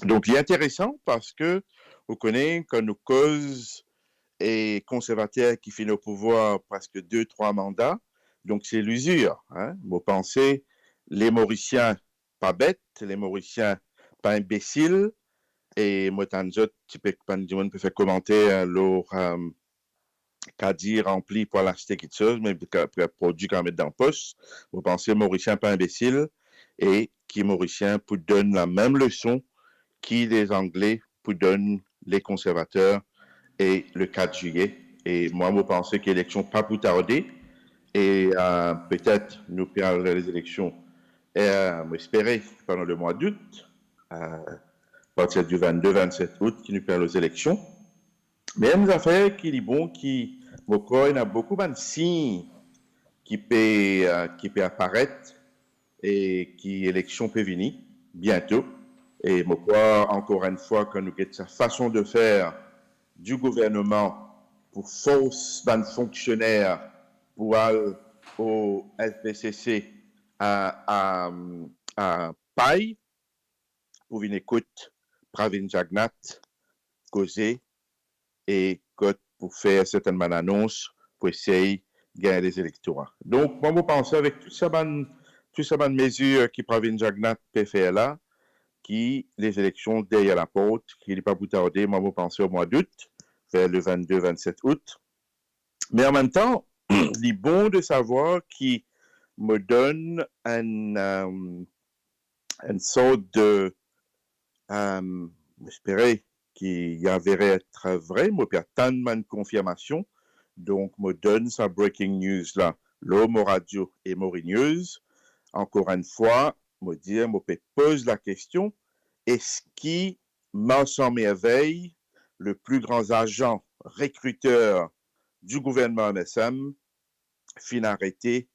Donc, il est intéressant parce que vous connaissez que nos causes et conservateurs qui finissent au pouvoir presque 2-3 mandats. Donc, c'est l'usure. Vous pensez, les Mauriciens, pas bêtes, les Mauriciens, pas imbéciles, et moi, tu peux faire commenter leur caddie rempli pour l'acheter quelque chose, mais produit quand même dans le poste. Vous pensez, Mauriciens, pas imbéciles, et qui Mauriciens pour donner la même leçon qui les Anglais pour donner les conservateurs et le 4 juillet. Et moi, je pense que l'élection pas plus tarder. Et peut-être nous perdons les élections, espérer pendant le mois d'août, à partir du 22-27 août, qui nous perdent les élections. Mais il y a une affaire qui est bon, il y a beaucoup de signes qui peut apparaître et qui élection peut venir bientôt. Et je crois encore une fois que nous avons cette façon de faire du gouvernement pour force d'un fonctionnaire pour aller au SPCC à Paille pour venir écouter Pravin Jagnat causer et pour faire certaines annonces pour essayer de gagner les électorats. Donc, moi, je pense avec tout ça, mesures que Pravin Jagnat peut faire là, qui les élections derrière la porte, qui n'est pas plus tardé, moi, je pense au mois d'août, vers le 22-27 août. Mais en même temps, il est bon de savoir qu'il me donne une sorte de j'espérais qu'il y avait être vrai, moi, puis tellement de confirmation. Donc, me donne sa breaking news là, l'homme radio et Mori News. Encore une fois, me dire, me pose la question, est-ce qui, sans merveille, le plus grand agent recruteur du gouvernement MSM, fin arrêté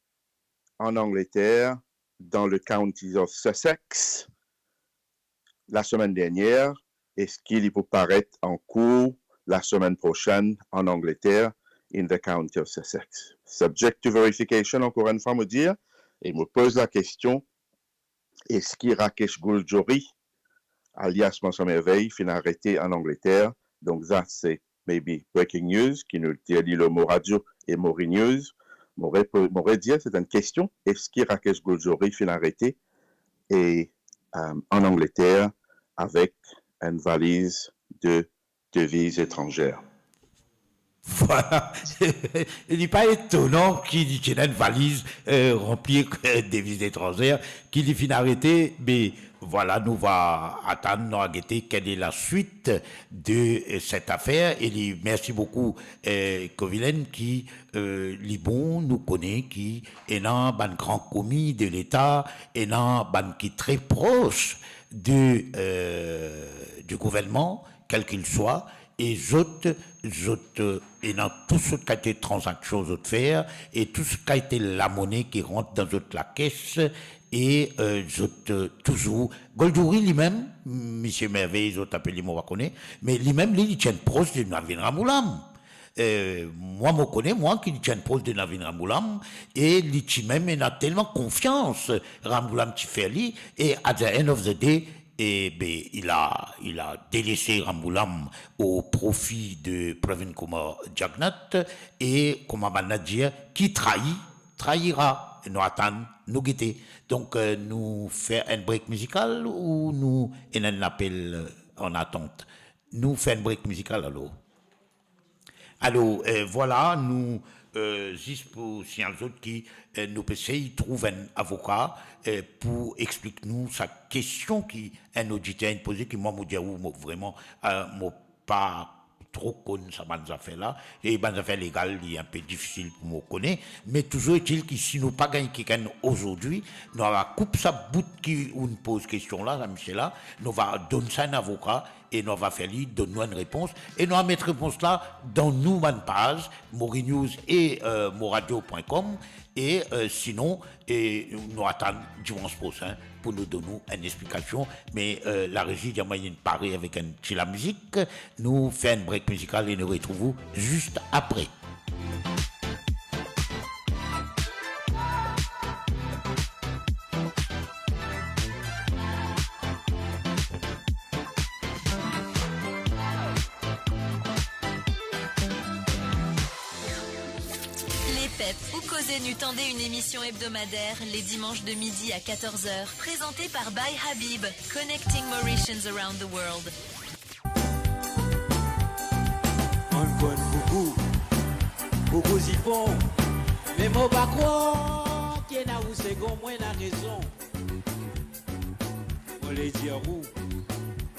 en Angleterre dans le county of Sussex la semaine dernière et ce qui peut paraître en cours la semaine prochaine en Angleterre in the county of Sussex. Subject to verification, encore une fois, me dire, et me pose la question, est-ce que Rakesh Gouljori, alias Monsieur Merveille, finit arrêté en Angleterre? Donc ça, c'est maybe breaking news, qui nous dit le mot radio et Mori News. M'aurait dit, c'est une question, est-ce que Rakesh Gouljori finit arrêté et en Angleterre avec une valise de devises étrangères? Voilà. Il n'est pas étonnant qu'il y ait une valise remplie de devises étrangères, qu'il finit arrêté, mais voilà, nous va attendre, nous va guetter quelle est la suite de cette affaire. Et merci beaucoup, Kovilen, qui, Libon, nous connaît, qui est un grand commis de l'État, et un qui est très proche du gouvernement, quel qu'il soit. Et autres, et dans tout ce qui a été transaction aux autres faire, et tout ce qui a été la monnaie qui rentre dans la caisse, et toujours, Goldouri lui-même, Monsieur Merveille, ils ont appelé, moi, on connaît, mais lui-même, il tient proche de Navin Ramoulam. Moi, je connais, moi, qui tient proche de Navin Ramoulam, et il même, il a tellement confiance, Ramoulam qui fait lui, et at the end of the day, et ben, il a délaissé Ramoulam au profit de Pravin Kumar Jagnat et comment on va dire qui trahira nous attend nous guetter. Donc nous faire un break musical ou nous un appel en attente. Nous faire un break musical alors voilà nous juste pour si un autre qui nous essaye trouve un avocat pour expliquer nous sa question qui un auditeur a posé qui moi me dit vraiment moi pas trop connu ça bonnes affaires là et bonnes affaires légales il est un peu difficile pour me connaître mais toujours est-il que si nous pas gagné quelqu'un aujourd'hui nous va couper sa bout qui on pose question là ça monsieur là nous va donner ça un avocat et nous va faire lui donner une réponse et nous va mettre réponse là dans nous man page Mori News et moradio.com et sinon nous attendons dimanche prochain pour nous donner une explication mais la régie de moyen parler avec un petit la musique nous fait un break musical et nous retrouvons juste après. Ou Causez Nu tendez une émission hebdomadaire les dimanches de midi à 14h, présentée par By Habib, Connecting Mauritians Around the World. Beaucoup y font, mais moi pas croire qu'il y a où c'est qu'on moins la raison. On les dit où,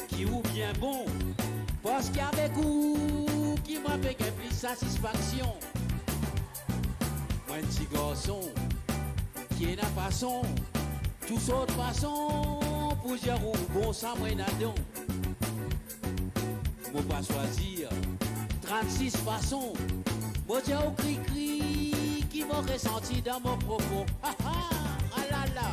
qui ou bien bon, parce qu'avec où, qui m'a fait plus satisfaction. Un petit garçon qui est la façon, tous autres façons, pour dire où bon ça moi n'adon. Moi pas choisir 36 façons, moi dire au cri-cri qui m'a ressenti dans mon propos. Ah ah, ah là là,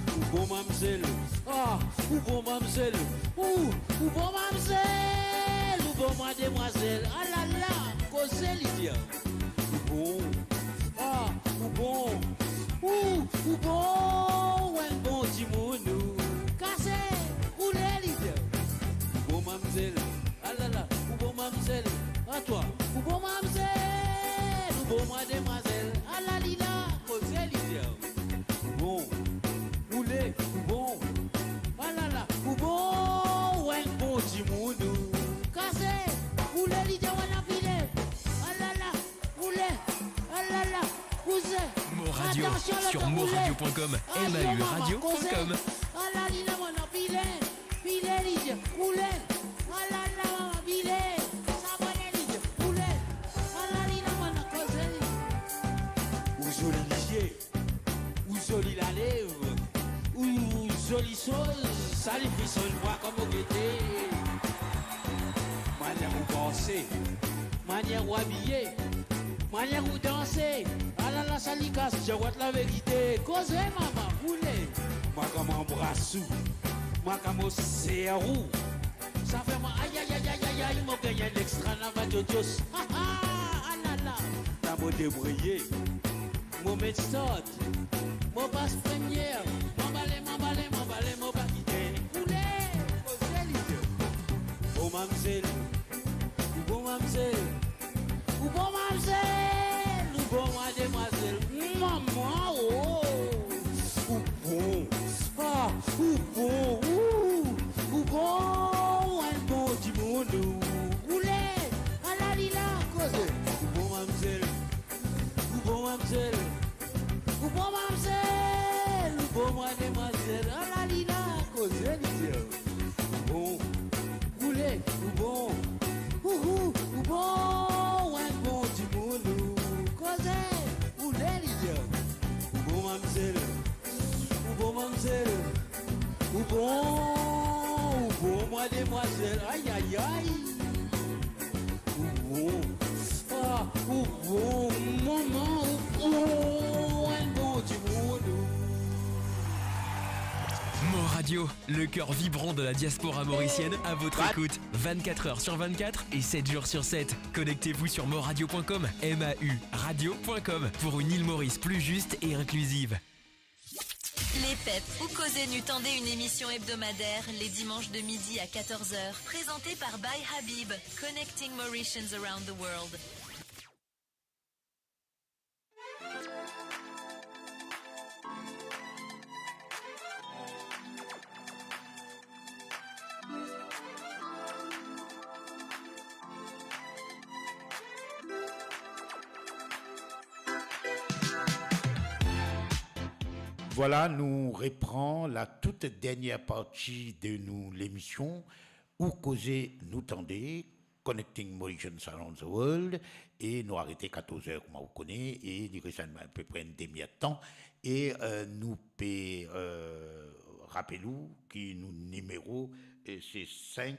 ou bon mamselle, ah, ou bon mamselle, ou bon mamselle, ou bon mademoiselle, ah là là, causez l'idée, ou bon. Ah, ou bon, ou bon, un bon timounou, cassé, roulé l'idée. Ou bon mamselle, ah là là, ou bon mamselle, à toi, ou bon mamselle, ou bon mademoiselle, ah là lila, causé l'idée. Ou bon, roulé, ou bon, ah là là, ou bon, un bon timounou, cassé, roulé l'idée, on a filé, ah là là, roulé. Moradio sur moradio.com, MAUradio.com. Ou joli lisier, ou joli la lèvre, ou joli chose, ça les frissons voix comme au guetté. Manière où penser, manière où habiller. Manière où danser, ah là là, ça l'y casse, je vois la vérité. Causez, maman, roulez. Moi, comme un brassou, moi, comme un serrou. Ça fait moi, aïe, aïe, aïe, aïe, aïe, aïe, mon gagné l'extra, la va de Dios. Ah ah, là là, t'as beau débrouiller, mon médecin, mon passe première, mon balai, mon balai, mon balai, mon baguette. Roulez, causez, l'idée. Oh, mamzelle, bon mamzelle, ou bon mamzelle, ou bon mademoiselle, maman, oh, ou bon, ah, ou bon, ou bon, un bon du monde, roulez, à la lila, cause, ou bon mamzelle, ou bon mamzelle, ou bon mamzelle, ou bon mademoiselle, à la lila, cause, ou bon, roulez, ou bon, ou bon, un bon du monde, cause, ou l'élite, ou bon mamzelle, ou bon mamzelle, ou bon, mademoiselle, aïe aïe aïe, ou bon, ah, ou bon, maman, ou bon, un bon du monde. Mort Radio, le cœur vibrant de la diaspora mauricienne à votre écoute. 24 heures sur 24 et 7 jours sur 7. Connectez-vous sur morradio.com, MAU radio.com pour une île Maurice plus juste et inclusive. Les PEP ou Causez Nu tendez une émission hebdomadaire les dimanches de midi à 14h, présentée par By Habib, Connecting Mauritians Around the World. Voilà, nous reprend la toute dernière partie de l'émission où causer nous tendez, Connecting Mauritians Around the World, et nous arrêter 14h, comme vous connaissez, et il reste à peu près une demi-temps, et nous rappelons que nous numéro, c'est 5,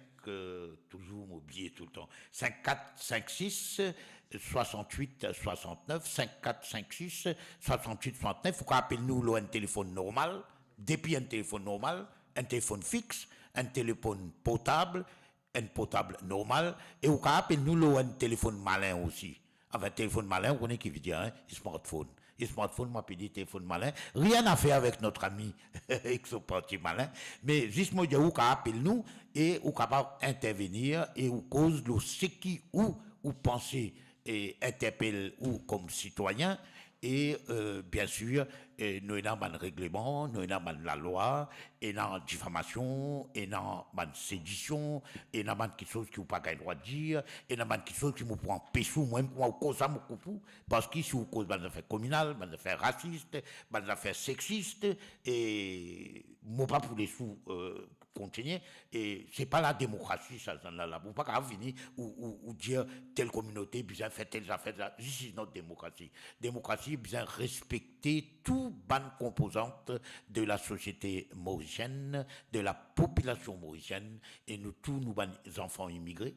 toujours m'oublier tout le temps, 54 56 68 69, 54 56 68 69, vous rappelez-nous un téléphone normal, depuis un téléphone normal, un téléphone fixe, un téléphone portable, un portable normal, et vous rappelez-nous un téléphone malin aussi. Enfin, téléphone malin, vous connaissez qui veut dire, hein, smartphone. Et smartphone, moi, dit téléphone malin. Rien à faire avec notre ami, avec son parti malin. Mais, juste moi, vous appelez-nous, et vous capable intervenir, et vous cause le ce qui, ou pensez, et interpelle, ou comme citoyen, et bien sûr, nous avons un règlement, nous avons la loi, et dans diffamation, et dans la sédition, et dans quelque chose qui vous pas le droit de dire, et dans quelque chose qui vous prend péchou, moi-même, moi, cause ça, parce qu'ici, vous cause des affaires communales, des affaires racistes, des affaires sexistes, et moi, pas pour les sous, continuer, et c'est pas la démocratie, ça, là, vous pas venir ou dire telle communauté, bien fait telle affaire, this is not démocratie. Démocratie, bien respecter toute bonne composante de la société mauricienne, de la population mauricienne, et nous tous, nous, enfants immigrés,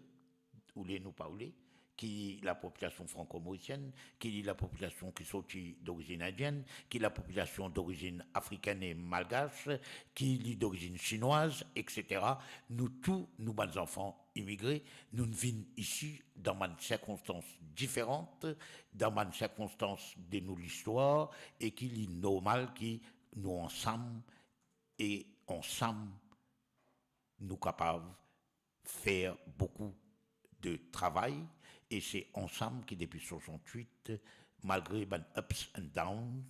ou les nous parler, qui est la population franco-mauricienne, qui est la population qui sortit d'origine indienne, qui est la population d'origine africaine et malgache, qui est d'origine chinoise, etc. Nous tous, nous, bons enfants immigrés, nous vivons ici dans des circonstances différentes, dans des circonstances de nos l'histoire, et qu'il est normal que nous ensemble, et ensemble, nous capables de faire beaucoup de travail, et c'est ensemble qui depuis 68, malgré les ups and downs,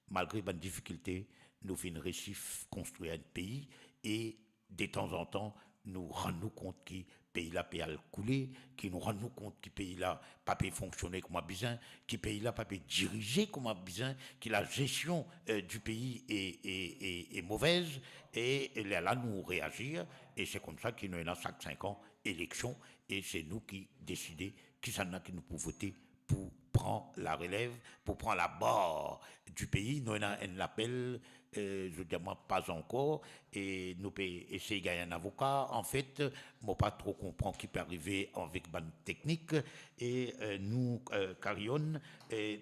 malgré les difficultés, nous finissons récif construire un pays, et de temps en temps, nous rendons compte que le pays là peut couler, que nous rendons compte que le pays là pas peut fonctionner comme besoin, que le pays là pas peut diriger comme besoin, que la gestion du pays est mauvaise, et là nous réagir, et c'est comme ça qu'il y a chaque 5 ans élection, et c'est nous qui décidons qui ça qui nous peut voter pour prend la relève, pour prendre la barre du pays. Nous, on l'appelle, je dis moi, pas encore, et nous pouvons essayer de gagner un avocat. En fait, moi, pas trop comprendre qui peut arriver avec bonne technique, et nous, Carion,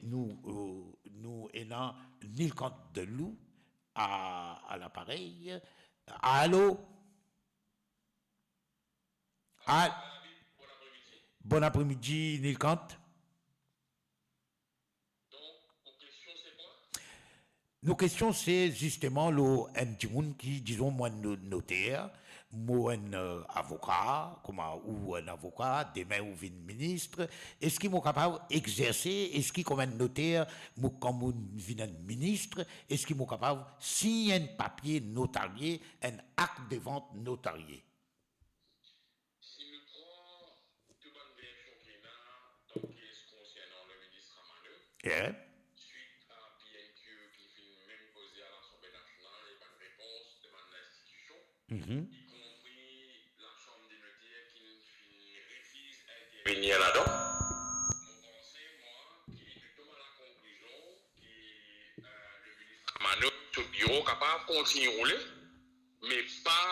nous, ayons Nilkant de Loup à l'appareil. Allô? Bon après-midi, Nilkant. Nos questions, c'est justement un petit monde qui, disons, moi, notaire, moi, un avocat, ou un avocat, demain, ou un ministre. Est-ce qu'ils sont capables d'exercer? Est-ce qu'ils, comme un notaire, comme un ministre, est-ce qu'ils sont capables de signer un papier notarié, un acte de vente notarié? Si nous prenons toute bonne version qu'il y a dans le case concernant le ministre Ramaneux, suite à PNQ qui finit même posé à l'Assemblée nationale et pas de réponse demande l'institution, y compris la Chambre des notaires qui refuse d'intervenir là-dedans. Mon conseil, moi, qui est plutôt à la conclusion que le ministre Ramaneux, ce bureau capable de continuer à rouler, mais pas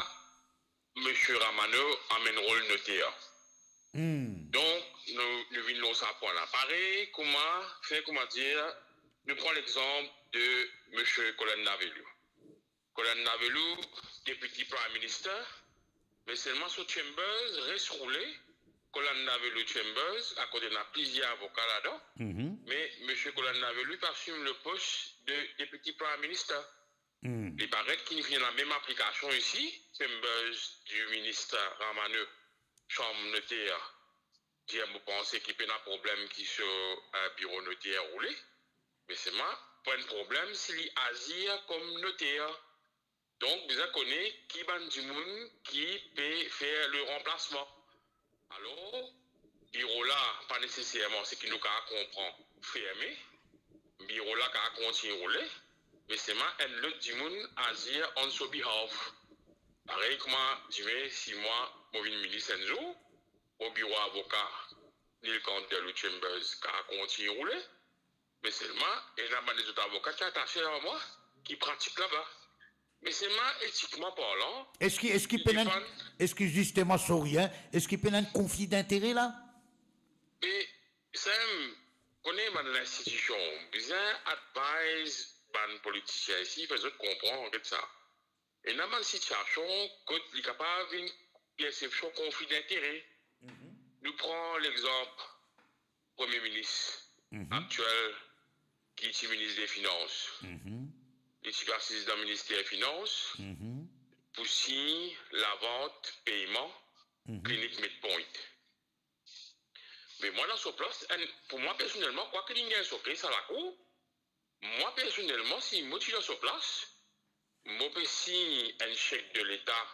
M. Ramaneux amène rôle notaire. Donc, nous venons ça pour l'appareil. Comment dire, nous prenons l'exemple de M. Colin Navelou. Colin Navelou, député Prime Minister, mais seulement sur Chambers reste roulé. Colin Navelou Chambers, à côté de plusieurs avocats là-dedans. Mais M. Colin Navelou assume le poste de député Prime Minister. Il paraît qu'il vient la même application ici, Chambers du ministre Ramaneux, chambre notaire. Vous pensez qu'il y a un problème qui sur un bureau notaire roulé, mais c'est moi, pas un problème s'il agit comme notaire. Donc, vous connaissez qui est du monde qui peut faire le remplacement. Alors, bureau là, pas nécessairement ce qui nous comprend fermé, bureau là qui continue à rouler, mais c'est moi, un autre du monde agir on son behalf. Pareil, comment je vais, si moi, je viens ministre un jour, au bureau avocat, Nilkant de Loup Chambers, qui continue à rouler, mais seulement, il y a des autres avocats qui sont attachés à moi, qui pratiquent là-bas. Mais c'est moi, éthiquement parlant. Est-ce que justement, sur rien, est-ce qu'il peut y avoir un conflit d'intérêt là? Mais, ça, on est dans l'institution, besoin advise les politiciens ici, ils veulent comprendre ça. Et dans une situation, quand il est capable d'une perception conflit d'intérêt, nous prenons l'exemple Premier ministre actuel qui est ministre des Finances. Il est dans le ministère des Finances pour signer la vente, paiement, clinique Medpoint. Mais moi, dans ce place, pour moi personnellement, quoi qu'il y ait un surprise à la cour, moi personnellement, si je suis dans ce place, je peux signer un chèque de l'État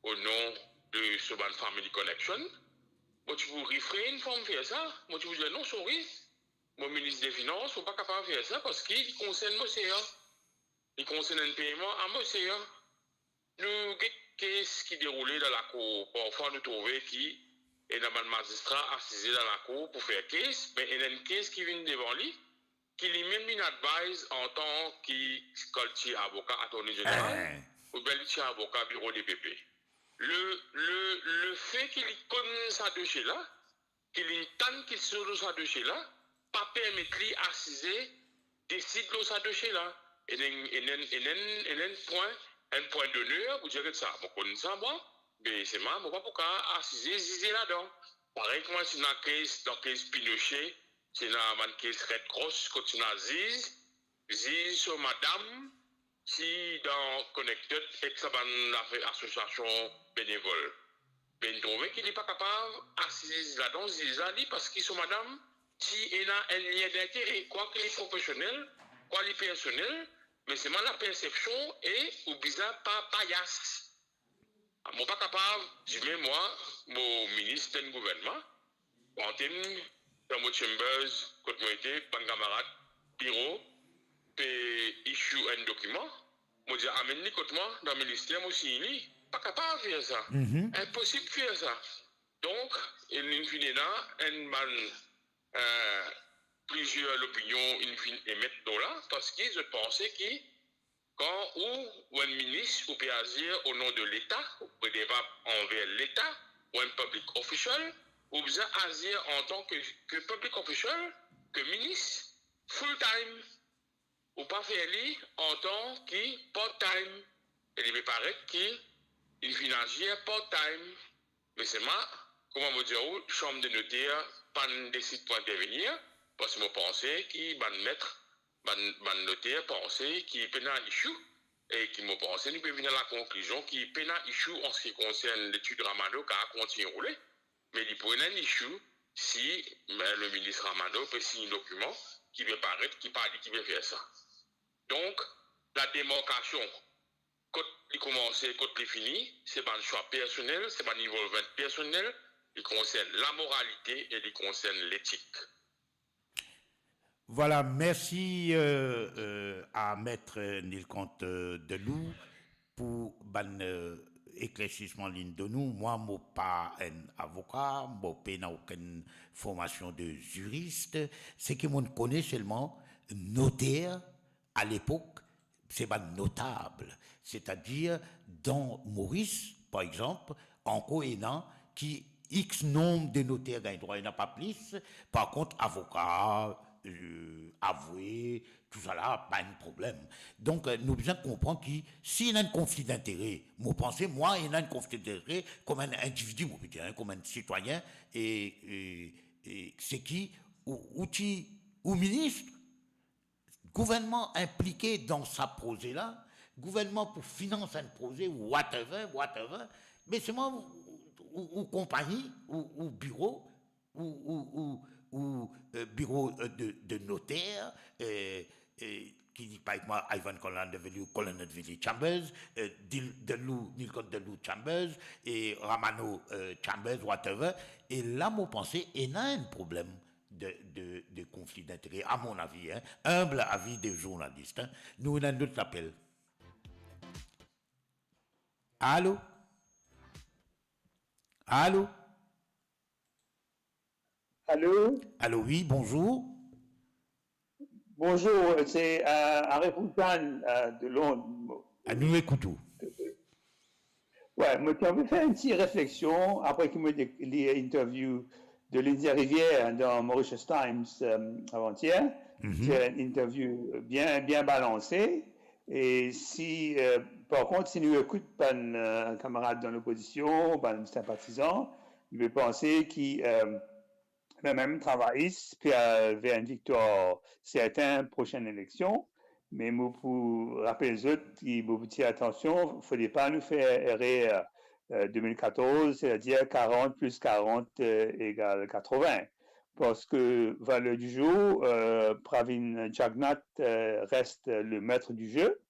au nom de Soban Family Connection. Moi, tu vous refrainer une forme de faire ça. Moi, tu vous dis non, sorry. Mon ministre des Finances n'est pas capable de faire ça parce qu'il concerne moi, c'est il concerne un paiement à moi, c'est nous, qu'est-ce qui déroulait dans la cour? Parfois, nous trouvons qui est dans le magistrat assisé dans la cour pour faire case, mais il y a une case qui vient devant lui, qui lui même une advise en tant que avocat attorney général ou bien avocat bureau DPP. Le fait qu'il connaisse ça dossier là, qu'il entende qu'il se ça dossier là, pas permettre lui assiser décide de ça dossier là. Et un point d'honneur pour dire que ça, je connais ça moi, mais c'est moi, je ne sais pas pourquoi assiser là-dedans. Pareil que moi, c'est dans le case Pinochet, c'est dans la case Red Cross, quand tu as Ziz sur madame, si dans Connected, avec sa association bénévole. Mais je trouve qu'il n'est pas capable d'assiser là-dedans, Ziz parce qu'ils sont madame, si il a un lien d'intérêt, quoi qu'il est professionnel, quoi qu'il est personnel, mais c'est moi la perception et ou bizarre pas paillasse. Je ne suis pas capable, je mets moi, mon ministre du gouvernement, en termes dans mon chambers, quand moi j'étais, ban camarade, bureau, et issue un document, je dis, amène-le contre moi dans le ministère, moi aussi, pas capable de faire ça. Impossible de faire ça. Donc, il y a une là, un man, plusieurs opinions émettent là, parce que je pensais que quand ou un ministre ou peut agir au nom de l'État, ou débat envers l'État, ou un public official, ou besoin agir en tant que public official, que ministre, full-time, ou pas faire lui en tant que part-time. Et il me paraît qu'il financier part-time. Mais c'est moi, comment me dire, chambre de notaire, pas décide pour intervenir, parce que je pensais qu'il va mettre, notaire penser qu'il peut un issue, et qui me pensait, nous peut venir à la conclusion qu'il peut un issue en ce qui concerne l'étude Ramado, qui a continué à rouler, mais il peut un issue si le ministre Ramado peut signer un document qui veut paraître, qui parle, qui veut faire ça. Donc, la démarcation, quand il commence, quand il finit, c'est pas un choix personnel, c'est pas un niveau personnel, il concerne la moralité et il concerne l'éthique. Voilà, merci à Maître Nilkant Delou pour éclaircissement ligne de nous. Moi, je ne suis pas un avocat, je n'ai aucune formation de juriste. Ce que je connais seulement, notaire, à l'époque, c'est pas notable. C'est-à-dire, dans Maurice, par exemple, encore un qui X nombre de notaires gagnent droit, il n'y en a pas plus. Par contre, avocat, avoué, tout ça là, pas de problème. Donc, nous devons comprendre que s'il y a un conflit d'intérêt, moi, pensez, moi, il y a un conflit d'intérêt comme un individu, moi, dire, comme un citoyen, et c'est qui, ou ministre, gouvernement impliqué dans sa projet-là, gouvernement pour financer un projet, ou whatever, mais c'est moi, ou compagnie, ou bureau, ou bureau de notaire, qui dit par exemple Ivan Colonel Vili Chambers, Nilkant Delou Chambers, et Ramano Chambers, whatever, et là, mon pensée, il y a un problème de conflit d'intérêt, à mon avis, hein, humble avis des journalistes. Hein. Nous, on a un autre appel. Allô? Allô? Allô? Allô, oui, bonjour. Bonjour, c'est Arif Houtan de Londres. Nous écoutons. Ouais, moi, j'ai envie de faire une petite réflexion après que moi j'ai lu l'interview de Lindsay Rivière dans Mauritius Times avant-hier. C'est une interview bien balancée. Et si, par contre, si nous écoutons pas un camarade dans l'opposition, pas un sympathisant, il veut penser qu'il même travailler vers une victoire certaine prochaine élection. Mais moi, pour rappeler les autres, il faut dire attention, il ne faudrait pas nous faire errer 2014, c'est-à-dire 40 plus 40 égale 80. Parce que, valeur du jour, Pravin Jagnnath reste le maître du jeu.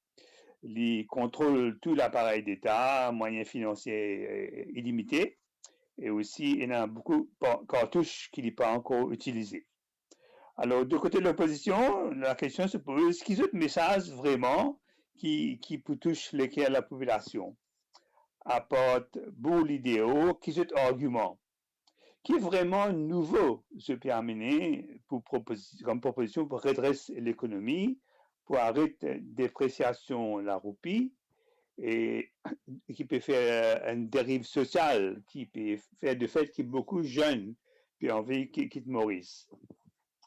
Il contrôle tout l'appareil d'État, moyens financiers illimités. Et aussi, il y a beaucoup de cartouches qu'il n'est pas encore utilisées. Alors, de côté de l'opposition, la question se pose, est-ce qu'ils ont un message vraiment qui touche la population? Apporte beau l'idéal, qu'ils ont un argument qui est vraiment nouveau, se permet comme proposition pour redresser l'économie, pour arrêter la dépréciation de la roupie, et qui peut faire une dérive sociale, qui peut faire de fait que beaucoup de jeunes ont envie de quitter Maurice.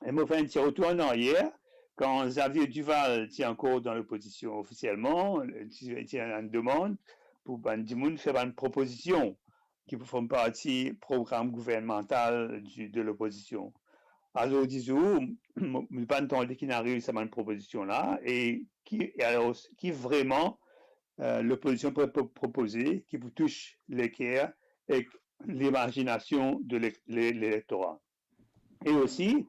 Et moi, je fais un petit retour en arrière, quand Xavier Duval était encore dans l'opposition officiellement, il y a une demande pour Bandimoun faire une proposition qui font partie du programme gouvernemental de l'opposition. Alors, disons, je n'ai pas entendu qu'il n'arrive à cette proposition-là, et qui vraiment l'opposition peut proposer, qui vous touche les cœurs et l'imagination de l'électorat. Et aussi,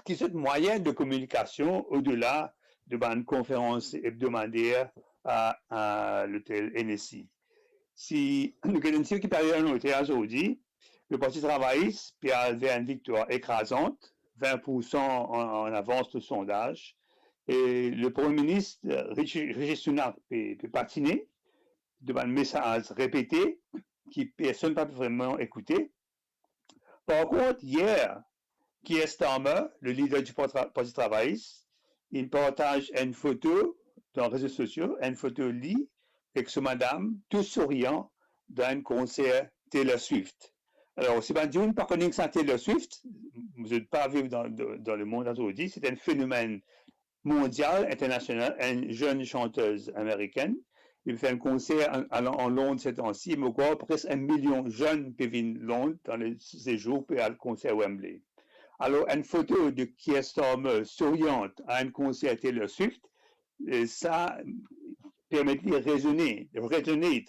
qui sont moyens de communication au-delà de une conférence hebdomadaire à l'hôtel NSI. Si nous avons qui parle en hôtel aujourd'hui, le Parti travailliste peut avoir une victoire écrasante, 20% en avance de sondage, et le Premier ministre, Rishi Sunak, peut patiner devant un message répété qui personne n'a pas vraiment écouté. Par contre, hier, Keir Starmer, le leader du Parti travailliste, il partage une photo dans les réseaux sociaux, une photo lit avec son madame, tout souriant, dans un concert Taylor Swift. Alors, si on ne pas connaître ça Taylor Swift, vous n'êtes pas vivre dans le monde aujourd'hui, c'est un phénomène mondial, international, une jeune chanteuse américaine. Il fait un concert en Londres cette année-ci, il me croit presque 1 million de jeunes qui viennent de Londres dans les séjours pour aller au concert Wembley. Alors, une photo de Keir Starmer souriante à un concert Taylor Swift, ça permet de résonner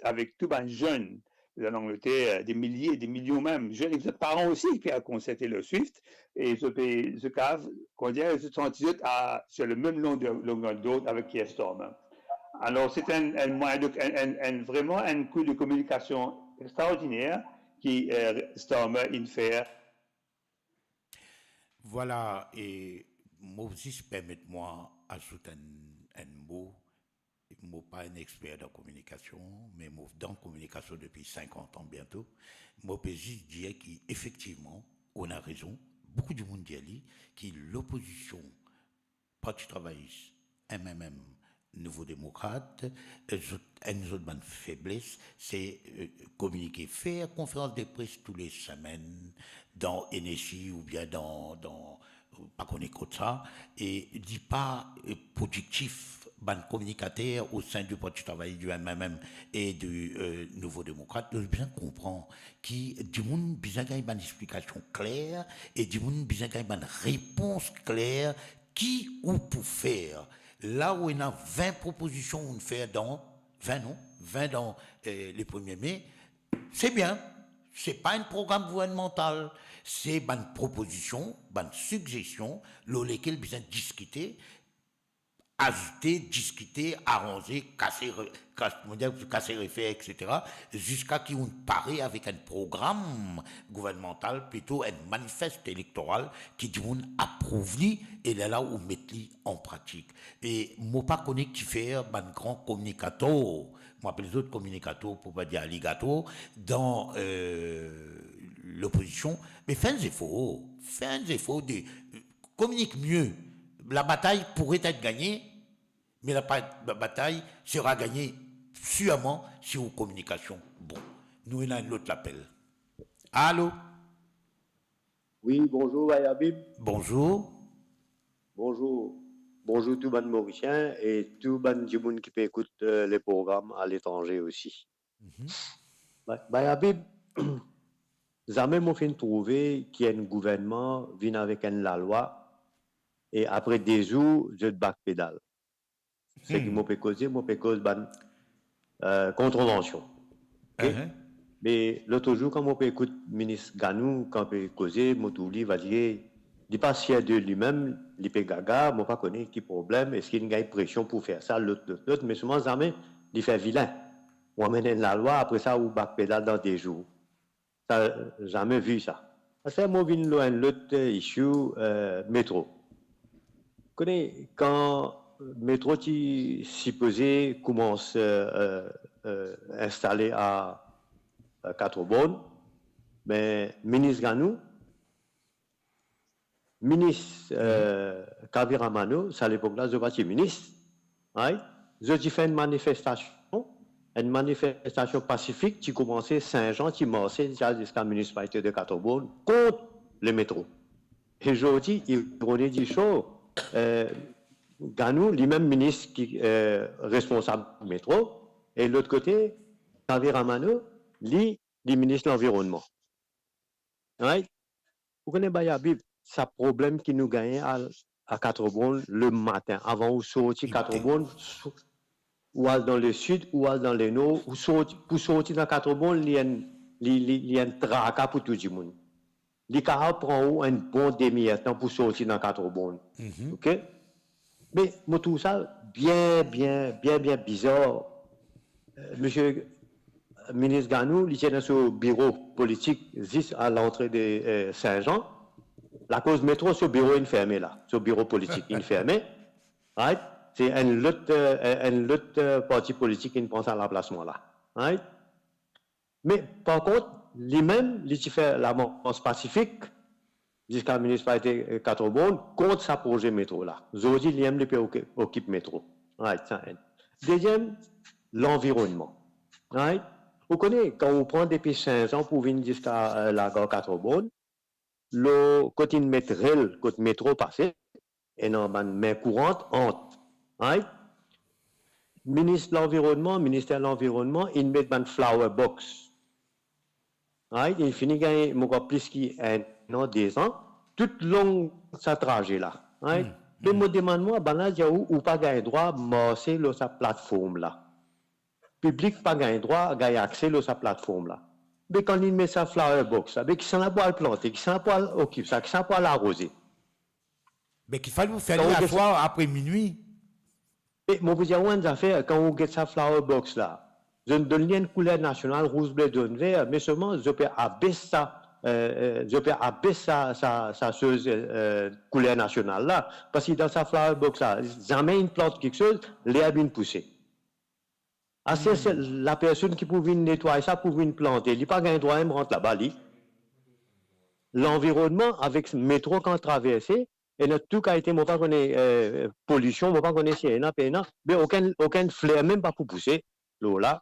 avec tout un jeune de l'Angleterre, des milliers, des millions même, jeunes parents aussi qui ont concert Taylor Swift, et ce cave, qu'on dirait, se sentent sur le même longueur d'onde avec Keir Starmer. Alors, c'est vraiment un coup de communication extraordinaire qui Starmer in fait. Voilà, et moi aussi, permettez-moi d'ajouter un mot. Je ne suis pas un expert en communication, mais je suis dans la communication depuis 50 ans bientôt. Je peux juste dire qu'effectivement, on a raison. Beaucoup de monde dit que l'opposition, Parti travailliste, MMM, Nouveau démocrate, une autre faiblesse, c'est communiquer, faire conférence de presse tous les semaines dans NSI ou bien dans pas qu'on écoute ça, et dit pas productif, ban communicateur au sein du Parti travail du MMM et du Nouveau démocrate, nous bien comprendre qui du monde besoin d'une explication claire et du monde besoin d'une réponse claire qui ou pour faire. Là où on a 20 propositions on fait dans 20 dans les 1er mai, c'est bien. C'est pas un programme gouvernemental, c'est une proposition, une suggestion, lesquelles besoin discuter, ajouter, discuter, arranger, casser refaire, etc. Jusqu'à ce qu'on paraît avec un programme gouvernemental, plutôt un manifeste électoral qui dit on approuve et là où mettre en pratique. Et moi pas connais qui faire un grand communicateur, moi appelle les autres communicateurs pour pas dire alligator dans l'opposition, mais faites un effort de communique mieux. La bataille pourrait être gagnée, mais la bataille sera gagnée sûrement si aux communications. Bon, nous avons un autre appel. Allô? Oui, bonjour Ayabib. Bonjour. Bonjour. Bonjour tout le monde mauricien et tout le monde qui peut écouter les programmes à l'étranger aussi. Ayabib, jamais m'ont fait trouver qu'il y a un gouvernement vient avec la loi et après des jours, je backpédale. C'est que moi, je cause contravention. Mais l'autre jour, quand moi, écoute le ministre Ganou, quand je causer, moi, tout va dire, il pas si de lui-même, il peut gaga, moi, pas connaître qui problème, est-ce qu'il y a une pression pour faire ça, l'autre, mais souvent, jamais, il fait vilain. On amène la loi, après ça, ou backpédale dans des jours. Ça, jamais vu ça. Parce que moi, je viens de l'autre issue, métro. Quand métro qui supposé commence installé à Quatre-Bonnes, mais ministre Ganou, ministre Kaviramano, c'est à l'époque-là, je suis ministre, je fait une manifestation pacifique qui commençait Saint-Jean, qui marchait jusqu'à la municipalité de Quatre-Bonnes contre le métro. Et aujourd'hui, il prenait du chaud. Ganou, lui-même ministre qui est responsable du métro, et de l'autre côté, Kaviramano, lui ministre de l'environnement. Right? Vous connaissez Bayabib, c'est un problème qui nous gagne à Quatre-Bonnes le matin, avant de sortir Quatre-Bonnes, ou dans le sud, ou dans le nord, pour sortir dans Quatre-Bonnes, il y a un tracas pour tout le monde. Les carats prennent un bon demi-temps pour sortir dans Quatre-Bonnes. OK? Mais moi, tout ça, bien bizarre. Monsieur ministre Ganou, il était dans ce bureau politique, juste à l'entrée de Saint-Jean. La cause métro, ce bureau est fermé là. Ce bureau politique est fermé. Right? C'est un autre parti politique qui pense à l'emplacement là. Right? Mais par contre, lui-même, il fait la marche pacifique jusqu'à la municipalité Catobon contre ce projet métro là. Aujourd'hui, il y a les pays occupent métro. Right, ça aide. Deuxième, l'environnement. Right? Vous connaissez, quand on prend depuis 5 ans pour venir jusqu'à la gare Catobon, quand ils mettent rail, quand le métro passe, et non, main courante entre. Right? Ministère de l'Environnement, ils mettent une flower box. Right? Il finit gagner plus qu'un an, 2 ans, tout long ça trajet là. Right? Mais me demande-moi, là, il y a ou pas gagner droit de marcher sur sa plateforme là. Public pas gagner droit à gagner accès sur sa plateforme là. Mais quand il met sa flower box, avec qui s'en a pas à le planter, qui s'en a pas à occuper ça, qui s'en a pas à l'arroser. Mais qu'il fallait vous faire la soir après minuit. Mais moi vous dire une affaire quand vous get sa flower box là, je ne donne une couleur nationale rouge bleu jaune vert, mais seulement je peux abaisser ça. Sa couleur nationale là, parce que dans sa flower box là, jamais une plante quelque chose, l'herbe une poussée. C'est la personne qui pouvait nettoyer ça, pouvait planter. Il n'y a pas un droit de rentrer là-bas. L'environnement avec le métro qu'on traversé, et notre tout a été, moi pas connaît pollution, moi pas connaît mais aucun flair même pas pour pousser l'eau là.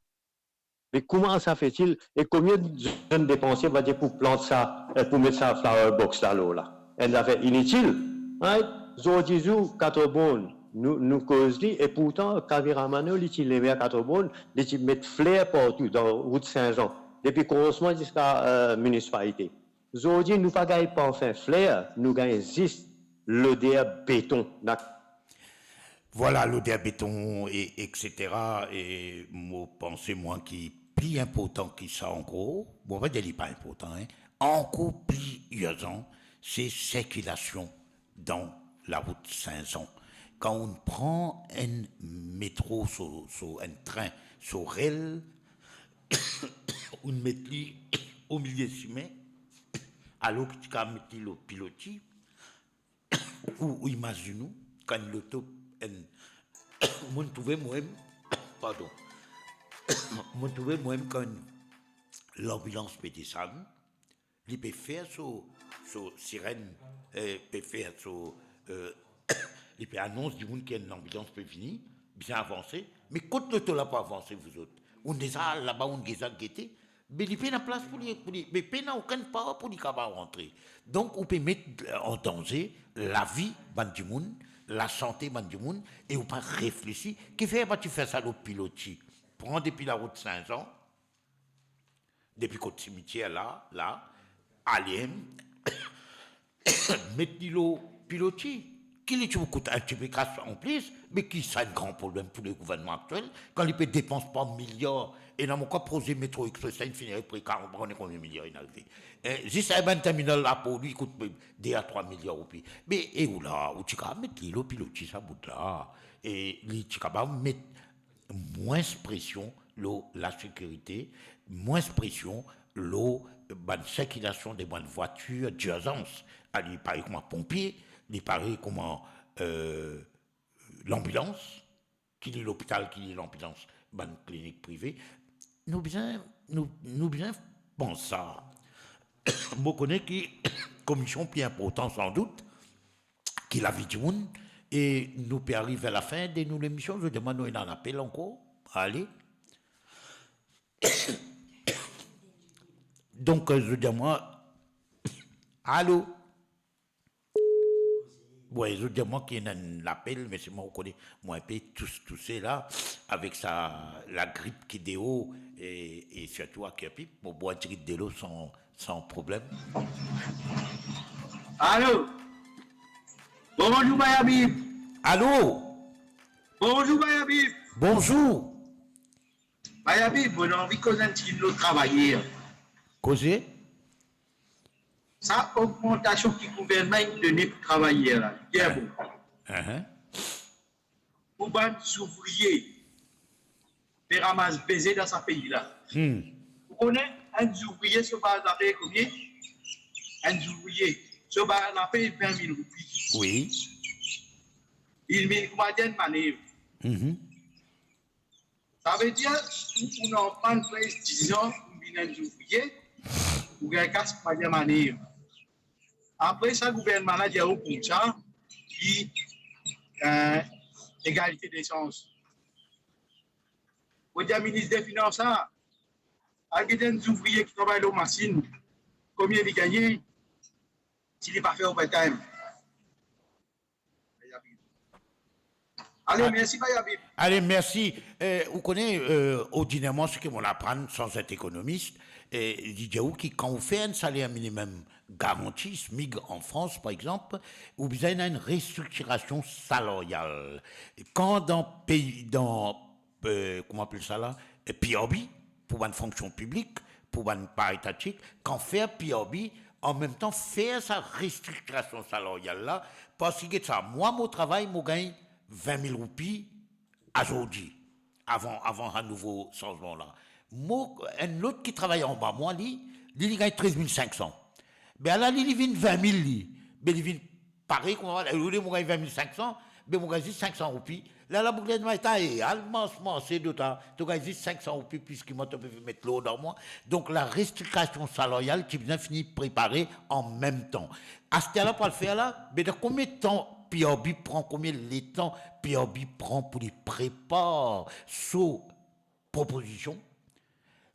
Mais comment ça fait-il et combien de jeunes dépensés va dire pour planter ça, pour mettre ça flower box là l'eau là. Elle a fait inutile. Right? Zodizou, Catobon, nous cause et pourtant Kaviramano, il les met à Catobon, il met flair partout dans la route Saint-Jean, depuis commencement jusqu'à la municipalité. Zodi, nous pas gagnons pas enfin flair, nous gagnons juste l'odeur béton. Voilà l'odeur béton et etc. Et moi pensez moi qui plus important que ça en gros, bon on va dire pas important, hein, encore plus urgent, c'est circulation dans la route Saint-Jean. Quand on prend un métro sur un train sur rail, on met au milieu du chemin, alors que tu as mis le pilotis, ou imaginez-nous, quand l'auto, on trouvait moi-même, pardon, on trouvait moi-même quand l'ambulance peut descendre, il peut faire sur sirène, peut faire sur, il peut annoncer du monde qu'il y a une ambulance peut venir, bien avancer, mais quand l'auto n'a pas avancé, vous autres, on est là-bas, on est guetté, mais il n'y a pas de place pour les, mais il n'y a aucune part pour les capables rentrer. Donc, on peut mettre en danger la vie du monde, la santé du monde, et on peut réfléchir. Qu'est-ce que tu fais ça, le pilotis? Prends depuis la route Saint-Jean, depuis le cimetière là, allez, mettez-le pilotis. Qui lui coûte un petit peu cash en plus, mais qui c'est un grand problème pour le gouvernement actuel, quand il peut dépenser pas milliards, et dans mon cas, projet métro express, il finirait par 40, on est combien de milliards il a levé. Juste un terminal là pour lui, il coûte 2 à 3 milliards au pays. Mais, et où là, où tu vas mettre le pilotis, ça bout là, et tu vas mettre moins de pression, la sécurité, moins de pression, la circulation des bonnes voitures d'urgence, il paraît comme un pompier, il paraît comme l'ambulance, qui est l'hôpital, qui est l'ambulance, bonne clinique privée. Nous bien pensons ça. Je connais qui commission plus importante sans doute, qui la vie du monde, et nous peut arriver à la fin de nous l'émission. Je demande nous un appel encore. Allez. Donc, je dis moi, allô? Oui, je dis moi qu'il y a un appel, mais c'est moi qui connais, moi un peu tout c'est là, avec la grippe qui est haut, et surtout à Kerpip, pour boire un de l'eau sans problème. Allô? Bonjour, Bayabib. Allô? Bonjour, Bayabib. Bonjour. Bayabib, on a envie qu'on ait un petit peu travailler. Causer? Ça, augmentation qui gouvernement donné pour travailler là, bien bon. Pour les ouvriers, les ramasses baiser dans ce pays-là. Vous connaissez un ouvrier sur base d'arrêt combien? Un ouvrier sur base d'arrêt 20 000 roupies. Oui. Il met combien de manœuvres? Ça veut dire qu'on en prend une décision pour un ouvrier pour gagner 4 manœuvres. Après ça, le gouvernement a dit au pour ça, qui égalité des chances. Vous dites, ministre des Finances, il y a des ouvriers qui travaillent aux machines, combien ils gagnent s'il n'est pas fait overtime? Allez, merci, Bayabib. Allez, merci. Vous connaissez ordinairement ce que l'on apprend sans être économiste. Qui, quand vous faites un salaire minimum garanti, SMIG en France par exemple, vous avez une restructuration salariale. Quand dans comment on appelle ça là, PRB, pour une fonction publique, pour une part étatique, quand faire PRB, en même temps faire sa restructuration salariale là, parce que ça, moi, mon travail, je gagne 20 000 roupies aujourd'hui, avant un nouveau changement là. Un autre qui travaille en bas, moi, il gagne 13 500. Mais là, il vient 20 000, mais il vient pareil, il gagne 20 500, mais il gagne 500 roupies. Là, la boucle de maïta est allemand, c'est d'autant, tu gagnes 500 roupies puisqu'il m'a mettre l'eau dans moi. Donc, la restructuration salariale qui vient finir préparer en même temps. À ce temps-là, pour le faire là, mais de combien de temps PRB prend, combien de temps PRB prend pour les préparer sous proposition?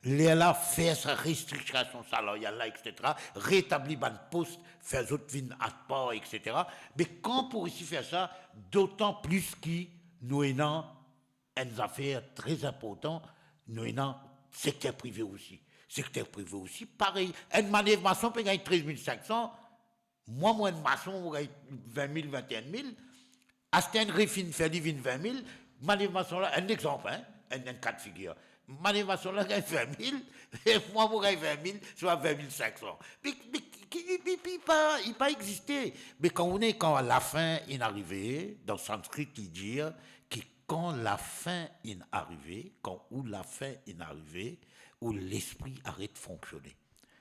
Là, faire sa restructuration salariale, là, etc., rétablir un poste, faire autres vignes à part, etc. Mais quand pour ici faire ça, d'autant plus que nous avons une affaire très importante, nous avons secteur privé aussi. Secteur privé aussi, pareil. Une manœuvre maçon peut gagner 13 500, moi, une maçon, on gagne 20 000, 21 000. À ce temps, refine, faire des 20 000, manœuvre maçon là, un exemple, hein, un cas de figure. Manévation là gagne 20 000, et moi, je gagne 20 000, soit 20 500. Mais il pas existé. Mais quand la fin est arrivée, dans le sanskrit, il dit que quand la fin est arrivée, où l'esprit arrête de fonctionner.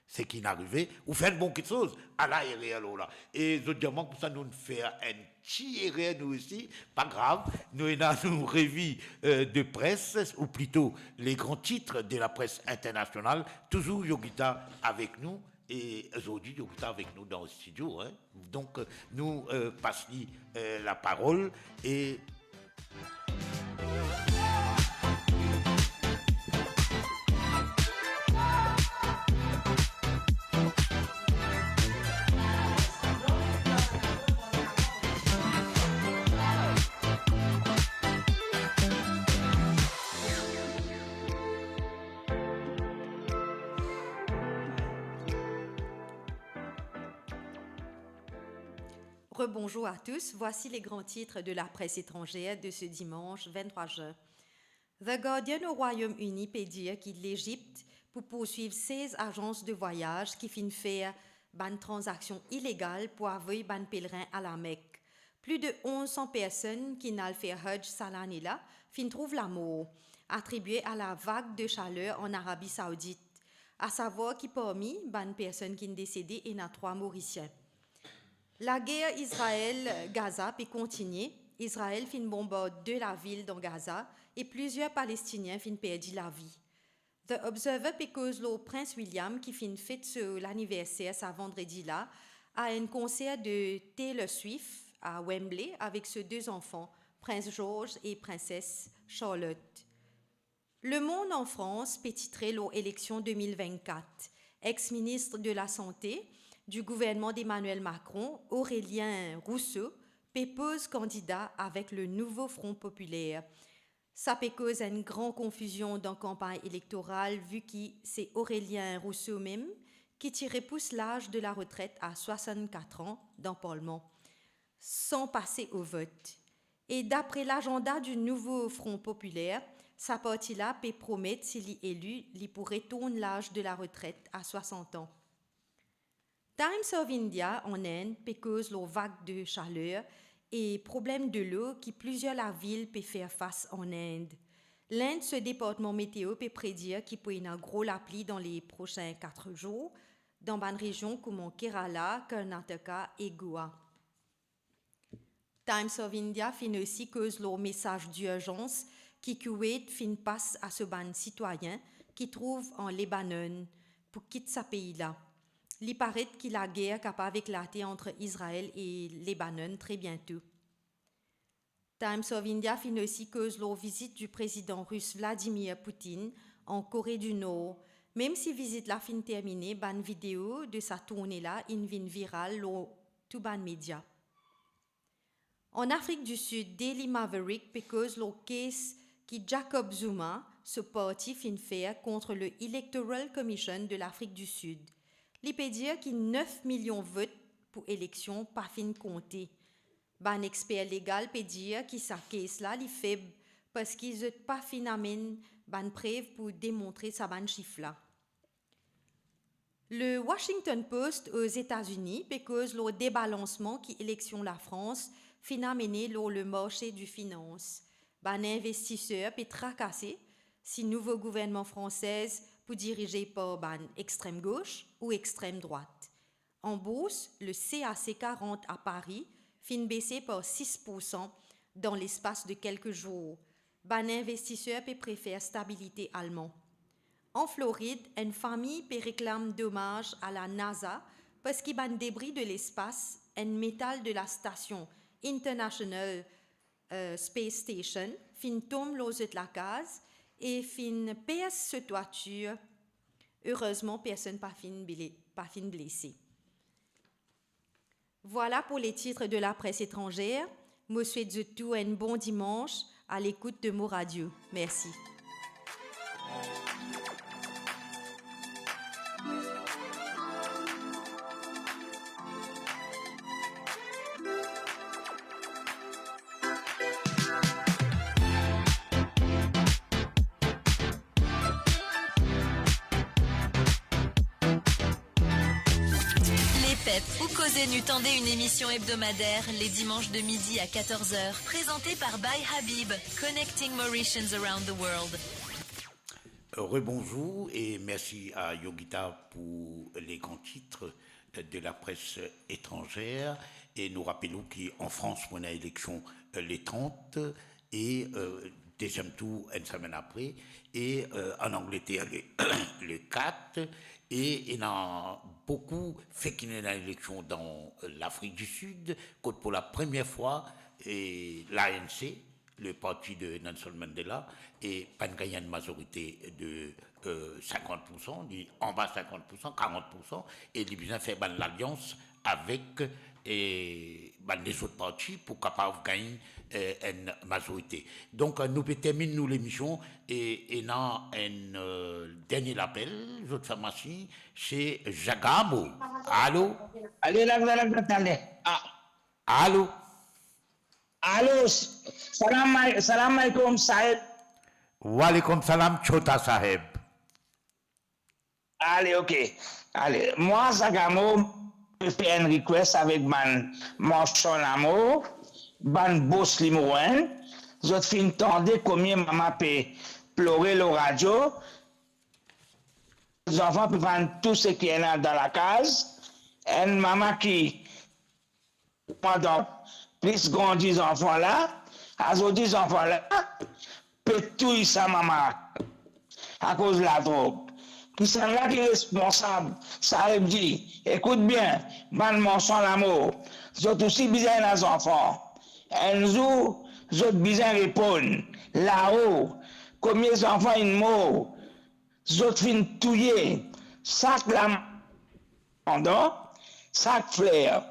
C'est qu'il est arrivé, ou fait une bonne chose, à la RL là. Et je demande pour ça, nous faire un petit RL nous aussi, pas grave, nous avons revue de presse, ou plutôt les grands titres de la presse internationale, toujours Yogita avec nous, et aujourd'hui Yogita avec nous dans le studio. Hein. Donc, nous passons la parole et. Rebonjour à tous, voici les grands titres de la presse étrangère de ce dimanche 23 juin. The Guardian au Royaume-Uni peut dire que l'Égypte pour poursuivre 16 agences de voyage qui finissent faire une transaction illégale pour avoir ban pèlerin à la Mecque. Plus de 1100 personnes qui n'ont fait Hajj cette année-là fin trouvent la mort, attribuée à la vague de chaleur en Arabie Saoudite, à savoir qui parmi ban personnes qui sont décédées et n'a 3 Mauriciens. La guerre Israël-Gaza peut continuer. Israël fin bombarde de la ville dans Gaza et plusieurs Palestiniens fin perdre la vie. The Observer peut cause le prince William qui fin fête sur l'anniversaire ce vendredi là à un concert de Taylor Swift à Wembley avec ses 2 enfants, prince George et princesse Charlotte. Le Monde en France peut titrer l'élection 2024. Ex-ministre de la Santé du gouvernement d'Emmanuel Macron, Aurélien Rousseau, pose candidat avec le nouveau Front populaire. Ça peut cause une grande confusion dans la campagne électorale vu que c'est Aurélien Rousseau même qui repousse l'âge de la retraite à 64 ans dans le Parlement, sans passer au vote. Et d'après l'agenda du nouveau Front populaire, sa partie-là peut promettre, s'il est élu, il pourrait tourner l'âge de la retraite à 60 ans. Times of India en Inde peut cause les vagues de chaleur et problèmes de l'eau qui plusieurs la ville peut faire face en Inde. L'Inde, ce département météo peut prédire qu'il peut y avoir gros la pluie dans les prochains 4 jours dans des régions comme Kerala, Karnataka et Goa. Times of India fin aussi cause leur message d'urgence qui Kuwait fin passe à ce ban citoyen qui trouve en Libanon pour quitter ce pays-là. Il paraît que la guerre capable éclater entre Israël et Libanon très bientôt. Times of India finit aussi cause la visite du président russe Vladimir Poutine en Corée du Nord. Même si la visite la fin terminée, ban vidéo de sa tournée là, in vin viral lo tout ban média. En Afrique du Sud, Daily Maverick because le case qui Jacob Zuma, ce parti fin faire contre le Electoral Commission de l'Afrique du Sud. Il peut dire qu'il y a 9 millions de votes pour élection pas fin compter. Un expert légal peut dire que sa case là est faible parce qu'ils n'ont pas fin amène ban preuve pour démontrer sa ban chiffre là. Le Washington Post aux États-Unis parce le débalancement qui élection la France fin amené le marché du finance. Ban investisseur peut tracasser si nouveau gouvernement français pour diriger par ban extrême gauche ou extrême droite. En bourse, le CAC 40 à Paris fin baissé par 6% dans l'espace de quelques jours. Ban investisseur peut préférer stabilité allemand. En Floride, une famille peut réclamer dommage à la NASA parce qu'il ban débris de l'espace, un métal de la station International Space Station fin tombe l'os de la case et fin perce ce toiture. Heureusement, personne pas fin blessé. Voilà pour les titres de la presse étrangère. Je souhaite de tout un bon dimanche à l'écoute de Mo Radio. Merci. Ou Causez Nu tendez une émission hebdomadaire les dimanches de midi à 14h, présentée par By Habib, Connecting Mauritians Around the World. Rebonjour et merci à Yogita pour les grands titres de la presse étrangère. Et nous rappelons qu'en France, on a élection les 30 et deuxième tour une semaine après. Et en Angleterre, les 4. Et il y a beaucoup fait qu'il y a une élection dans l'Afrique du Sud, quand pour la première fois, l'ANC, le parti de Nelson Mandela, et pas gagné une majorité de 50%, en bas 50%, 40%, et il a besoin de faire l'alliance avec les autres partis pour capable gagner une majorité. Donc nous terminons l'émission et dans un dernier appel, votre pharmacie, c'est Jagabo. Allô? Allez. Allô? Allô? Salam alaikum Saheb. Wa alaikum salam Chota Saheb. Allez, ok. Allez, moi Zagamo, je fais une request avec mon amour, mon boss limouen. Je fin tendre combien maman peut pleurer le radio. Les enfants peuvent prendre tout ce qui est là dans la case. Une maman qui, pendant plus grandit les enfants là, à autres enfants là, peut tout sa maman à cause de la drogue. Qui sont là qui est responsable, ça veut dire, écoute bien, mon son l'amour, j'ai aussi besoin des enfants. Un jour, j'ai besoin de répondre, là-haut, combien d'enfants ils mourent, j'ai fin touiller, sac la pendant, sac fleur,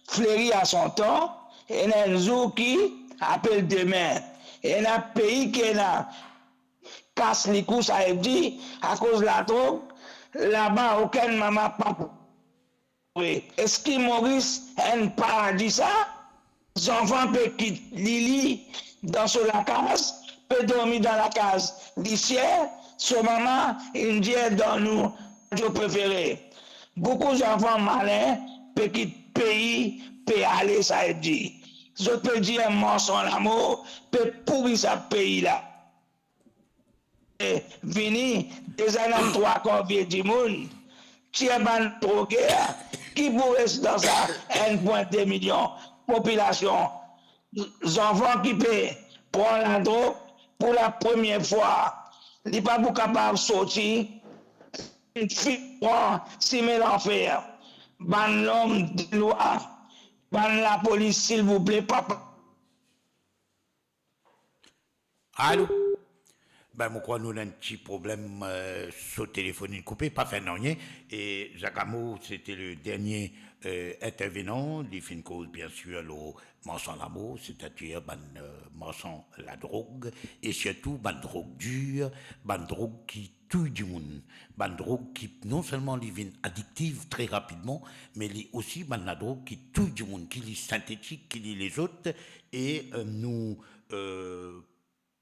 fleurit à son temps, et un jour qui appelle demain, et un pays qui est là, casse les coups, ça veut dire, à cause de la drogue, là-bas, aucun maman pas. Est-ce que Maurice a un paradis ça? Les enfants peuvent quitter Lily dans la case, peut dormir dans la case. D'ici, son maman, il dit dans nous, je préféré. Beaucoup d'enfants malins peuvent quitter le pays, peuvent aller, ça veut dire. Je peux dire, moi, son amour, peut pourrir ce pays-là. Vini des années 3 conviés du monde, qui est ban drogué, qui pourrait dans ça 1,2 million population, les enfants qui peuvent prendre la drogue pour la première fois, ils ne sont pas capables de sortir, une fille prend 6 000 enfers. ban l'homme de loi, ban la police, s'il vous plaît, papa. Allô? Ben, moi, crois nous avons un petit problème sur le téléphone coupé, pas fait rien. Et Jacques Amo, c'était le dernier intervenant. Il fait une cause, bien sûr, le mensonge l'amour, c'est-à-dire mensonge la drogue, et surtout, drogue dure, drogue qui tue du monde, drogue qui non seulement devient addictive très rapidement, mais aussi la drogue qui tue du monde, qui est synthétique, qui lit les autres. Et nous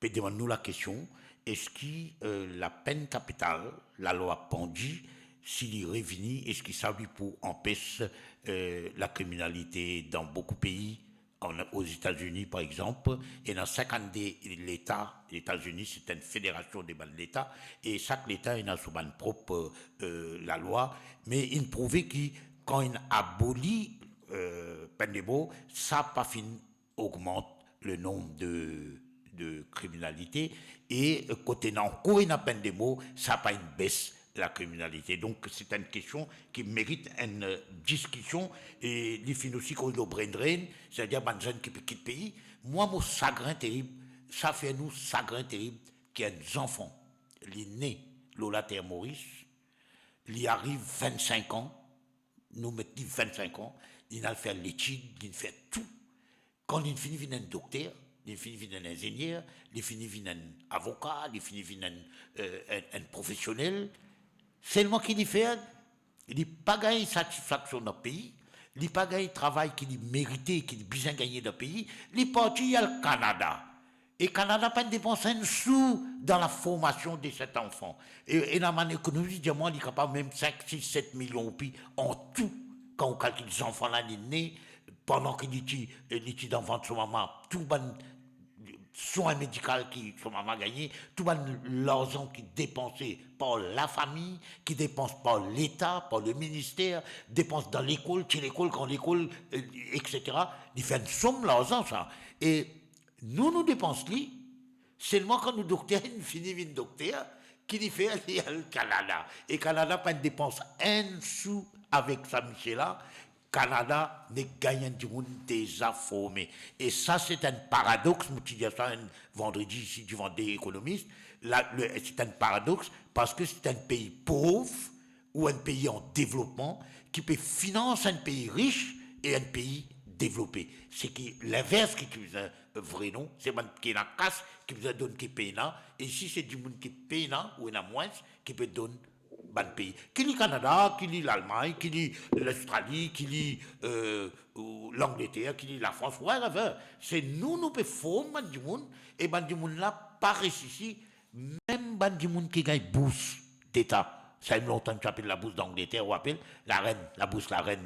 demandons la question. Est-ce que la peine capitale, la loi Pandi, s'il est revenu, est-ce qu'il s'agit pour empêcher la criminalité dans beaucoup de pays, aux États-Unis par exemple, et dans 50 l'État, les États-Unis c'est une fédération des bandes d'État, et chaque État a son propre la loi, mais il prouve que quand il abolit peine de mort, ça pas fini augmente le nombre de criminalité et côté non encore une peine de mots, ça n'a pas une baisse la criminalité. Donc c'est une question qui mérite une discussion et il finit aussi qu'on le brain drain, c'est-à-dire les jeunes qui quittent le pays. Moi, mon chagrin terrible, ça fait nous chagrin terrible qu'il y a des enfants, les nés, Lola Terre Maurice, il arrive 25 ans, nous mettons 25 ans, il a fait l'étude, il fait tout. Quand il finit, il est un docteur. Il finit un ingénieur, il finit un avocat, il finit un professionnel. Seulement qu'il y fait, il n'a pas gagné satisfaction dans le pays, il n'a pas gagné travail qu'il a mérité, qu'il a besoin de gagner dans le pays. Il est parti au Canada. Et le Canada n'a pas dépensé un sou dans la formation de cet enfant. Et dans mon économie, il est capable même 5, 6, 7 millions en tout. Quand on calcule les enfants là, il est né, pendant qu'il est d'enfant de son maman, tout bon soins médicaux qui son maman gagné, tout l'argent qui est dépensé par la famille, qui dépense par l'État, par le ministère, dépense dans l'école, quand l'école, etc. Il fait une somme l'argent ça. Et nous dépensons seulement quand nous docteurs, nous finissons une docteur qui dit fait aller au Canada. Et Canada pas une dépense un sou avec sa Michel-là. Canada n'est gagnant du monde déjà formé. Et ça, c'est un paradoxe. Je dis ça un vendredi ici du Vendée économiste. C'est un paradoxe parce que c'est un pays pauvre ou un pays en développement qui peut financer un pays riche et un pays développé. C'est l'inverse qui est un vrai nom. C'est un qui est en casse qui vous donne qui paye là. Et ici, c'est du monde qui paye là ou il y en a moins qui peut donner ban pays. Qui lit Canada, qui lit l'Allemagne, qui lit l'Australie, qui lit l'Angleterre, qui lit la France, whatever. C'est nous pouvons former ban du monde, et ban du monde là, pas réussi, même ban du monde qui gagne bourse d'État. Ça fait longtemps que tu appelles la bourse d'Angleterre, ou appelle la reine,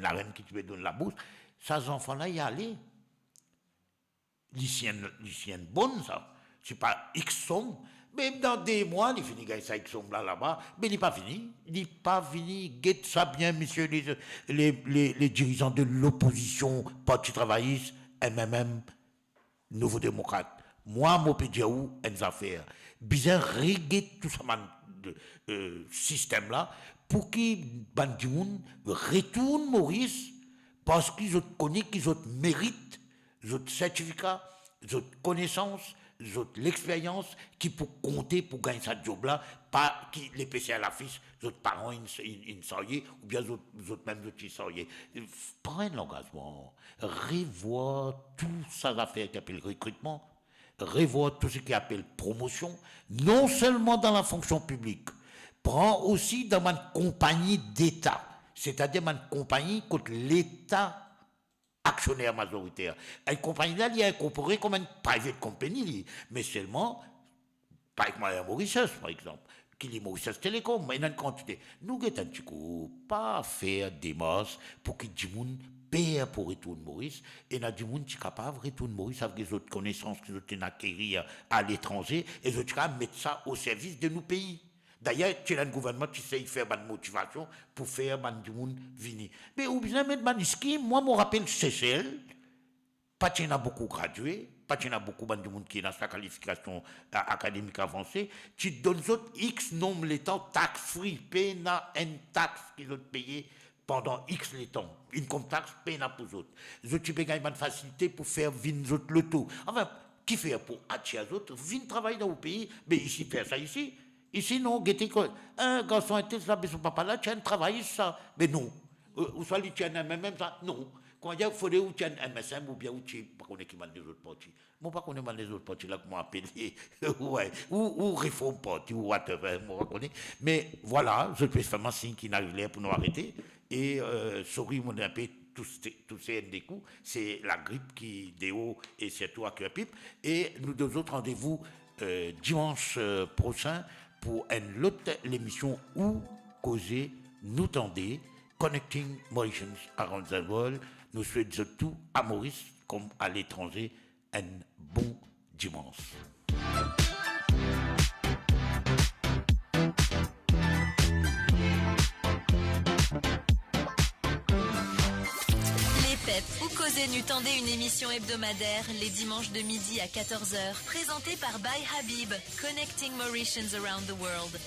la reine qui te donne la bourse. Ces enfants-là, y aller. L'hygiène bonne, ça. C'est pas X somme. Même dans des mois, il finit gagner ça avec son là-bas, mais il n'est pas fini. Il n'est pas fini. Guette ça bien, messieurs les dirigeants de l'opposition, Parti travailliste, MMM, Nouveau démocrate. Moi, je peux dire une affaire. Bizarre, régler tout ce système-là pour qu'ils retournent Maurice parce qu'ils ont connu, qu'ils ont mérite, ils ont certificat, ils ont connaissance, l'expérience qui peut compter pour gagner ce job-là, pas qui les PC à la fiche, les autres parents, ils s'ennuient, ou bien les autres même, ils s'ennuient. Prennent l'engagement, revoir tout ça affaires qui appelle recrutement, revoir tout ce qui appelle promotion, non seulement dans la fonction publique, prend aussi dans ma compagnie d'État, c'est-à-dire ma compagnie contre l'État actionnaire majoritaire. Une compagnie là, il est incorporé comme une private company, mais seulement, par exemple, Mauritius, par exemple, qui est Mauritius Télécom, mais il y a une quantité. Nous, nous pas faire des masses pour que du monde paye pour retourner Maurice, et il y a du monde qui est capable de retourner Maurice avec les autres connaissances qu'ils ont acquises à l'étranger, et ils ont capable de mettre ça au service de nos pays. D'ailleurs, tu as un gouvernement qui sait faire une motivation pour faire du monde venir. Mais ou bien mettre un scheme, moi, je me rappelle Seychelles, pas qu'il y en a beaucoup gradué, pas qu'il y en a beaucoup de monde qui est dans sa qualification académique avancée, tu donnes autres X nombre de temps tax free, payent une taxe qu'ils ont payé pendant X les temps. Income tax, paye pour les autres. Les autres, tu peux gagner une facilité pour faire venir les autres le tout. Enfin, qui fait pour attirer les autres, venir travailler dans le pays, mais ici, faire ça ici. Ici, non, un garçon était là, mais son papa là, tu as un travail, ça. Mais non. Ou soit, tu as même ça, non. Quand il faut ou tu as un MSM ou bien ou tu pas connais qui mène les autres partis. Moi, pas connais les autres partis là, que moi appelé, ouais, ou Reform Party, ou whatever, moi, pas connais. Mais voilà, je peux faire un signe qui n'arrive là pour nous arrêter. Et, sorry, mon un peu, tous ces NDQ, c'est la grippe qui déhaut et c'est tout à cœur pipe. Et nous deux autres rendez-vous dimanche prochain pour une autre l'émission où causer, nous tendez, Connecting Mauritians Around the World. Nous souhaitons tout à Maurice comme à l'étranger un bon dimanche. Les PEP ou Causer nu tendez une émission hebdomadaire les dimanches de midi à 14h, présentée par By Habib, Connecting Mauritians Around the World.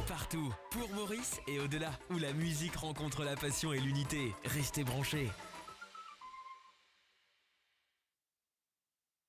Partout, pour Maurice et au-delà, où la musique rencontre la passion et l'unité. Restez branchés.